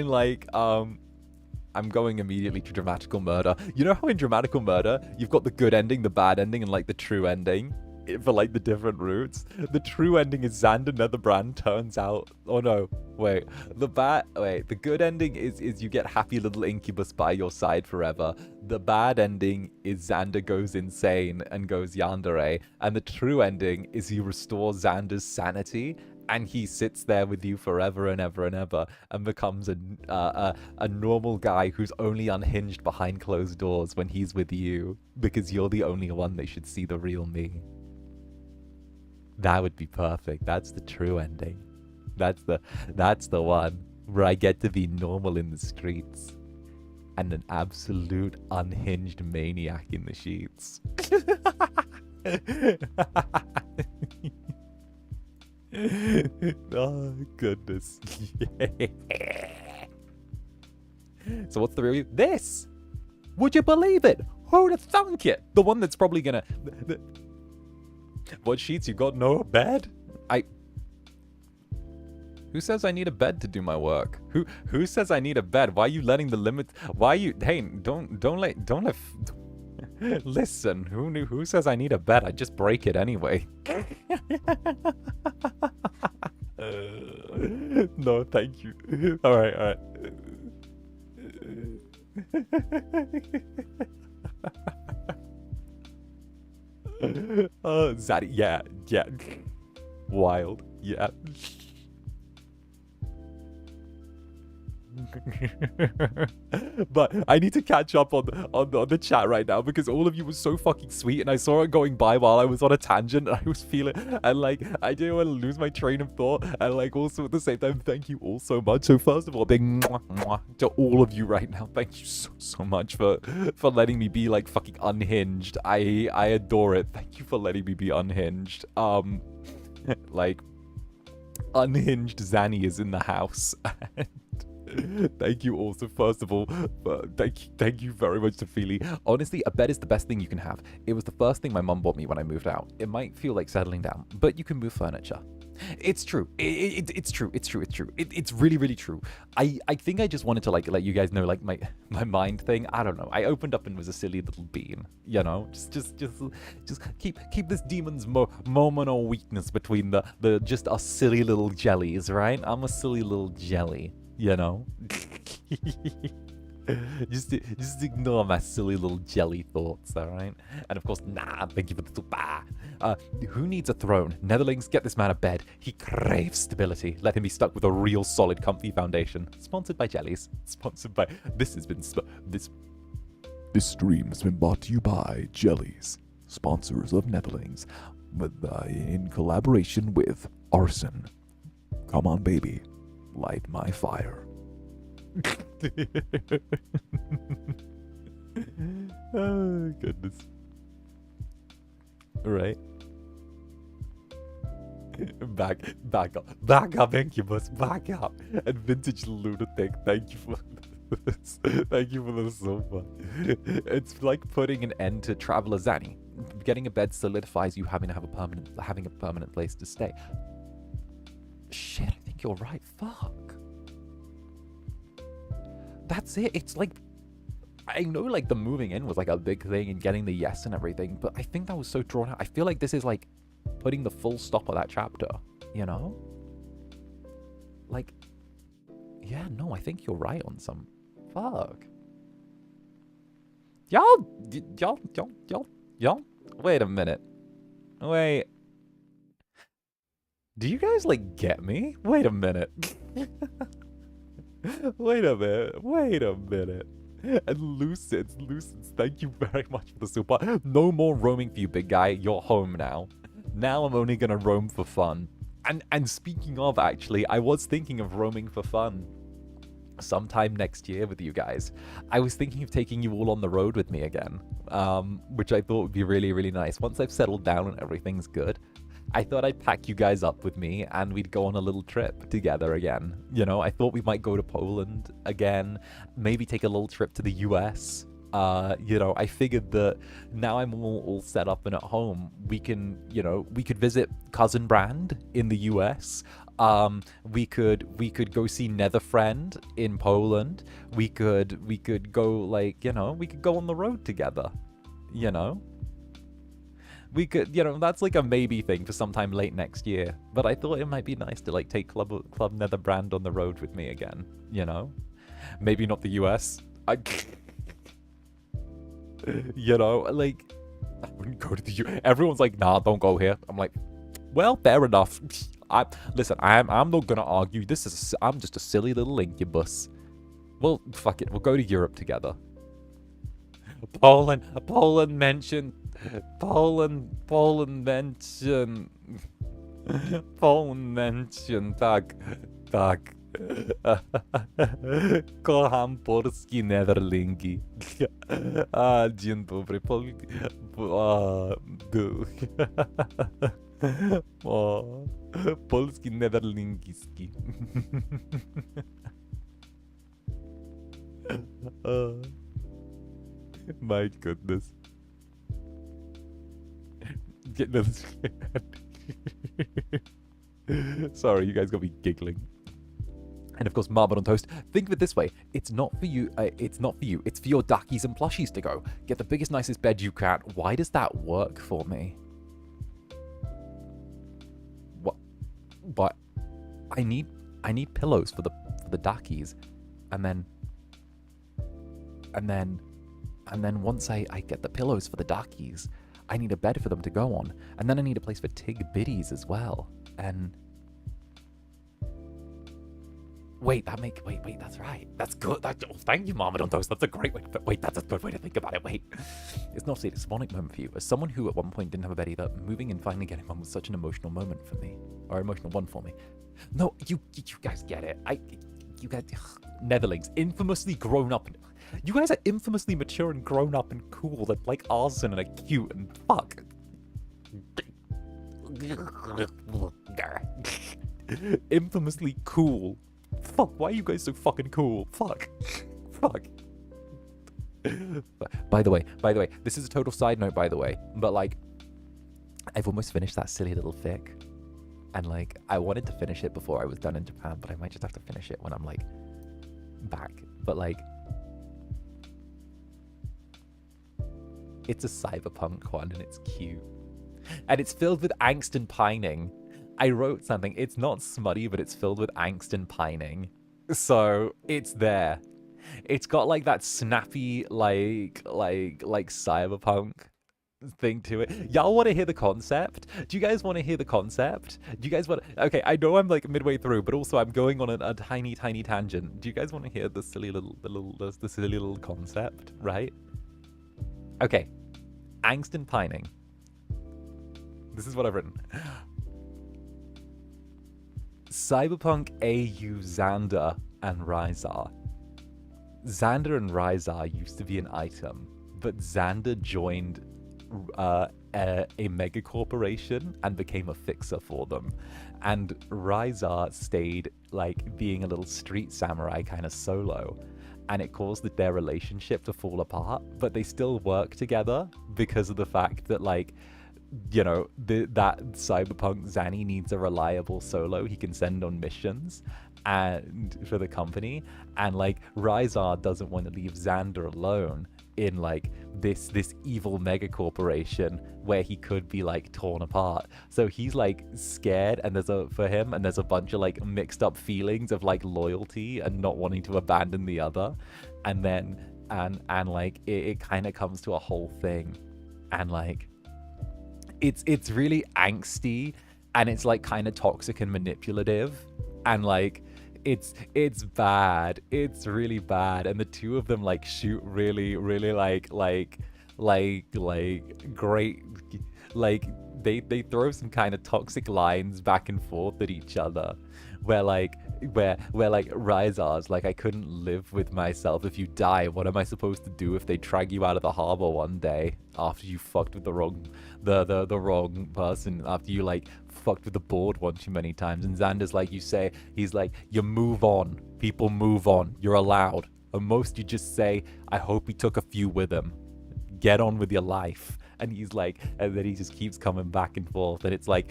like I'm going immediately to dramatical murder. You know how in dramatical murder you've got the good ending, the bad ending, and like the true ending? for like the different routes. The true ending is Zander Netherbrand turns out. Oh no, wait. The good ending is you get happy little Incubus by your side forever. The bad ending is Zander goes insane and goes yandere. And the true ending is you restore Zander's sanity and he sits there with you forever and ever and ever and becomes a normal guy who's only unhinged behind closed doors when he's with you because you're the only one that should see the real me. That would be perfect. That's the true ending. That's the one where I get to be normal in the streets and an absolute unhinged maniac in the sheets. Oh, goodness. So what's the real... This! Would you believe it? Who'd have thunk it? The one that's probably gonna... What sheets? You got no bed? Who says I need a bed to do my work? Who says I need a bed? Why are you letting the limit... Why are you... Hey, don't let... Listen, who says I need a bed? I just break it anyway. No, thank you. All right. Oh, Zaddy, yeah. Wild, yeah. But I need to catch up on the chat right now because all of you were so fucking sweet and I saw it going by while I was on a tangent and I was feeling and like I didn't want to lose my train of thought and like also at the same time thank you all so much. So first of all, big mwah to all of you right now. Thank you so much for letting me be like fucking unhinged. I adore it. Thank you for letting me be unhinged. Like unhinged Zanny is in the house. Thank you also, first of all, thank you very much to Feely. Honestly, a bed is the best thing you can have. It was the first thing my mum bought me when I moved out. It might feel like settling down, but you can move furniture. It's true. It's true. It's really, really true. I think I just wanted to like let you guys know like my mind thing. I don't know. I opened up and was a silly little bean. You know, just keep this demon's moment of weakness between the just us silly little jellies, right? I'm a silly little jelly. You know, just ignore my silly little jelly thoughts, all right? And of course, nah, thank you for the super. Who needs a throne? Netherlings, get this man a bed. He craves stability. Let him be stuck with a real solid, comfy foundation. Sponsored by Jellies. Sponsored by. This stream has been brought to you by Jellies, sponsors of Netherlings, in collaboration with Arson. Come on, baby. Light my fire. Oh, goodness. All right. Back up, Incubus, back up. And Vintage Lunatic, thank you for this. Thank you for this so much. It's like putting an end to Traveler Zanny. Getting a bed solidifies you having a permanent place to stay. Shit, I think you're right. Fuck. That's it. It's like, I know like the moving in was like a big thing and getting the yes and everything, but I think that was so drawn out. I feel like this is like putting the full stop of that chapter, you know? Like, yeah, no, I think you're right on some. Fuck. Y'all, wait a minute. Wait. Do you guys, like, get me? Wait a minute. Wait a minute. And Lucids, thank you very much for the super. No more roaming for you, big guy. You're home now. Now I'm only gonna roam for fun. And speaking of, actually, I was thinking of roaming for fun sometime next year with you guys. I was thinking of taking you all on the road with me again, which I thought would be really, really nice. Once I've settled down and everything's good, I thought I'd pack you guys up with me and we'd go on a little trip together again. You know, I thought we might go to Poland again, maybe take a little trip to the US. You know, I figured that now I'm all set up and at home, we can, you know, we could visit Cousin Brand in the US. We could go see Netherbrand in Poland. We could go, like, you know, we could go on the road together, you know. We could, you know, that's like a maybe thing for sometime late next year. But I thought it might be nice to like take Club Netherbrand on the road with me again, you know? Maybe not the US. You know, like, I wouldn't go to the US. Everyone's like, nah, don't go here. I'm like, well, fair enough. Listen, I'm not gonna argue. I'm just a silly little incubus. Well, fuck it. We'll go to Europe together. Poland mentioned. Poland mentioned. Tak. Kocham polski Netherlingi. Dzień dobry. Polski Netherlingiski. My goodness. Sorry, you guys got me giggling. And of course, marble on toast. Think of it this way: it's not for you. It's not for you. It's for your duckies and plushies to go. Get the biggest, nicest bed you can. Why does that work for me? What? But I need pillows for the duckies, and then once I get the pillows for the duckies, I need a bed for them to go on, and then I need a place for Tig Biddies as well. And wait, that's right. That's good. Thank you, Marmalade on Toast. That's a great way. Wait, that's a good way to think about it. Wait, it's not a dysphonic moment for you. As someone who at one point didn't have a bed either, moving and finally getting one was such an emotional moment for me, or emotional one for me. No, you guys get it. You guys, Netherlings, infamously grown up. You guys are infamously mature and grown up and cool and like arson and are cute and fuck. Infamously cool. Fuck, why are you guys so fucking cool? Fuck. By the way, this is a total side note, by the way, but like, I've almost finished that silly little fic. And like, I wanted to finish it before I was done in Japan, but I might just have to finish it when I'm like back. But like, it's a cyberpunk one and it's cute. And it's filled with angst and pining. I wrote something. It's not smutty, but it's filled with angst and pining. So it's there. It's got like that snappy, like cyberpunk thing to it. Y'all want to hear the concept? Do you guys want to hear the concept? Do you guys want to... Okay, I know I'm like midway through, but also I'm going on a tiny tangent. Do you guys want to hear the silly little concept, right? Okay. Angst and pining. This is what I've written. Cyberpunk AU Zander and 𝓱𝓸𝓼𝓽. Zander and 𝓱𝓸𝓼𝓽 used to be an item, but Zander joined a mega corporation and became a fixer for them. And 𝓱𝓸𝓼𝓽 stayed like being a little street samurai kind of solo. And it caused their relationship to fall apart, but they still work together because of the fact that, like, you know, that cyberpunk Zanny needs a reliable solo he can send on missions and for the company. And like, 𝓱𝓸𝓼𝓽 doesn't want to leave Zander alone in like this evil mega corporation where he could be like torn apart. So he's like scared, and there's a bunch of like mixed up feelings of like loyalty and not wanting to abandon the other. And then and like it kind of comes to a whole thing, and like it's really angsty, and it's like kind of toxic and manipulative, and like it's bad. It's really bad. And the two of them like shoot really like great, like they throw some kind of toxic lines back and forth at each other, where like 𝓱𝓸𝓼𝓽's like, I couldn't live with myself if you die. What am I supposed to do if they drag you out of the harbor one day after you fucked with the wrong person, after you like fucked with the board one too many times? And Zander's like, he's like, you move on. People move on. You're allowed. At most you just say, I hope he took a few with him. Get on with your life. And he's like, and then he just keeps coming back and forth, and it's like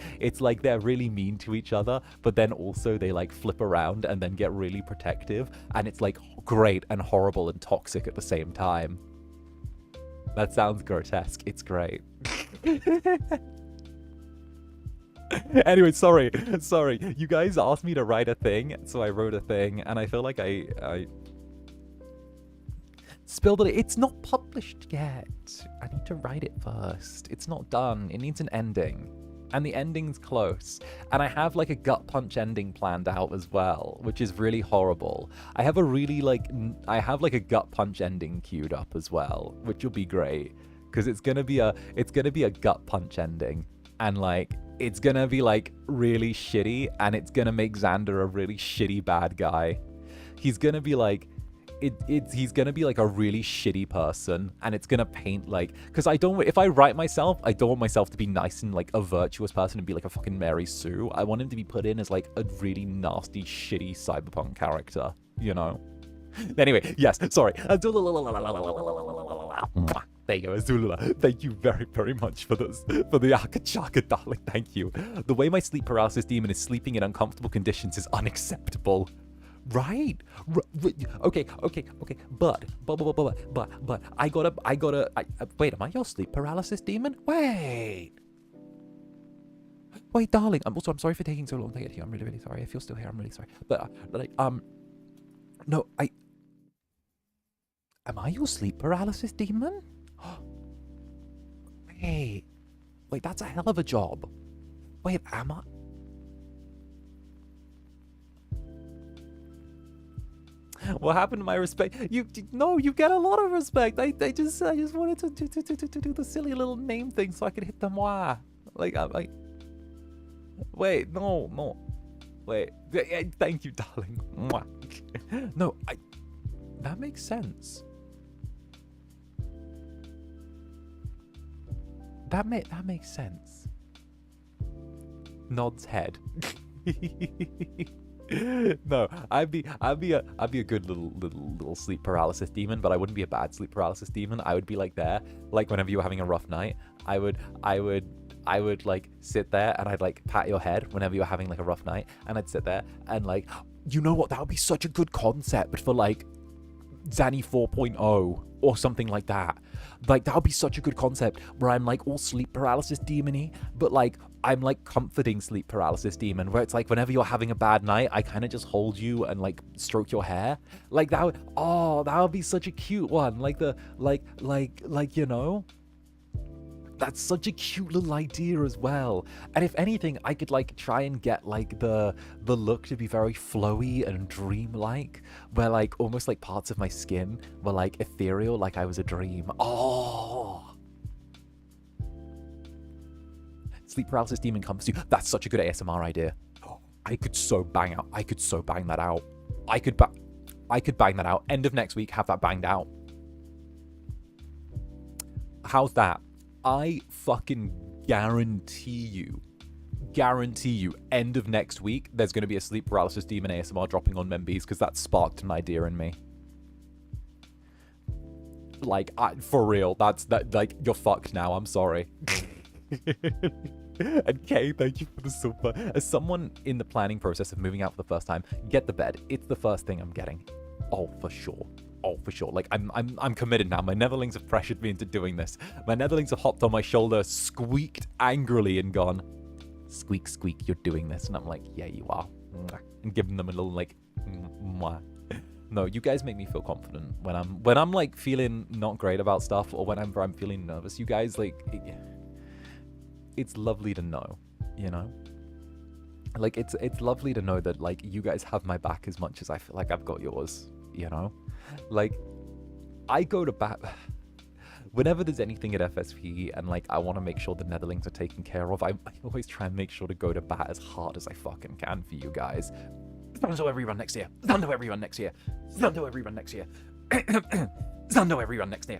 they're really mean to each other, but then also they like flip around and then get really protective, and it's like great and horrible and toxic at the same time. That sounds grotesque. It's great. Anyway, sorry. You guys asked me to write a thing, so I wrote a thing, and I feel like I spilled it. It's not published yet. I need to write it first. It's not done. It needs an ending. And the ending's close. And I have like a gut punch ending planned out as well, which is really horrible. I have a really I have like a gut punch ending queued up as well, which will be great. Because it's gonna be a gut punch ending. And like it's gonna be like really shitty, and it's gonna make Zander a really shitty bad guy. He's gonna be like he's gonna be like a really shitty person, and it's gonna paint like, because if I write myself, I don't want myself to be nice and like a virtuous person and be like a fucking Mary Sue. I want him to be put in as like a really nasty, shitty cyberpunk character, you know? Anyway, yes, sorry. There you go, Azula. Thank you very, very much for this, for the 𝓂𝓾𝓻, darling. Thank you. The way my sleep paralysis demon is sleeping in uncomfortable conditions is unacceptable. Right? Okay. But I gotta. Wait, am I your sleep paralysis demon? Wait, darling. I'm sorry for taking so long to get here. I'm really, really sorry. If you're still here, I'm really sorry. But no, am I your sleep paralysis demon? Wait, that's a hell of a job. Wait, am I? What happened to my respect? You get a lot of respect. I just wanted to do the silly little name thing so I could hit the moi. Like, wait, no. Wait, thank you, darling. Mwah. No, that makes sense. That makes sense. Nods head. No, I'd be a good little sleep paralysis demon, but I wouldn't be a bad sleep paralysis demon. I would be like there, like whenever you were having a rough night, I would like sit there and I'd like pat your head whenever you're having like a rough night, and I'd sit there and like, you know what, that would be such a good concept for like Zanny 4.0 or something like that. Like that would be such a good concept where I'm like all sleep paralysis demon-y, but like I'm like comforting sleep paralysis demon, where it's like whenever you're having a bad night, I kind of just hold you and like stroke your hair. Like that would be such a cute one. Like you know, that's such a cute little idea as well. And if anything, I could like try and get like the look to be very flowy and dreamlike, where like almost like parts of my skin were like ethereal, like I was a dream. Oh, sleep paralysis demon comes to you. That's such a good ASMR idea. I could so bang that out. I could bang that out. End of next week, have that banged out. How's that? I fucking guarantee you, end of next week, there's going to be a sleep paralysis demon ASMR dropping on Membees, because that sparked an idea in me. Like, for real, like, you're fucked now, I'm sorry. And Kay, thank you for the super. As someone in the planning process of moving out for the first time, get the bed. It's the first thing I'm getting. Oh, for sure. Like, I'm committed now. My netherlings have pressured me into doing this. My netherlings have hopped on my shoulder, squeaked angrily, and gone, squeak, squeak, you're doing this. And I'm like, yeah, you are. And giving them a little, like, mwah. No, you guys make me feel confident when I'm like feeling not great about stuff, or whenever I'm feeling nervous. You guys, like, it's lovely to know, you know? Like, it's lovely to know that, like, you guys have my back as much as I feel like I've got yours, you know? Like, I go to bat whenever there's anything at FSP, and like I want to make sure the netherlings are taken care of. I always try and make sure to go to bat as hard as I fucking can for you guys. Zando every run next year. Zando every run next year. Zando every run next year. Zando every run next year.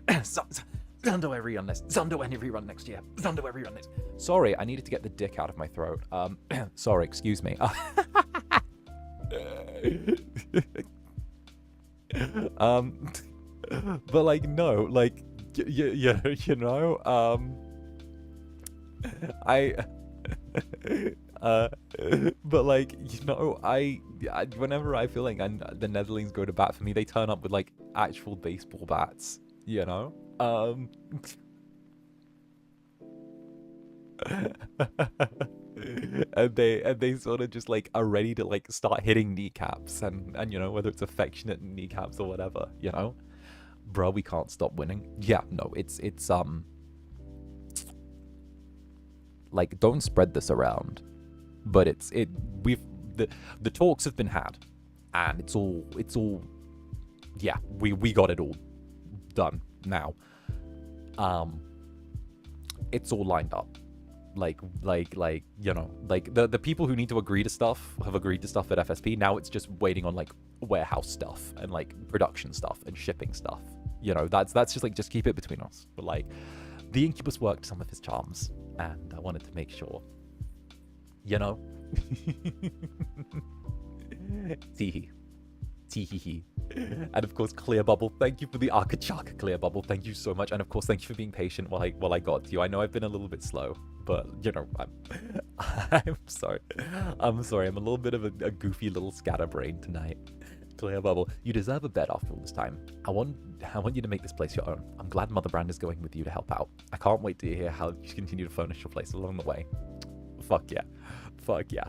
Zando every run next. Zando every run next year. Zando every run next. Sorry, I needed to get the dick out of my throat. Sorry, excuse me. But like, no, like, you know, but like, you know, I whenever I feel like the netherlings go to bat for me, they turn up with like actual baseball bats, you know. and they sort of just like are ready to like start hitting kneecaps and you know, whether it's affectionate kneecaps or whatever, you know. Bro, we can't stop winning. Yeah, no, it's like, don't spread this around, but the talks have been had, and it's all yeah, we got it all done now. It's all lined up. Like you know, like the people who need to agree to stuff have agreed to stuff at FSP. Now it's just waiting on like warehouse stuff and like production stuff and shipping stuff. You know, that's just like, just keep it between us. But like, the Incubus worked some of his charms, and I wanted to make sure, you know. Teehee. Teehee. And of course, Clear Bubble, thank you for the Arkachaka Clear Bubble. Thank you so much. And of course, thank you for being patient while I got to you. I know I've been a little bit slow, but you know, I'm sorry. I'm sorry. I'm a little bit of a goofy little scatterbrain tonight. Clear Bubble, you deserve a bed after all this time. I want you to make this place your own. I'm glad Netherbrand is going with you to help out. I can't wait to hear how you continue to furnish your place along the way. Fuck yeah. Fuck yeah.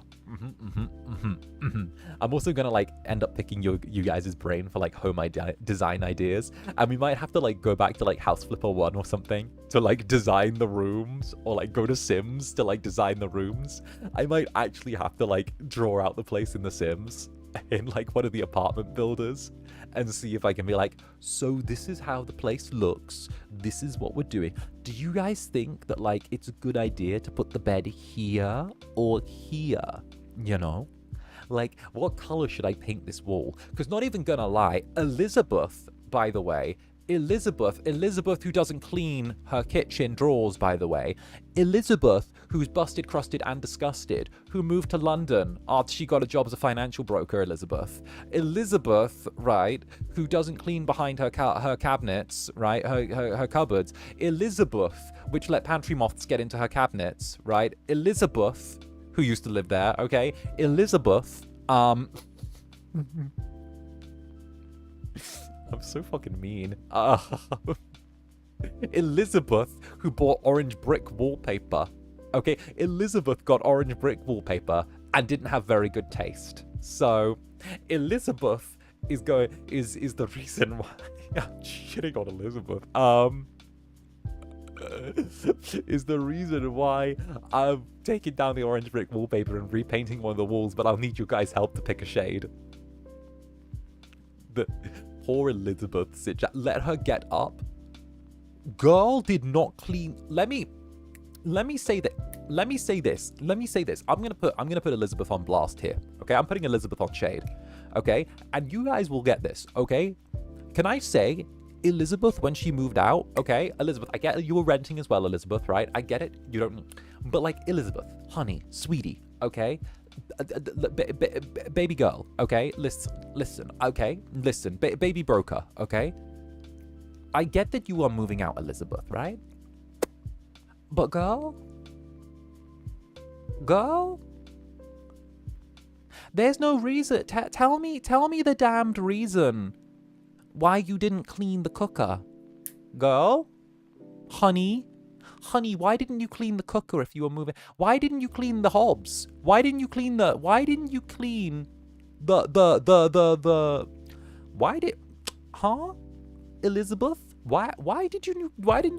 I'm also gonna like end up picking you guys' brain for like home design ideas, and we might have to like go back to like House Flipper 1 or something to like design the rooms, or like go to Sims to like design the rooms. I might actually have to like draw out the place in the Sims in like one of the apartment builders and see if I can be like, so this is how the place looks, this is what we're doing. Do you guys think that like it's a good idea to put the bed here or here? You know, like, what color should I paint this wall? Because not even gonna lie, Elizabeth, by the way, Elizabeth who doesn't clean her kitchen drawers, by the way, Elizabeth who's busted, crusted, and disgusted, who moved to London after she got a job as a financial broker, Elizabeth, right, who doesn't clean behind her cabinets, right, her cupboards, Elizabeth, which let pantry moths get into her cabinets, right, Elizabeth, who used to live there, okay, Elizabeth, I'm so fucking mean. Elizabeth, who bought orange brick wallpaper. Okay, Elizabeth got orange brick wallpaper and didn't have very good taste. So, Elizabeth is the reason why I'm shitting on Elizabeth. Is the reason why I'm taking down the orange brick wallpaper and repainting one of the walls, but I'll need you guys' help to pick a shade. The poor Elizabeth, let her get up. Girl did not clean. Let me say this. I'm gonna put Elizabeth on blast here. Okay, I'm putting Elizabeth on shade. Okay, and you guys will get this. Okay, can I say, Elizabeth, when she moved out, okay, Elizabeth, I get you were renting as well, Elizabeth, right? I get it. You don't, but like, Elizabeth, honey, sweetie, okay, baby girl, okay, listen, okay, listen, baby broker, okay. I get that you are moving out, Elizabeth, right? But girl, there's no reason. Tell me the damned reason why you didn't clean the cooker. Girl? Honey, why didn't you clean the cooker if you were moving? Why didn't you clean the hobs? Why didn't you clean the Elizabeth? Why didn't you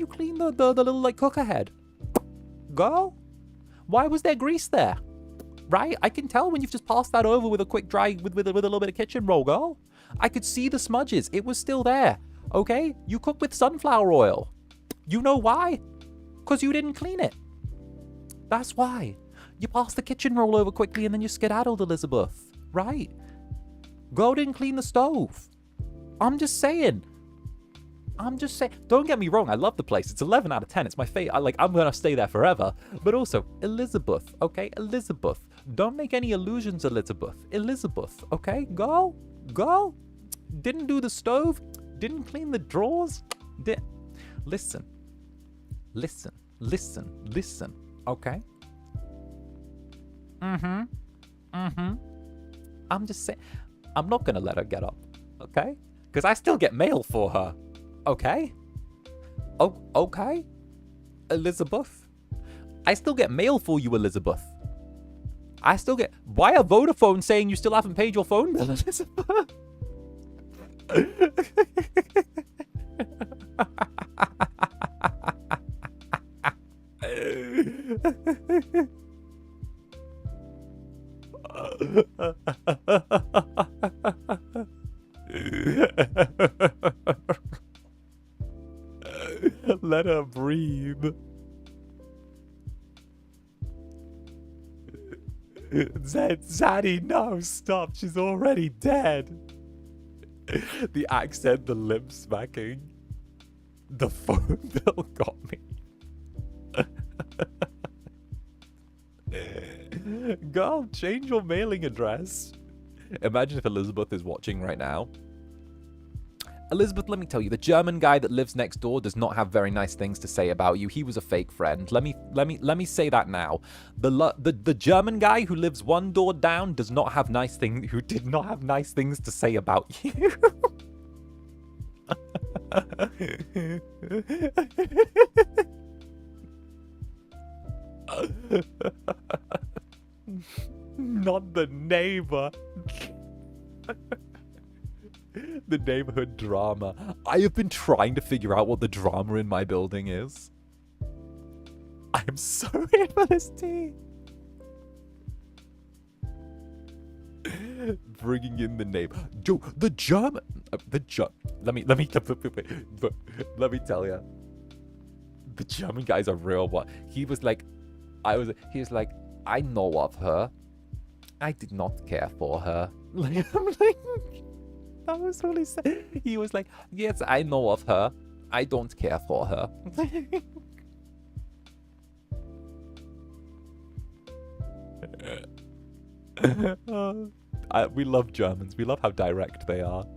clean the little like cooker head? Girl? Why was there grease there? Right? I can tell when you've just passed that over with a quick dry with a little bit of kitchen roll, girl. I could see the smudges. It was still there. Okay? You cook with sunflower oil. You know why? Because you didn't clean it. That's why. You passed the kitchen roll over quickly and then you skedaddled, Elizabeth. Right? Girl didn't clean the stove. I'm just saying. Don't get me wrong. I love the place. It's 11 out of 10. It's my favorite. I'm going to stay there forever. But also, Elizabeth. Okay? Elizabeth. Don't make any illusions, Elizabeth. Elizabeth. Okay? Girl. Didn't do the stove. Didn't clean the drawers. Listen. Okay? I'm just saying. I'm not going to let her get up. Okay? Because I still get mail for her. Okay? Oh, okay? Elizabeth? I still get mail for you, Elizabeth. I still get... Why are Vodafone saying you still haven't paid your phone bill, Elizabeth? Let her breathe. Zaddy, no, stop. She's already dead. The accent, the lip smacking. The phone bill got me. Girl, change your mailing address. Imagine if Elizabeth is watching right now. Elizabeth, let me tell you, the German guy that lives next door does not have very nice things to say about you. He was a fake friend. Let me say that now. The German guy who lives one door down does not have nice things. Who did not have nice things to say about you. Not the neighbor. The neighborhood drama. I have been trying to figure out what the drama in my building is. I am so in for this tea. Bringing in the neighbor. The German. Let me tell you. The German guy's a real one. He was like, I know of her. I did not care for her. Like, I'm like, that was what he said. He was like, yes, I know of her. I don't care for her. We love Germans. We love how direct they are.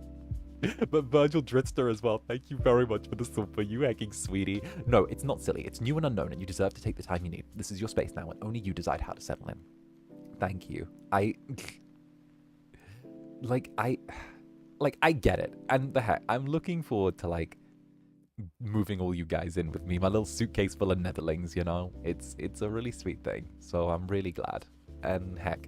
But Virgil Dritster as well. Thank you very much for the super. You hecking sweetie. No, it's not silly. It's new and unknown, and you deserve to take the time you need. This is your space now, and only you decide how to settle in. Thank you. I get it. And the heck, I'm looking forward to, like, moving all you guys in with me. My little suitcase full of Netherlings, you know? It's a really sweet thing. So I'm really glad. And heck,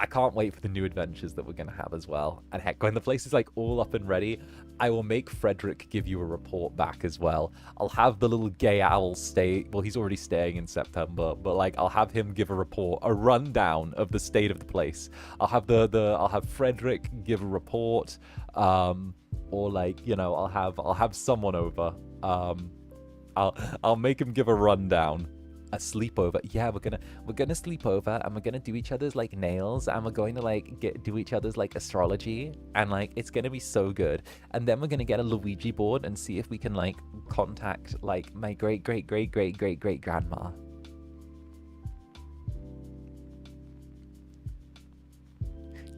I can't wait for the new adventures that we're going to have as well. And heck, when the place is, like, all up and ready, I will make Frederick give you a report back as well. I'll have the little gay owl stay. Well, he's already staying in September, but, like, I'll have him give a report, a rundown of the state of the place. I'll have I'll have Frederick give a report, or, like, you know, I'll have someone over. I'll make him give a rundown. A sleepover. Yeah, we're gonna sleep over, and we're gonna do each other's, like, nails, and we're going to, like, do each other's, like, astrology, and, like, it's gonna be so good. And then we're gonna get a Luigi board and see if we can, like, contact, like, my great grandma.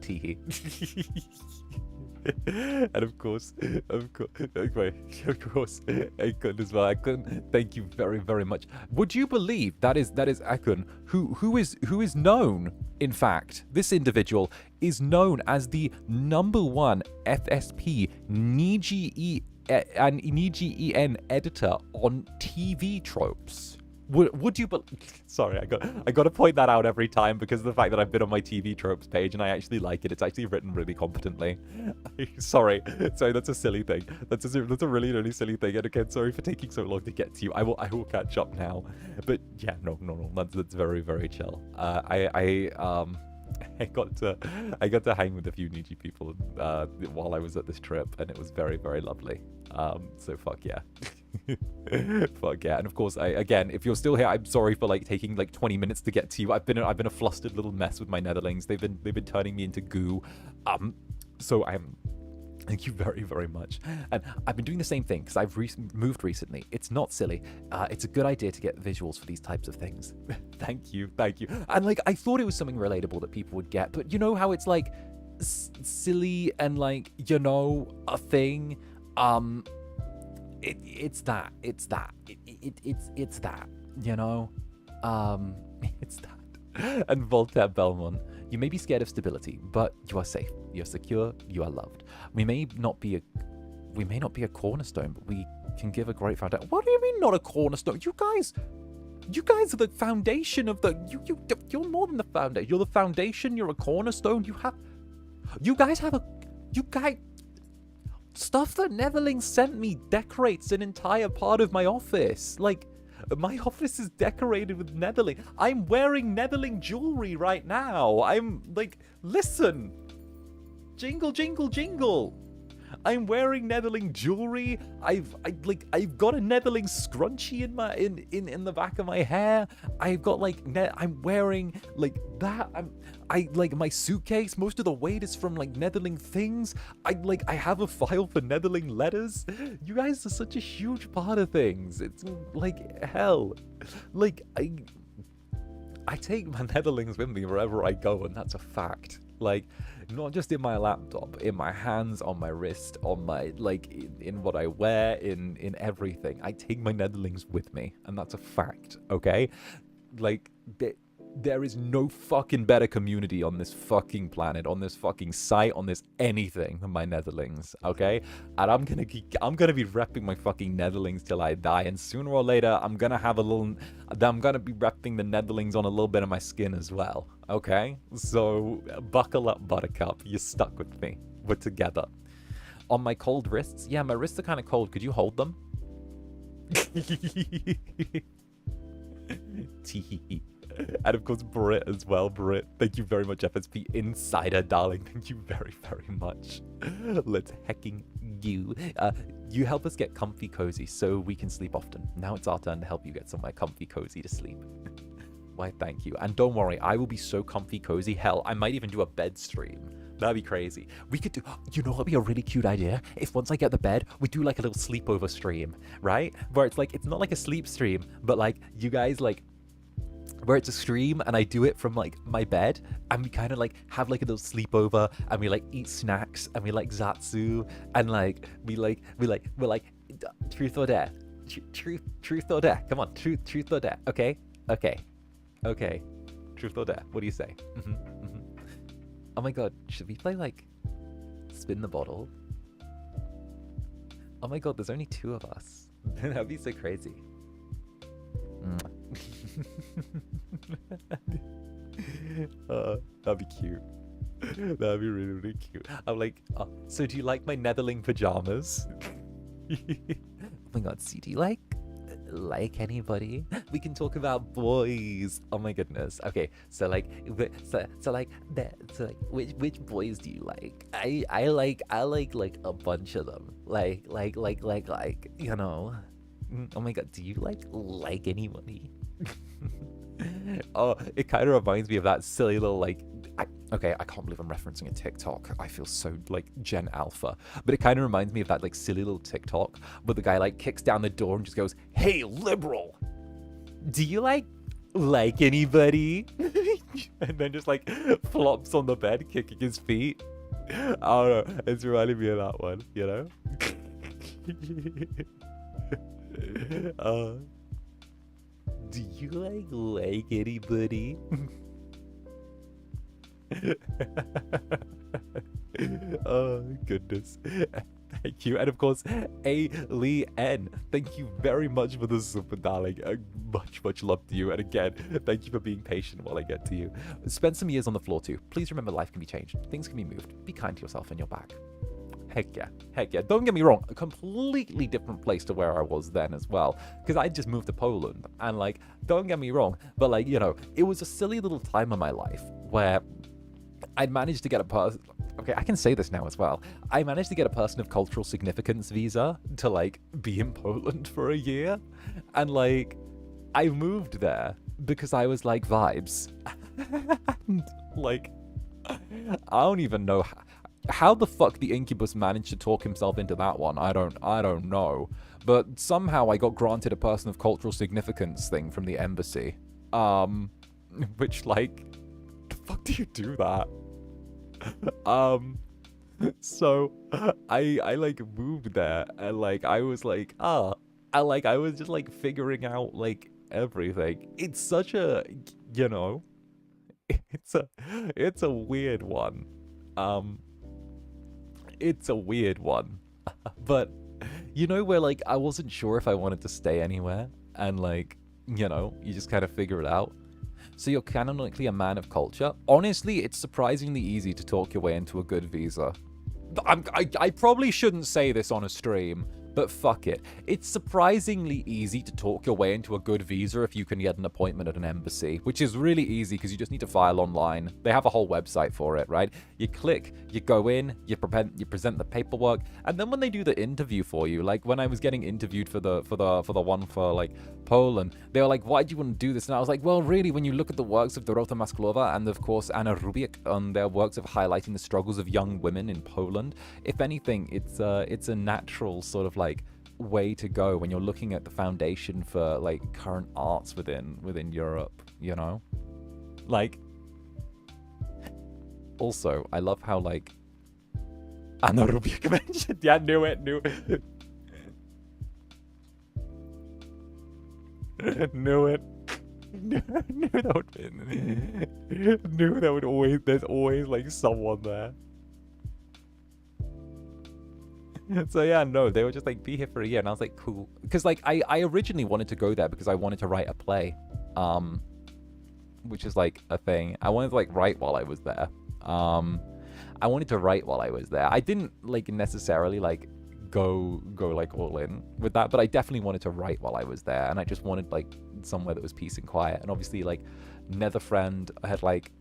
Teehee. And of course, I couldn't as well. I couldn't. Thank you very, very much. Would you believe that is Akun, who is known? In fact, this individual is known as the #1 FSP Niji En editor on TV tropes. Would you? Sorry, I got to point that out every time because of the fact that I've been on my TV tropes page and I actually like it. It's actually written really competently. Sorry, that's a silly thing. That's a really, really silly thing. And again, sorry for taking so long to get to you. I will catch up now. But yeah, no, that's very, very chill. I got to hang with a few Niji people while I was at this trip, and it was very, very lovely. So fuck yeah. Fuck yeah. And of course, again, if you're still here, I'm sorry for, like, taking, like, 20 minutes to get to you. I've been a flustered little mess with my Netherlings. They've been turning me into goo. So thank you very, very much. And I've been doing the same thing because I've moved recently. It's not silly. It's a good idea to get visuals for these types of things. Thank you. And, like, I thought it was something relatable that people would get, but you know how it's, like, silly and, like, you know, a thing. It's that, you know, it's that. And Voltaire Belmont, you may be scared of stability, but you are safe, you're secure, you are loved. We may not be a cornerstone, but we can give a great foundation. What do you mean not a cornerstone? You guys, You guys are the foundation of the. You're more than the foundation. You're the foundation. You're a cornerstone. You guys have a. You guys. Stuff that Netherlings sent me decorates an entire part of my office. Like, my office is decorated with Netherling. I'm wearing Netherling jewelry right now. I'm like, listen. Jingle, jingle, jingle. I'm wearing Netherling jewelry. I've got a Netherling scrunchie in the back of my hair. I've got like I'm wearing like that. I like my suitcase. Most of the weight is from like Netherling things. I have a file for Netherling letters. You guys are such a huge part of things. It's like hell. Like I take my Netherlings with me wherever I go, and that's a fact. Like, not just in my laptop, in my hands, on my wrist, on my, like, in what I wear, in everything. I take my Netherlings with me, and that's a fact, okay? Like, there is no fucking better community on this fucking planet, on this fucking site, on this anything than my Netherlings, okay? And I'm gonna be repping my fucking Netherlings till I die, and sooner or later, I'm gonna be repping the Netherlings on a little bit of my skin as well, okay? So, buckle up, Buttercup. You're stuck with me. We're together. On my cold wrists? Yeah, my wrists are kind of cold. Could you hold them? Tee. And of course, Brit as well. Brit, thank you very much, FSP Insider, darling. Thank you very, very much. Let's hecking you. You help us get comfy cozy so we can sleep often. Now it's our turn to help you get somewhere comfy cozy to sleep. Why, thank you. And don't worry, I will be so comfy cozy. Hell, I might even do a bed stream. That'd be crazy. We could do, you know, that'd be a really cute idea. If once I get the bed, we do like a little sleepover stream, right? Where it's like, it's not like a sleep stream, but like you guys like, where it's a stream and I do it from like my bed and we kind of like have like a little sleepover and we like eat snacks and we like Zatsu and like we're like truth or dare, truth or dare, come on, truth or dare, okay, truth or dare, what do you say? Oh my god, should we play like spin the bottle? Oh my god, there's only 2 of us. That'd be so crazy. That'd be cute. That'd be really, really cute. I'm like, so do you like my Netherling pajamas? Oh my god, do you like anybody? We can talk about boys. Oh my goodness. Okay, so like, which boys do you like? I like a bunch of them. Like, you know. Oh my god, do you like anybody? Oh, it kind of reminds me of that silly little like okay, I can't believe I'm referencing a TikTok. I feel so like Gen Alpha. But it kind of reminds me of that like silly little TikTok where the guy like kicks down the door and just goes, "Hey, liberal, do you like anybody?" And then just like flops on the bed kicking his feet. I don't know. It's reminding me of that one, you know? Do you like anybody? Oh goodness. Thank you. And of course, A. Lee N. Thank you very much for the super, darling. Much love to you. And again, thank you for being patient while I get to you. Spend some years on the floor too. Please remember, life can be changed. Things can be moved. Be kind to yourself and your back. Heck yeah. Don't get me wrong, a completely different place to where I was then as well, because I just moved to Poland, and like, don't get me wrong, but like, you know, it was a silly little time in my life where I'd managed to get a person, okay, I can say this now as well, I managed to get a person of cultural significance visa to like be in Poland for a year, and like, I moved there because I was like, vibes, and like, I don't even know how the fuck the Incubus managed to talk himself into that one. I don't know. But somehow I got granted a person of cultural significance thing from the embassy. Which like, the fuck do you do that? So I like moved there and like I was like, I was just like figuring out like everything. It's such a, you know, it's a weird one. It's a weird one, but you know, where like I wasn't sure if I wanted to stay anywhere, and like You know, you just kind of figure it out. So you're canonically a man of culture. Honestly, it's surprisingly easy to talk your way into a good visa. I probably shouldn't say this on a stream, but fuck it. It's surprisingly easy to talk your way into a good visa if you can get an appointment at an embassy, which is really easy because you just need to file online. They have a whole website for it, right? You click, you go in, you present the paperwork, and then when they do the interview for you, like when I was getting interviewed for the one for like Poland, they were like, "Why do you want to do this?" And I was like, "Well, really, when you look at the works of 𝓱𝓸𝓾𝓻 and of course Anna Rubiek on their works of highlighting the struggles of young women in Poland, if anything, it's a natural sort of like way to go when you're looking at the foundation for like current arts within Europe, you know? Like, also, I love how like Anna Rubiek mentioned, yeah, knew it. Knew that would always, there's always like someone there. So yeah, no, they were just like, be here for a year, and I was like, cool, because like I originally wanted to go there because I wanted to write a play, which is like a thing. I wanted to like write while I was there. I wanted to write while I was there. I didn't like necessarily like go like all in with that, but I definitely wanted to write while I was there, and I just wanted like somewhere that was peace and quiet. And obviously like Netherbrand had like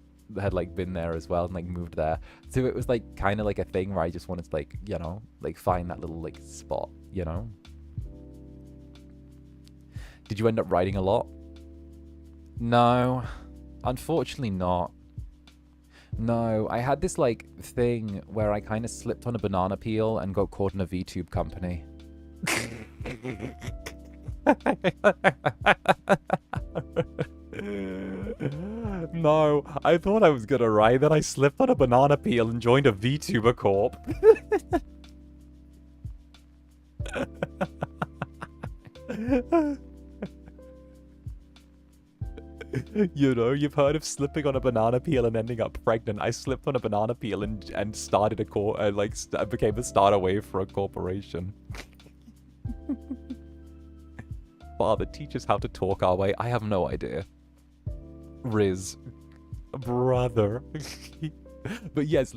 been there as well and like moved there, so it was like kind of like a thing where I just wanted to like, you know, like find that little like spot, you know. Did you end up writing a lot? No, unfortunately not. No, I had this like thing where I kind of slipped on a banana peel and got caught in a VTube company. No, I thought I was gonna write, then I slipped on a banana peel and joined a VTuber corp. You know, you've heard of slipping on a banana peel and ending up pregnant. I slipped on a banana peel and started a became a starter wave for a corporation. Father, teach us how to talk our way. I have no idea. Riz. Brother. But yes,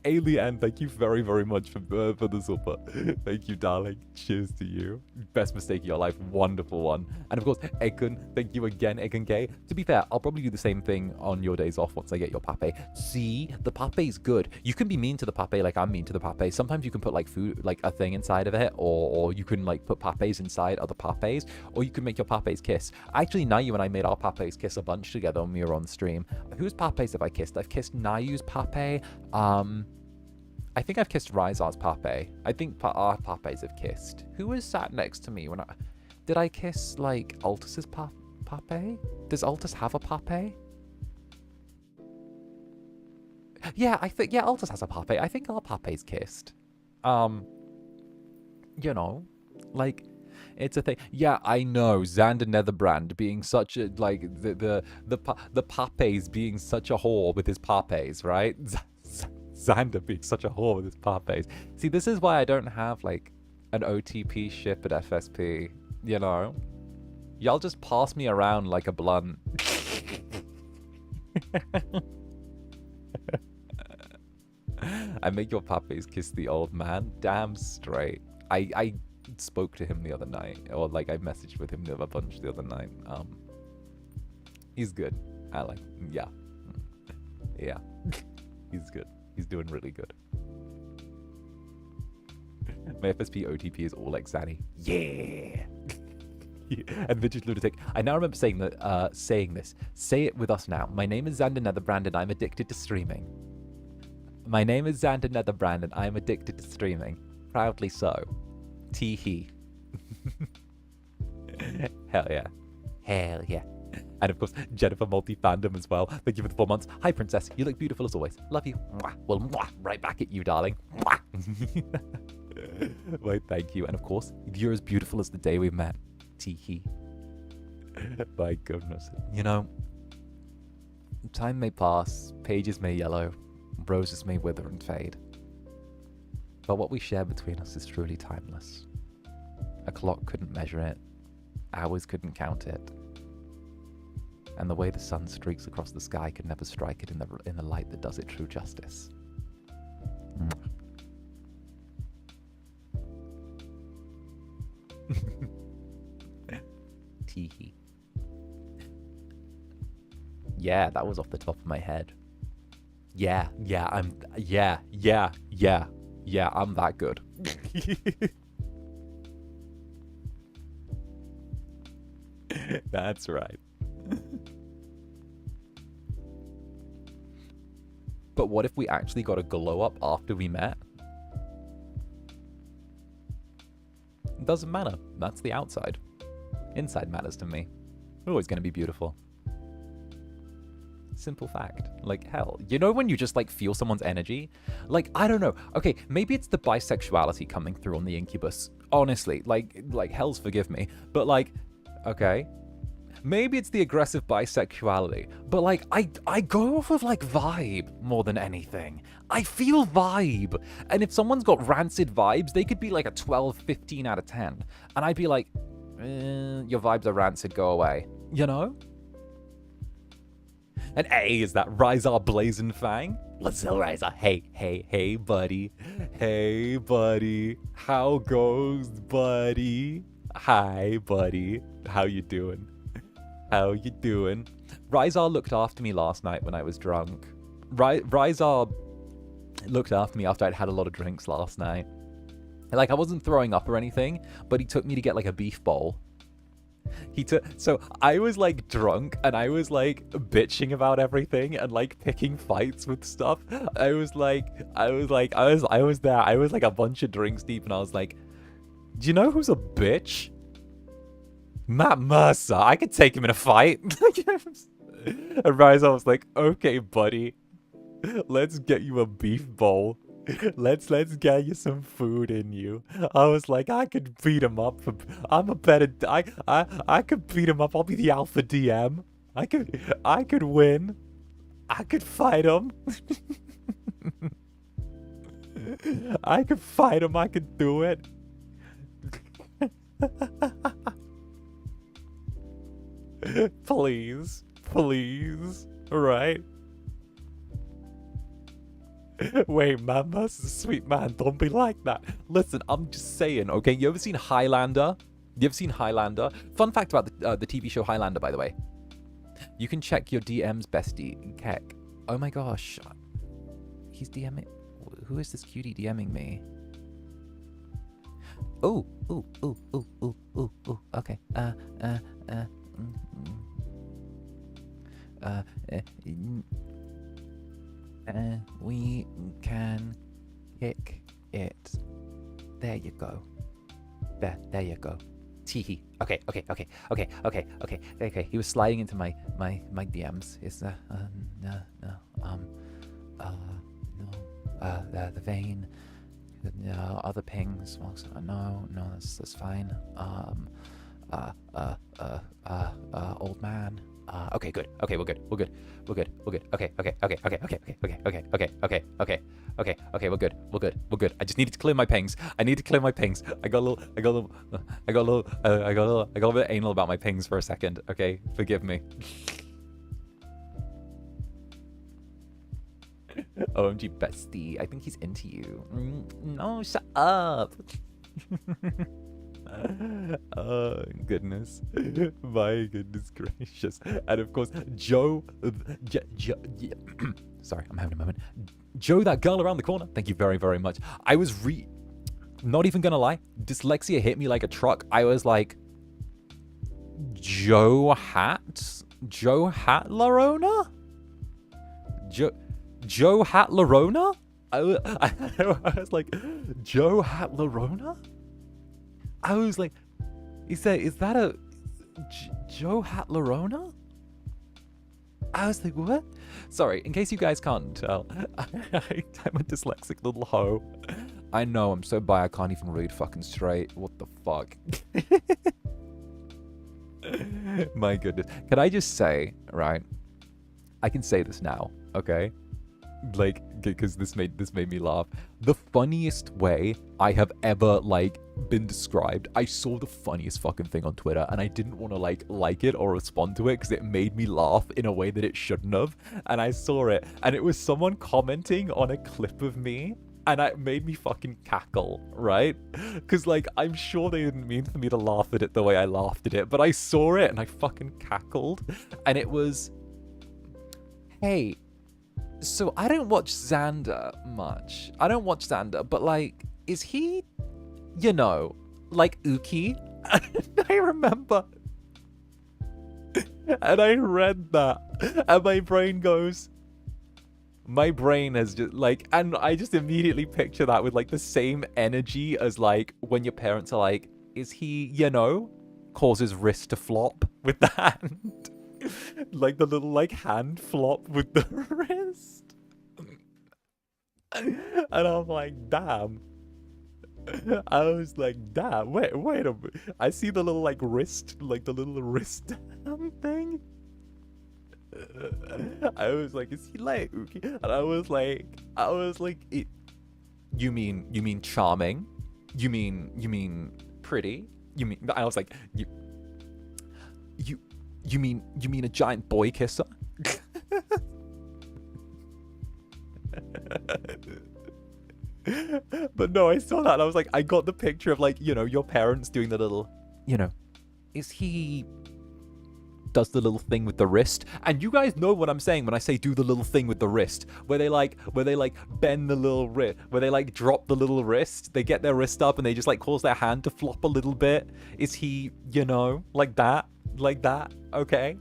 Alien, thank you very, very much for the super. Thank you, darling. Cheers to you. Best mistake of your life. Wonderful one. And of course, 𝓂𝓻, thank you again, 𝓂𝓻. To be fair, I'll probably do the same thing on your days off once I get your pape. See, the pape's good. You can be mean to the pape like I'm mean to the pape. Sometimes you can put like food, like a thing inside of it, or you can like put papes inside other papes, or you can make your papes kiss. Actually, Nayu and I made our papes kiss a bunch together when we were on stream. Whose papes have I kissed? I've kissed Nayu's pape. I think I've kissed Ryzar's pape. I think our papes have kissed. Who was sat next to me when did I kiss like Altus's pape? Does Altus have a pape? Yeah, I think, yeah, Altus has a pape. I think our papes kissed. You know, like, it's a thing. Yeah, I know. Zander Netherbrand being such a, like, the papes being such a whore with his papes, right? Zander being such a whore with his papes. See, this is why I don't have, like, an OTP ship at FSP, you know? Y'all just pass me around like a blunt. I make your papes kiss the old man. Damn straight. I spoke to him the other night, or like I messaged with him a bunch the other night. He's good. I like, yeah. He's good. He's doing really good. My FSP OTP is all like Zanny. Yeah. And Vintage Lunatic. I now remember saying that. Saying this. Say it with us now. My name is Zander Netherbrand and I'm addicted to streaming. My name is Zander Netherbrand and I'm addicted to streaming. Proudly so. Tee-hee. Hell yeah. Hell yeah. And of course, Jennifer Multi-Fandom as well. Thank you for the 4 months. Hi, Princess. You look beautiful as always. Love you. Mwah. Well, mwah. Right back at you, darling. Mwah. Why, thank you. And of course, you're as beautiful as the day we met. Tee-hee. My goodness. You know, time may pass, pages may yellow, roses may wither and fade. But what we share between us is truly timeless. A clock couldn't measure it. Hours couldn't count it. And the way the sun streaks across the sky could never strike it in the light that does it true justice. Teehee. Yeah, that was off the top of my head. Yeah, I'm that good. That's right. But what if we actually got a glow up after we met? It doesn't matter. That's the outside. Inside matters to me. We're always going to be beautiful. Simple fact. Like, hell. You know when you just, like, feel someone's energy? Like, I don't know. Okay, maybe it's the bisexuality coming through on the Incubus. Honestly, like hell's forgive me. But, like, okay. Maybe it's the aggressive bisexuality. But, like, I go off of, like, vibe more than anything. I feel vibe. And if someone's got rancid vibes, they could be, like, a 12, 15 out of 10. And I'd be like, your vibes are rancid, go away. You know? And A, is that Rizar Blazing Fang? Let's go, Rizar. Hey, buddy. Hey, buddy. How goes, buddy? Hi, buddy. How you doing? How you doing? Rizar looked after me last night when I was drunk. Rizar looked after me after I'd had a lot of drinks last night. Like, I wasn't throwing up or anything, but he took me to get, like, a beef bowl. So I was, like, drunk, and I was, like, bitching about everything and, like, picking fights with stuff. I was there. I was, like, a bunch of drinks deep, and I was like, do you know who's a bitch? Matt Mercer. I could take him in a fight. And Rizar was like, okay, buddy. Let's get you a beef bowl. Let's get you some food in you. I was like, I could beat him up. I could beat him up. I'll be the alpha DM. I could win. I could fight him. I could fight him. I could do it. Please. All right. Wait, man, that's a sweet man. Don't be like that. Listen, I'm just saying, okay? You ever seen Highlander? Fun fact about the TV show Highlander, by the way. You can check your DM's bestie, Keck. Oh my gosh. He's DMing. Who is this cutie DMing me? Ooh. Okay. We can kick it. There you go. There you go. Teehee. Okay. He was sliding into my DMs. Is the vein. Other pings. No, that's fine. Old man. Okay, good. Okay, we're good. Okay, we're good. I just needed to clear my pings. I got a bit anal about my pings for a second. Okay, forgive me. OMG bestie, I think he's into you. No, shut up. Oh, goodness. My goodness gracious. And of course, Joe. Sorry, I'm having a moment. Joe, that girl around the corner. Thank you very, very much. I was not even gonna lie. Dyslexia hit me like a truck. I was like, Joe Ħadd-ḽarona? Joe Ħadd-ḽarona? I was like, Joe Ħadd-ڵarona? I was like, is that a Joe Ħadd-ڵarona? I was like, what? Sorry, in case you guys can't tell, I'm a dyslexic little hoe. I know, I'm so bi I can't even read fucking straight. What the fuck? My goodness. Can I just say, right? I can say this now, okay? like, because this made me laugh. The funniest way I have ever like been described. I saw the funniest fucking thing on Twitter, and I didn't want to like it or respond to it because it made me laugh in a way that it shouldn't have. And I saw it, and it was someone commenting on a clip of me. And it made me fucking cackle, right? Because, like, I'm sure they didn't mean for me to laugh at it the way I laughed at it. But I saw it, and I fucking cackled. And it was... Hey, so I don't watch Zander much. I don't watch Zander, but, like, is he, you know, like 𝓂𝓸𝓾𝓻? I remember. And I read that. And my brain goes... My brain has just, like, and I just immediately picture that with, like, the same energy as, like, when your parents are like, is he, you know, causes wrist to flop with the hand? Like, the little, like, hand flop with the wrist. And I'm like, damn. I was like, damn, wait a minute. I see the little, like, wrist, like, the little wrist thing. I was like, is he like 𝓂𝓚? And I was like, you mean charming? You mean pretty? You mean? I was like, you mean a giant boy kisser? But no, I saw that and I was like, I got the picture of, like, you know, your parents doing the little, you know, is he does the little thing with the wrist? And you guys know what I'm saying when I say do the little thing with the wrist, where they like bend the little wrist, where they like drop the little wrist, they get their wrist up and they just like cause their hand to flop a little bit. Is he, you know, like that, okay?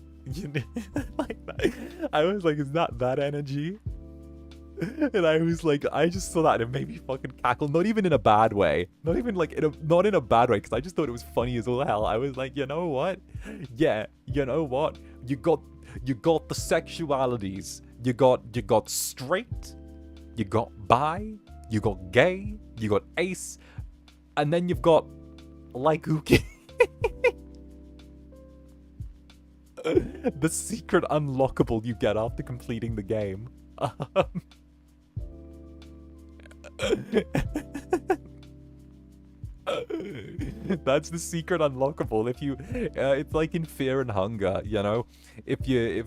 Like that. I was like, is that energy? And I was like, I just saw that and it made me fucking cackle. Not even in a bad way. Not even like not in a bad way, because I just thought it was funny as all hell. I was like, you know what? Yeah, you know what? You got the sexualities. You got straight. You got bi. You got gay. You got ace. And then you've got like 𝓂𝓚𝓾. The secret unlockable you get after completing the game. That's the secret unlockable. If you it's like in Fear and Hunger, you know, if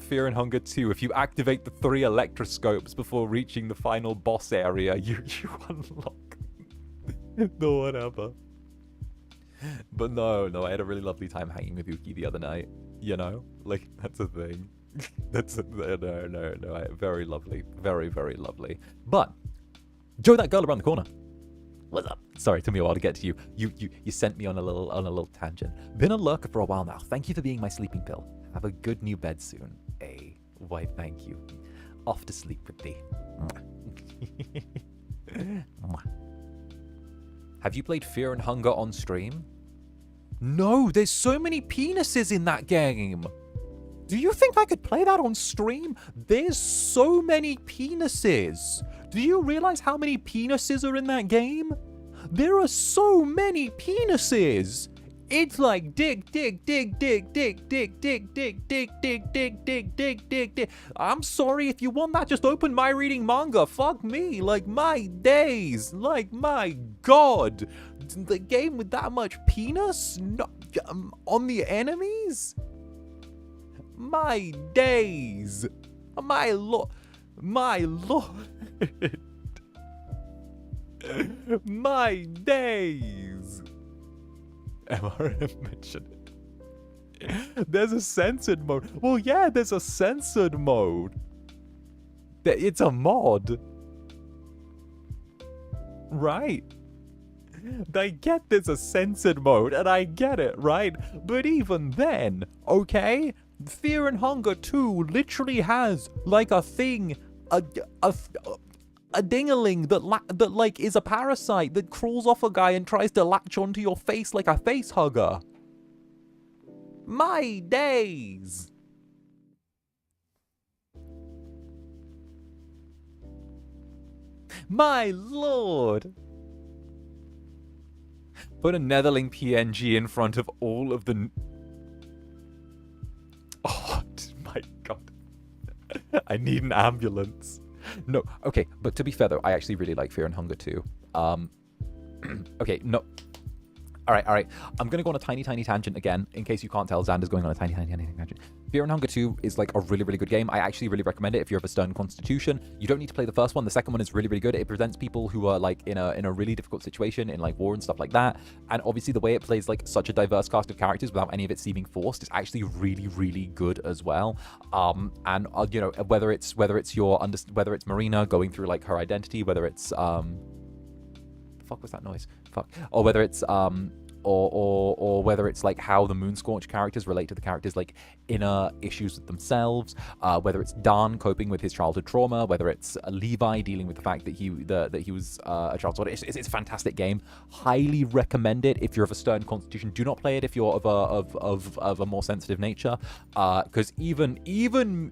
Fear and Hunger 2, if you activate the 3 electroscopes before reaching the final boss area, you unlock no whatever. But no, I had a really lovely time hanging with 𝓂𝓚𝓾 the other night, you know, like, that's a thing. No, very lovely, very lovely. But Joe, that girl around the corner, what's up? Sorry, it took me a while to get to you. You sent me on a little tangent. Been a lurker for a while now. Thank you for being my sleeping pill. Have a good new bed soon. Hey, why thank you. Off to sleep with thee. Have you played Fear and Hunger on stream? No, there's so many penises in that game. Do you think I could play that on stream? There's so many penises. Do you realize how many penises are in that game? There are so many penises. It's like dick. I'm sorry, if you want that, just open my reading manga. Fuck me. Like, my days. Like, my god. The game with that much penis? No, on the enemies? My days. My lord. My days. MRM mentioned it. There's a censored mode. Well, yeah, there's a censored mode. It's a mod. Right. I get there's a censored mode, and I get it, right? But even then, okay? Fear and Hunger 2 literally has, like, a thing, a dingaling that like is a parasite that crawls off a guy and tries to latch onto your face like a face hugger. My days. My lord. Put a Netherling PNG in front of all of the... Oh, my god. I need an ambulance. No, okay, but to be fair though, I actually really like Fear and Hunger too. Okay, no. All right. I'm going to go on a tiny tangent again. In case you can't tell, Zander's going on a tiny tangent. Fear and Hunger 2 is like a really good game. I actually really recommend it if you're of a stern constitution. You don't need to play the first one. The second one is really good. It presents people who are like in a really difficult situation in like war and stuff like that. And obviously the way it plays like such a diverse cast of characters without any of it seeming forced is actually really good as well. And you know, whether it's Marina going through like her identity, whether it's fuck was that noise? Fuck. Or whether it's or whether it's like how the Moonscorch characters relate to the characters like inner issues with themselves, whether it's Dan coping with his childhood trauma, whether it's Levi dealing with the fact that he was a child soldier. It's a fantastic game. Highly recommend it if you're of a stern constitution. Do not play it if you're of a more sensitive nature, because even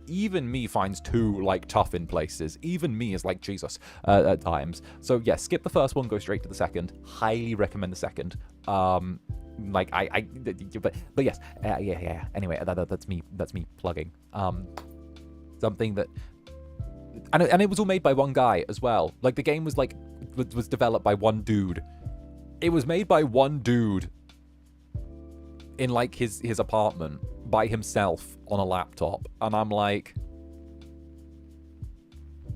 me finds 2 like tough in places. Even me is like Jesus at times. So yeah, skip the first one, go straight to the second. Highly recommend the second. Like but yes, yeah. Anyway, that's me plugging. Something that, and it was all made by one guy as well. Like the game was developed by one dude. It was made by one dude in like his apartment by himself on a laptop, and I'm like,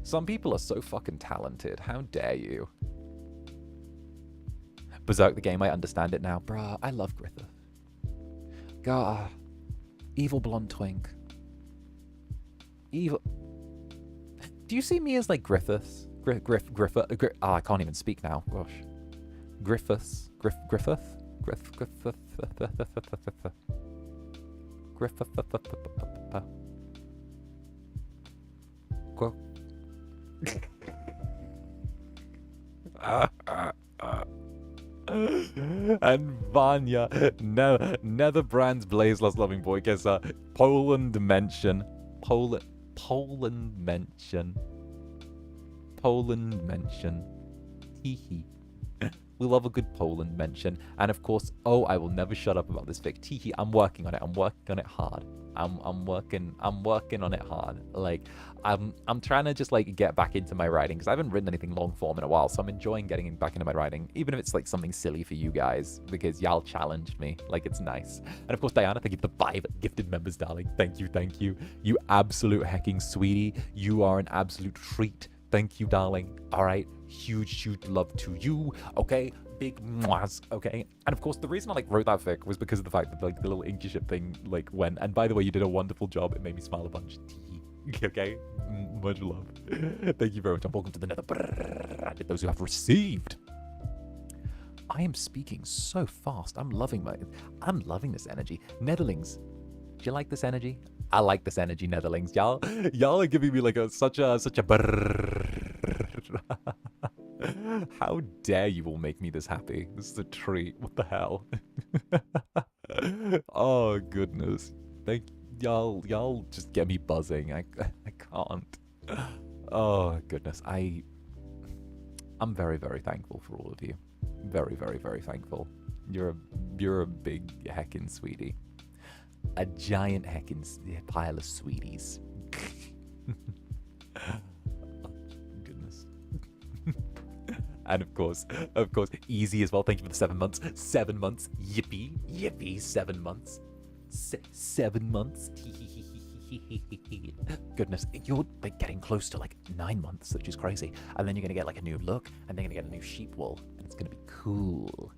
some people are so fucking talented. How dare you? Berserk the game, I understand it now. Bruh, I love Griffith. God. Evil blonde twink. Evil. Do you see me as like Griffiths? I can't even speak now. Gosh. Griffiths. Griffith? And Vanya, Netherbrand's Blaze Lost Loving Boy gets a Poland mention. Poland mention. Teehee. We love a good Poland mention. And of course, oh, I will never shut up about this fic. Teehee, I'm working on it. I'm working on it hard. I'm working on it hard. Like I'm trying to just like get back into my writing because I haven't written anything long form in a while, so I'm enjoying getting back into my writing, even if it's like something silly for you guys, because y'all challenged me. Like, it's nice. And of course, Diana, thank you for the 5 gifted members, darling. Thank you. You absolute hecking sweetie. You are an absolute treat. Thank you, darling. All right. Huge love to you. Okay. Big mwahs, okay? And of course, the reason I like wrote that fic was because of the fact that like the little Incubus thing like went. And by the way, you did a wonderful job. It made me smile a bunch. Okay? Much love. Thank you very much. And welcome to the Netherbrand. Those who have received. I am speaking so fast. I'm loving this energy. Netherlings, do you like this energy? I like this energy, Netherlings. Y'all are giving me like such a How dare you all make me this happy? This is a treat. What the hell? Oh goodness. Y'all just get me buzzing. I can't. Oh goodness. I'm very thankful for all of you. Very thankful. You're a big heckin' sweetie. A giant heckin' pile of sweeties. Goodness. And of course, easy as well. Thank you for the 7 months. 7 months. Yippee. 7 months. 7 months. Goodness, you're like getting close to like 9 months, which is crazy. And then you're gonna get like a new look, and then you're gonna get a new sheep wool, and it's gonna be cool.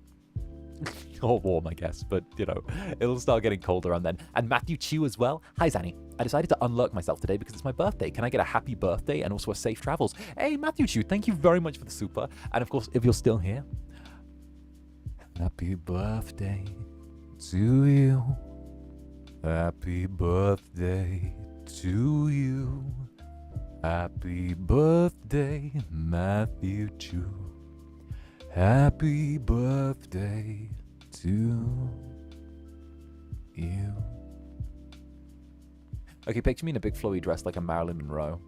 Or warm, I guess, but you know, it'll start getting colder around then. And Matthew Chew as well. Hi, Zanny. I decided to unlurk myself today because it's my birthday. Can I get a happy birthday and also a safe travels? Hey, Matthew Chew, thank you very much for the super. And of course, if you're still here, happy birthday to you. Happy birthday to you. Happy birthday, Matthew Chew. Happy birthday to you. Okay, picture me in a big flowy dress like a Marilyn Monroe.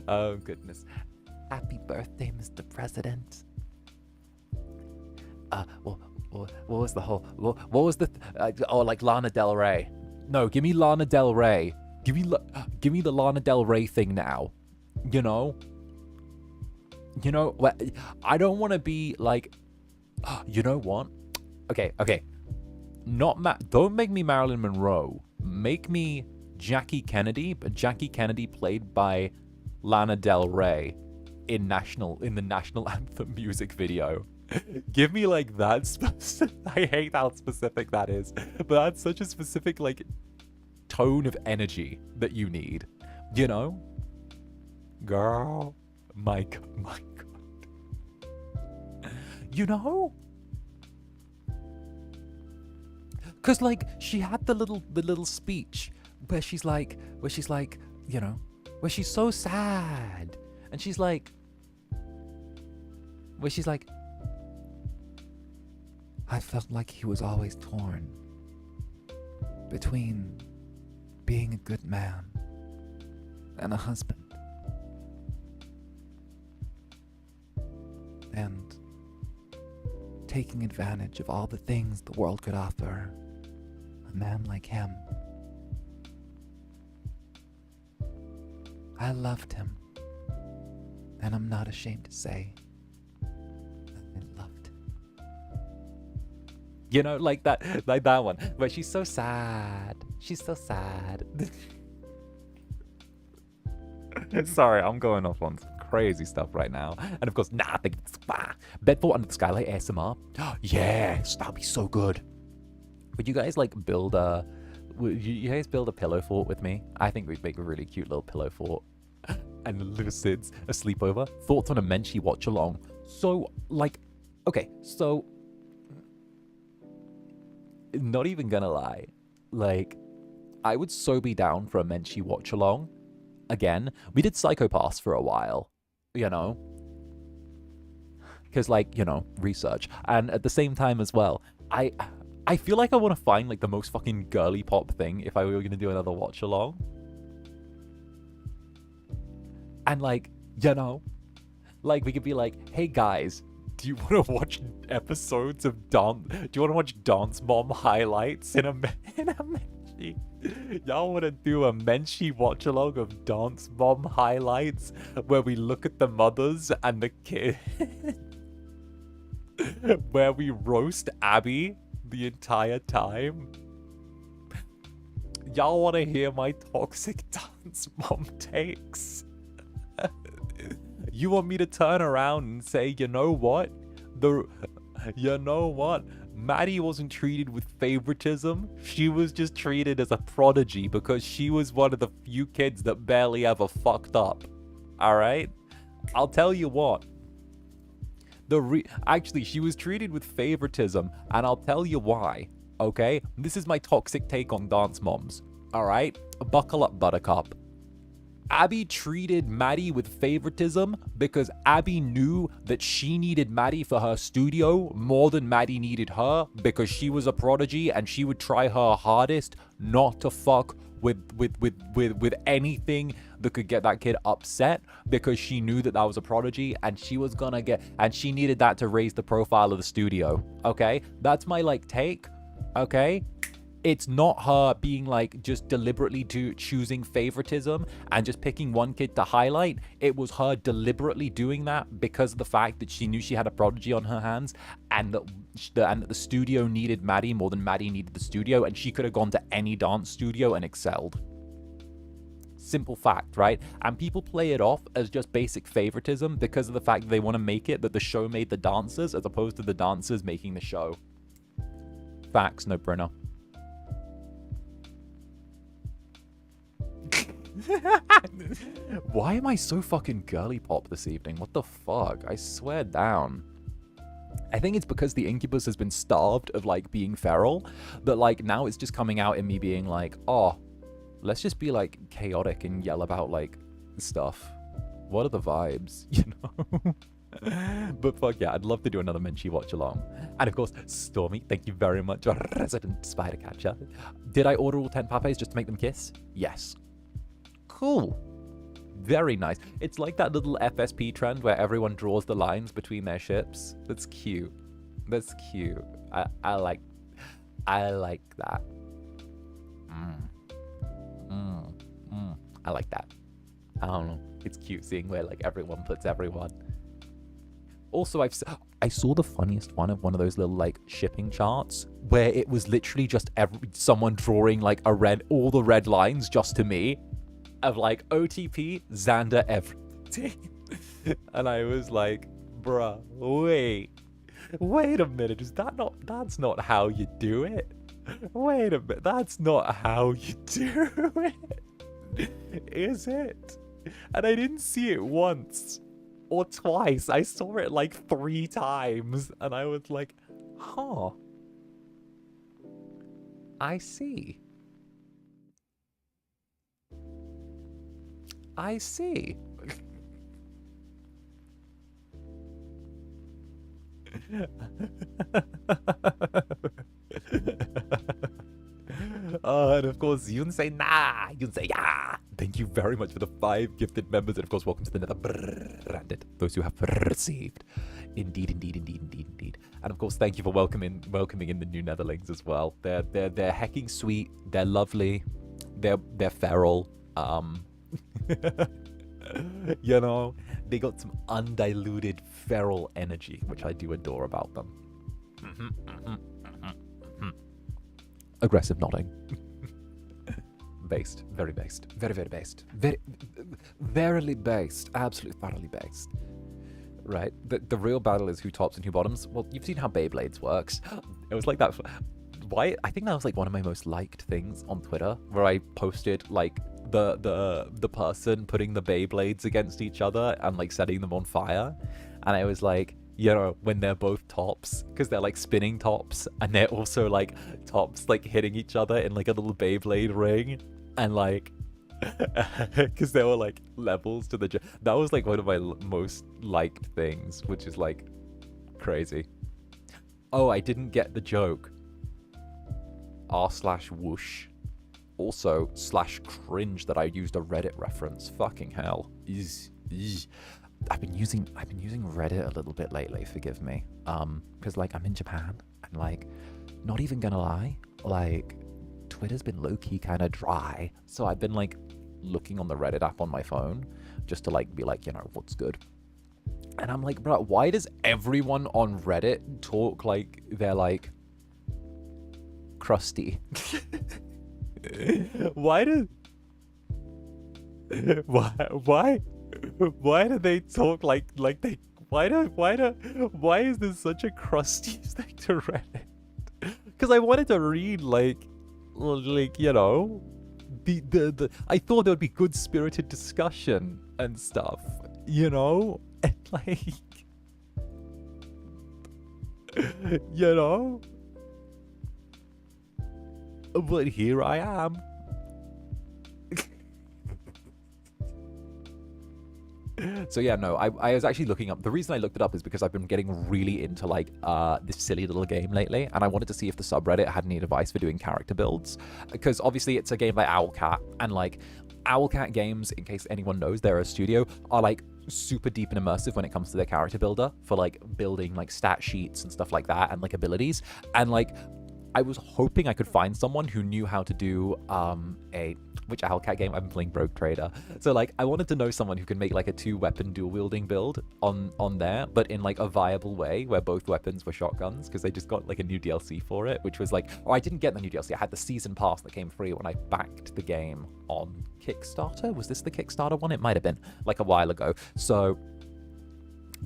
Oh, goodness. Happy birthday, Mr. President. What was the whole... What was the... like Lana Del Rey. No, give me Lana Del Rey. Give me the Lana Del Rey thing now. You know? I don't want to be like, you know what? Okay. Don't make me Marilyn Monroe. Make me Jackie Kennedy, but Jackie Kennedy played by Lana Del Rey in the national anthem music video. Give me like that specific. I hate how specific that is, but that's such a specific like tone of energy that you need. You know, girl, my God. You know. Cause like she had the little speech where she's like, you know, where she's so sad, and she's like, I felt like he was always torn between being a good man and a husband, and taking advantage of all the things the world could offer a man like him. I loved him, and I'm not ashamed to say I loved him. You know, like that one. But she's so sad. She's so sad. Sorry, I'm going off on some crazy stuff right now. And of course, Bedford Under the Skylight ASMR. Yes, that'd be so good. Would you guys like build a... Would you guys build a pillow fort with me? I think we'd make a really cute little pillow fort. And Lucid's a sleepover. Thoughts on a Menchie watch along. So, like, okay, so... Not even gonna lie. Like, I would so be down for a Menchie watch along. Again, we did Psychopaths for a while, you know? Because, like, you know, research. And at the same time as well, I feel like I want to find, like, the most fucking girly pop thing if I were going to do another watch along. And, like, you know, like, we could be like, hey, guys, do you want to watch episodes of Do you want to watch Dance Mom highlights in a Menchie? Y'all want to do a Menchie watch along of Dance Mom highlights where we look at the mothers and the kid, where we roast Abby the entire time? Y'all want to hear my toxic Dance Mom takes? You want me to turn around and say, you know what? Maddie wasn't treated with favoritism. She was just treated as a prodigy because she was one of the few kids that barely ever fucked up. Alright? I'll tell you what. Actually, she was treated with favoritism, and I'll tell you why. Okay? This is my toxic take on dance moms. Alright? Buckle up, Buttercup. Abby treated Maddie with favoritism because Abby knew that she needed Maddie for her studio more than Maddie needed her, because she was a prodigy and she would try her hardest not to fuck with anything that could get that kid upset, because she knew that that was a prodigy and she was gonna get, and she needed that to raise the profile of the studio. Okay, that's my like take. Okay, it's not her being like just deliberately choosing favoritism and just picking one kid to highlight. It was her deliberately doing that because of the fact that she knew she had a prodigy on her hands, and that the studio needed Maddie more than Maddie needed the studio, and she could have gone to any dance studio and excelled. Simple fact, right? And people play it off as just basic favoritism because of the fact that they want to make it that the show made the dancers as opposed to the dancers making the show. Facts, no brainer. Why am I so fucking girly pop this evening? What the fuck? I swear down. I think it's because the Incubus has been starved of like being feral, that like now it's just coming out in me being like, oh, let's just be like chaotic and yell about like stuff. What are the vibes, you know? But fuck yeah, I'd love to do another Menchie watch along. And of course, Stormy, thank you very much, resident spider catcher. Did I order all 10 papes just to make them kiss? Yes. Cool. Very nice. It's like that little FSP trend where everyone draws the lines between their ships. That's cute. That's cute. I like that. I like that. I don't know. It's cute seeing where like everyone puts everyone. Also, I saw the funniest one of one of those little like shipping charts where it was literally just someone drawing like all the red lines just to me of like OTP, Zander, everything. And I was like, bruh, wait a minute, that's not how you do it. Wait a minute, that's not how you do it. Is it? And I didn't see it once or twice. I saw it like 3 times and I was like, huh. I see. I see. And of course, Yunsei nah, Yunsei yeah. Thank you very much for the 5 gifted members, and of course, welcome to the Netherbrand, those who have received. Indeed. And of course, thank you for welcoming in the new Netherlings as well. They're hecking sweet. They're lovely. They're feral. You know, they got some undiluted feral energy, which I do adore about them. Aggressive nodding. Based, very based, very based, verily based, absolutely thoroughly based. Right, the real battle is who tops and who bottoms. Well, you've seen how Beyblades works. It was like that. Why? I think that was like one of my most liked things on Twitter, where I posted like the person putting the Beyblades against each other and like setting them on fire, and I was like, you know, when they're both tops, because they're like spinning tops, and they're also like tops like hitting each other in like a little Beyblade ring, and like because there were like levels to the that was like one of my most liked things, which is like crazy. Oh, I didn't get the joke. r/whoosh. Also /cringe that I used a Reddit reference. Fucking hell. I've been using Reddit a little bit lately, forgive me. Because like I'm in Japan and like, not even gonna lie, like Twitter's been low-key kind of dry. So I've been like looking on the Reddit app on my phone just to like be like, you know, what's good. And I'm like, bro, why does everyone on Reddit talk like they're like crusty? Why do they talk like they why is this such a crusty thing to Reddit? Because I wanted to read like you know, the I thought there would be good spirited discussion and stuff, you know, and like you know, but here I am. So yeah, no, I was actually looking up. The reason I looked it up is because I've been getting really into like this silly little game lately, and I wanted to see if the subreddit had any advice for doing character builds, because obviously it's a game by Owlcat, and like Owlcat games, in case anyone knows, they're a studio, are like super deep and immersive when it comes to their character builder for like building like stat sheets and stuff like that, and like abilities. And like I was hoping I could find someone who knew how to do which Owlcat game? I'm playing Rogue Trader. So like I wanted to know someone who can make like a 2-weapon dual wielding build on there, but in like a viable way where both weapons were shotguns, because they just got like a new DLC for it, which was like, oh, I didn't get the new DLC. I had the season pass that came free when I backed the game on Kickstarter. Was this the Kickstarter one? It might have been like a while ago. So,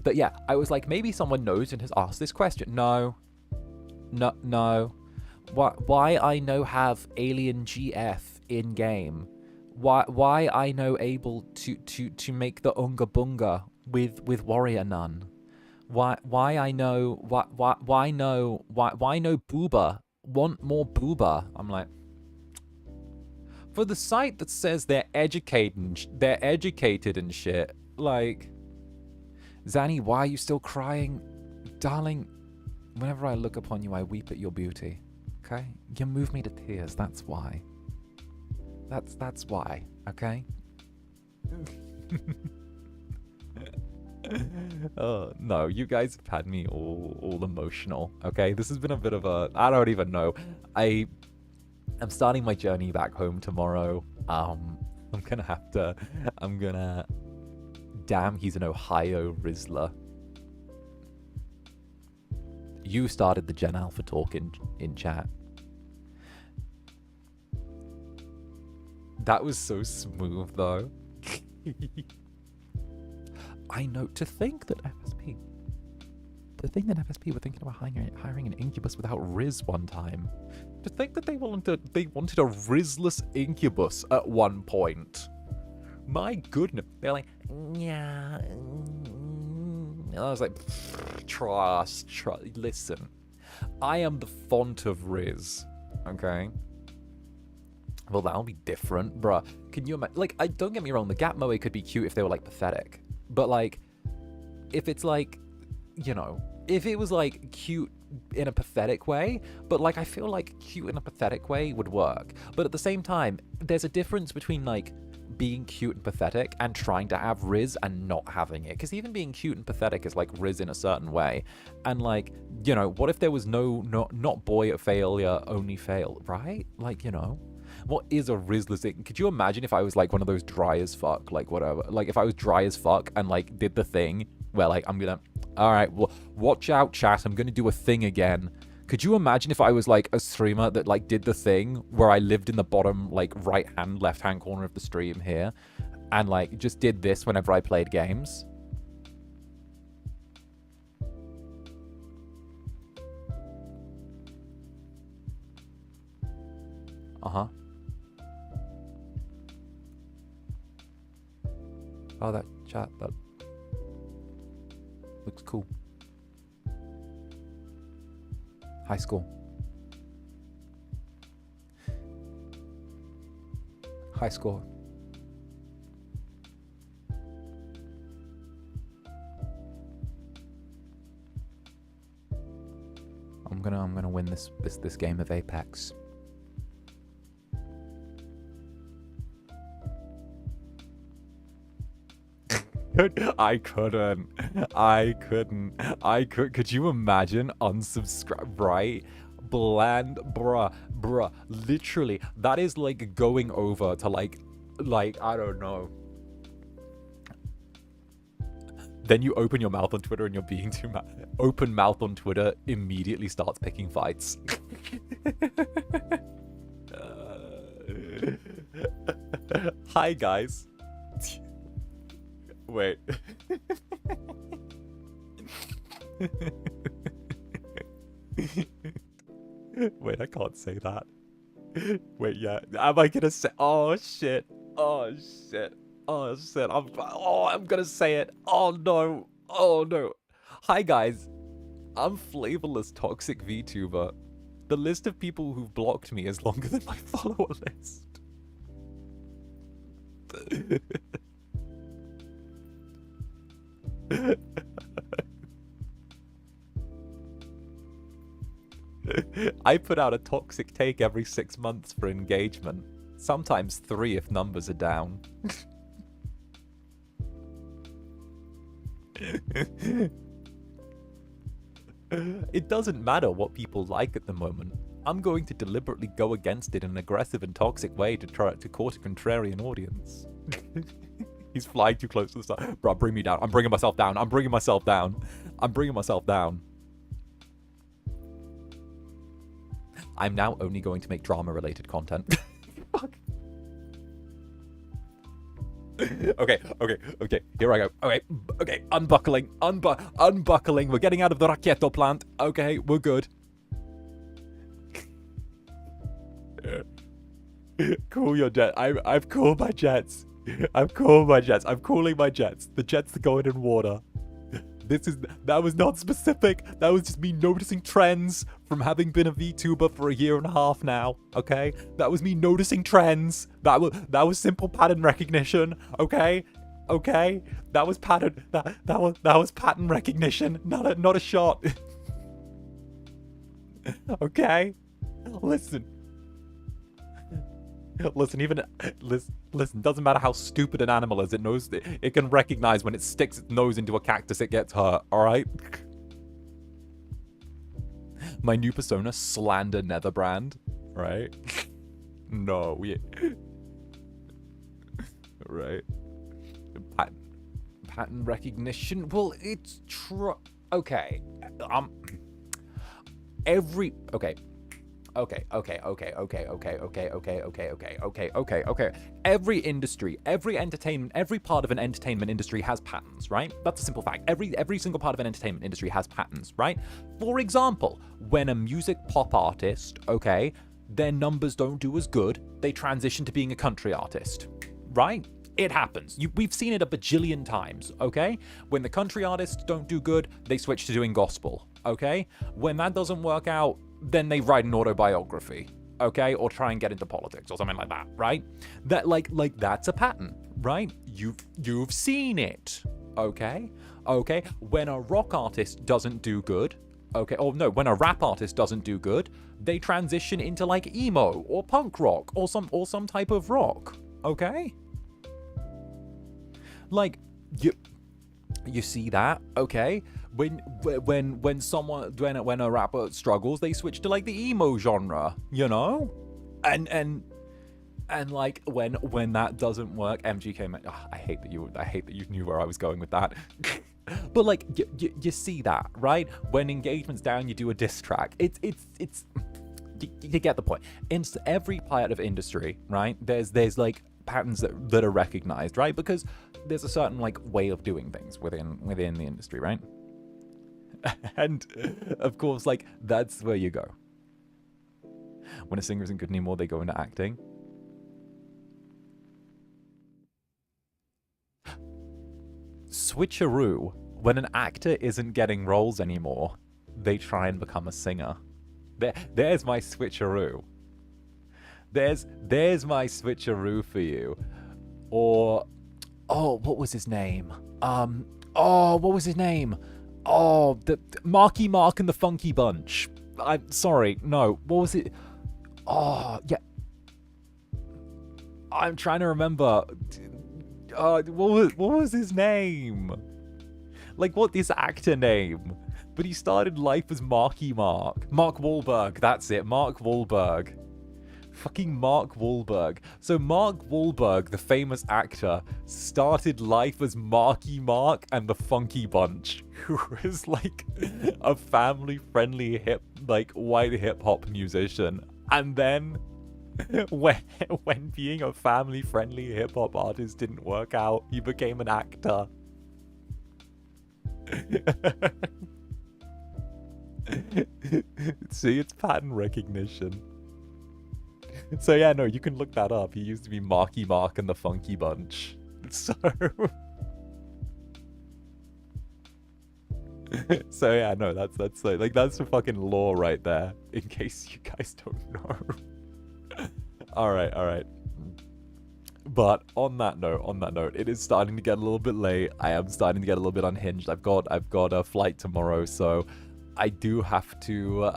but yeah, I was like, maybe someone knows and has asked this question. No. Why I know have Alien GF in game? Why I know able to make the Unga Bunga with Warrior Nun? Why I know Booba? Want more Booba? I'm like, for the site that says they're educated and shit. Like, Zanny, why are you still crying, darling? Whenever I look upon you, I weep at your beauty. Okay, you move me to tears. That's why. That's why. Okay. No, you guys have had me all emotional. Okay, this has been a bit of a, I don't even know. I'm starting my journey back home tomorrow. I'm gonna, damn, he's an Ohio Rizzler. You started the Gen Alpha talk in chat. That was so smooth, though. I know, to think that FSP were thinking about hiring an Incubus without Riz one time. To think that they wanted a Rizless Incubus at one point. My goodness. They're like, yeah. And I was like, trust. Listen, I am the font of Riz, okay? Well, that'll be different, bruh. Can you imagine? Like, don't get me wrong, the Gap Moe could be cute if they were, like, pathetic. But, like, if it's, like, you know, if it was, like, cute in a pathetic way, but, like, I feel like cute in a pathetic way would work. But at the same time, there's a difference between, like, being cute and pathetic and trying to have Riz and not having it. Because even being cute and pathetic is, like, Riz in a certain way. And, like, you know, what if there was not boy at failure, only fail, right? Like, you know. What is a Rizless thing? Could you imagine if I was like one of those dry as fuck, like whatever, like if I was dry as fuck and like did the thing where like I'm gonna, all right, well, watch out, chat, I'm gonna do a thing again. Could you imagine if I was like a streamer that like did the thing where I lived in the bottom like right hand, left hand corner of the stream here and like just did this whenever I played games? Uh-huh. Oh, that chat, that looks cool. High school. High score. I'm gonna win this game of Apex. I couldn't. Could you imagine unsubscribe? Right? Bland, bruh. Literally, that is like going over to like, I don't know. Then you open your mouth on Twitter and you're being too mad. Open mouth on Twitter immediately starts picking fights. Hi, guys. Wait. Wait, I can't say that. Wait, yeah. Am I gonna say? Oh shit. I'm gonna say it. Oh no. Hi guys. I'm flavorless toxic VTuber. The list of people who've blocked me is longer than my follower list. I put out a toxic take every 6 months for engagement. Sometimes 3 if numbers are down. It doesn't matter what people like at the moment. I'm going to deliberately go against it in an aggressive and toxic way to try to court a contrarian audience. He's flying too close to the star. Bro, bring me down. I'm bringing myself down. I'm now only going to make drama-related content. Fuck. Okay. Here I go. Okay. Unbuckling. We're getting out of the Raketo plant. Okay, we're good. Cool your jet. I've cooled my jets. I'm cooling my jets. The jets are going in water. That was not specific. That was just me noticing trends from having been a VTuber for 1.5 years now. Okay, that was me noticing trends. That was simple pattern recognition. Okay, that was pattern. That was pattern recognition. Not a shot. Okay, listen. Listen, doesn't matter how stupid an animal is, it can recognize when it sticks its nose into a cactus it gets hurt, alright? My new persona, Slander Netherbrand, right? No, right? Pattern recognition. Well, it's okay. Every okay. Every industry, every entertainment, every part of an entertainment industry has patterns, right? That's a simple fact. Every single part of an entertainment industry has patterns, right? For example, when a music pop artist, okay, their numbers don't do as good, they transition to being a country artist, right? It happens. We've seen it a bajillion times, okay? When the country artists don't do good, they switch to doing gospel, okay? When that doesn't work out, then they write an autobiography, okay? Or try and get into politics or something like that, right? That like that's a pattern, right? You've seen it, okay? Okay? When a rock artist doesn't do good, okay, or no, when a rap artist doesn't do good, they transition into like emo or punk rock or some type of rock, okay? Like you see that, okay? When a rapper struggles, they switch to like the emo genre, you know? And like when that doesn't work, MGK, I hate that you knew where I was going with that. But like you see that, right? When engagement's down, you do a diss track. It's you get the point. In every part of industry, right? There's like patterns that are recognized, right? Because there's a certain like way of doing things within the industry, right? And of course, like that's where you go. When a singer isn't good anymore, they go into acting. Switcheroo. When an actor isn't getting roles anymore, they try and become a singer. There's my switcheroo. There's my switcheroo for you. Or, what was his name? What was his name? The Marky Mark and the Funky Bunch. I'm sorry, no. What was it? Yeah. I'm trying to remember. What was his name? Like, what this actor name? But he started life as Marky Mark. Mark Wahlberg, that's it. Mark Wahlberg. Fucking Mark Wahlberg. So Mark Wahlberg, the famous actor, started life as Marky Mark and the Funky Bunch, who is like a family-friendly white hip-hop musician. And then when being a family-friendly hip-hop artist didn't work out, he became an actor. See, it's pattern recognition. So yeah, no, you can look that up. He used to be Marky Mark and the Funky Bunch. So so yeah, no, that's that's the fucking lore right there, in case you guys don't know. all right. But on that note, it is starting to get a little bit late. I am starting to get a little bit unhinged. I've got a flight tomorrow, so I do have to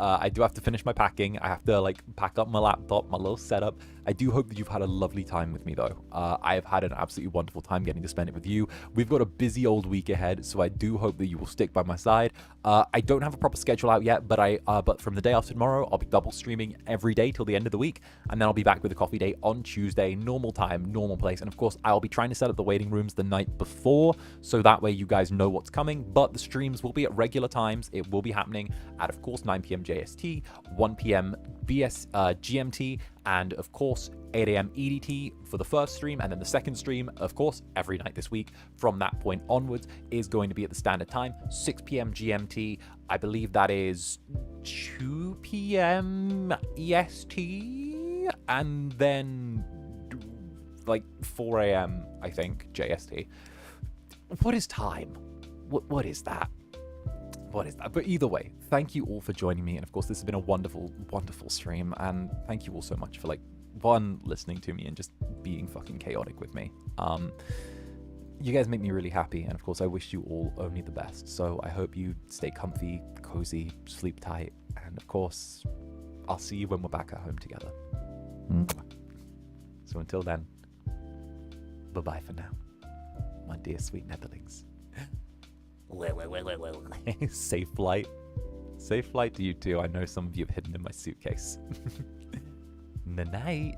finish my packing. I have to like pack up my laptop, my little setup. I do hope that you've had a lovely time with me though. I've had an absolutely wonderful time getting to spend it with you. We've got a busy old week ahead, so I do hope that you will stick by my side. I don't have a proper schedule out yet, but from the day after tomorrow, I'll be double streaming every day till the end of the week, and then I'll be back with a coffee day on Tuesday, normal time, normal place. And of course, I'll be trying to set up the waiting rooms the night before, so that way you guys know what's coming. But the streams will be at regular times. It will be happening at, of course, 9 p.m. JST, 1 p.m. GMT, and of course 8 a.m. EDT for the first stream, and then the second stream, of course, every night this week from that point onwards is going to be at the standard time, 6 p.m. GMT. I believe that is 2 p.m. EST, and then like 4 a.m. I think JST. What is time? What is that? What is that? But either way, thank you all for joining me. And of course, this has been a wonderful, wonderful stream. And thank you all so much for listening to me and just being fucking chaotic with me. You guys make me really happy. And of course, I wish you all only the best. So I hope you stay comfy, cozy, sleep tight. And of course, I'll see you when we're back at home together. So until then, bye-bye for now, my dear sweet Netherlings. Safe flight. Safe flight to you too. I know some of you have hidden in my suitcase. Night.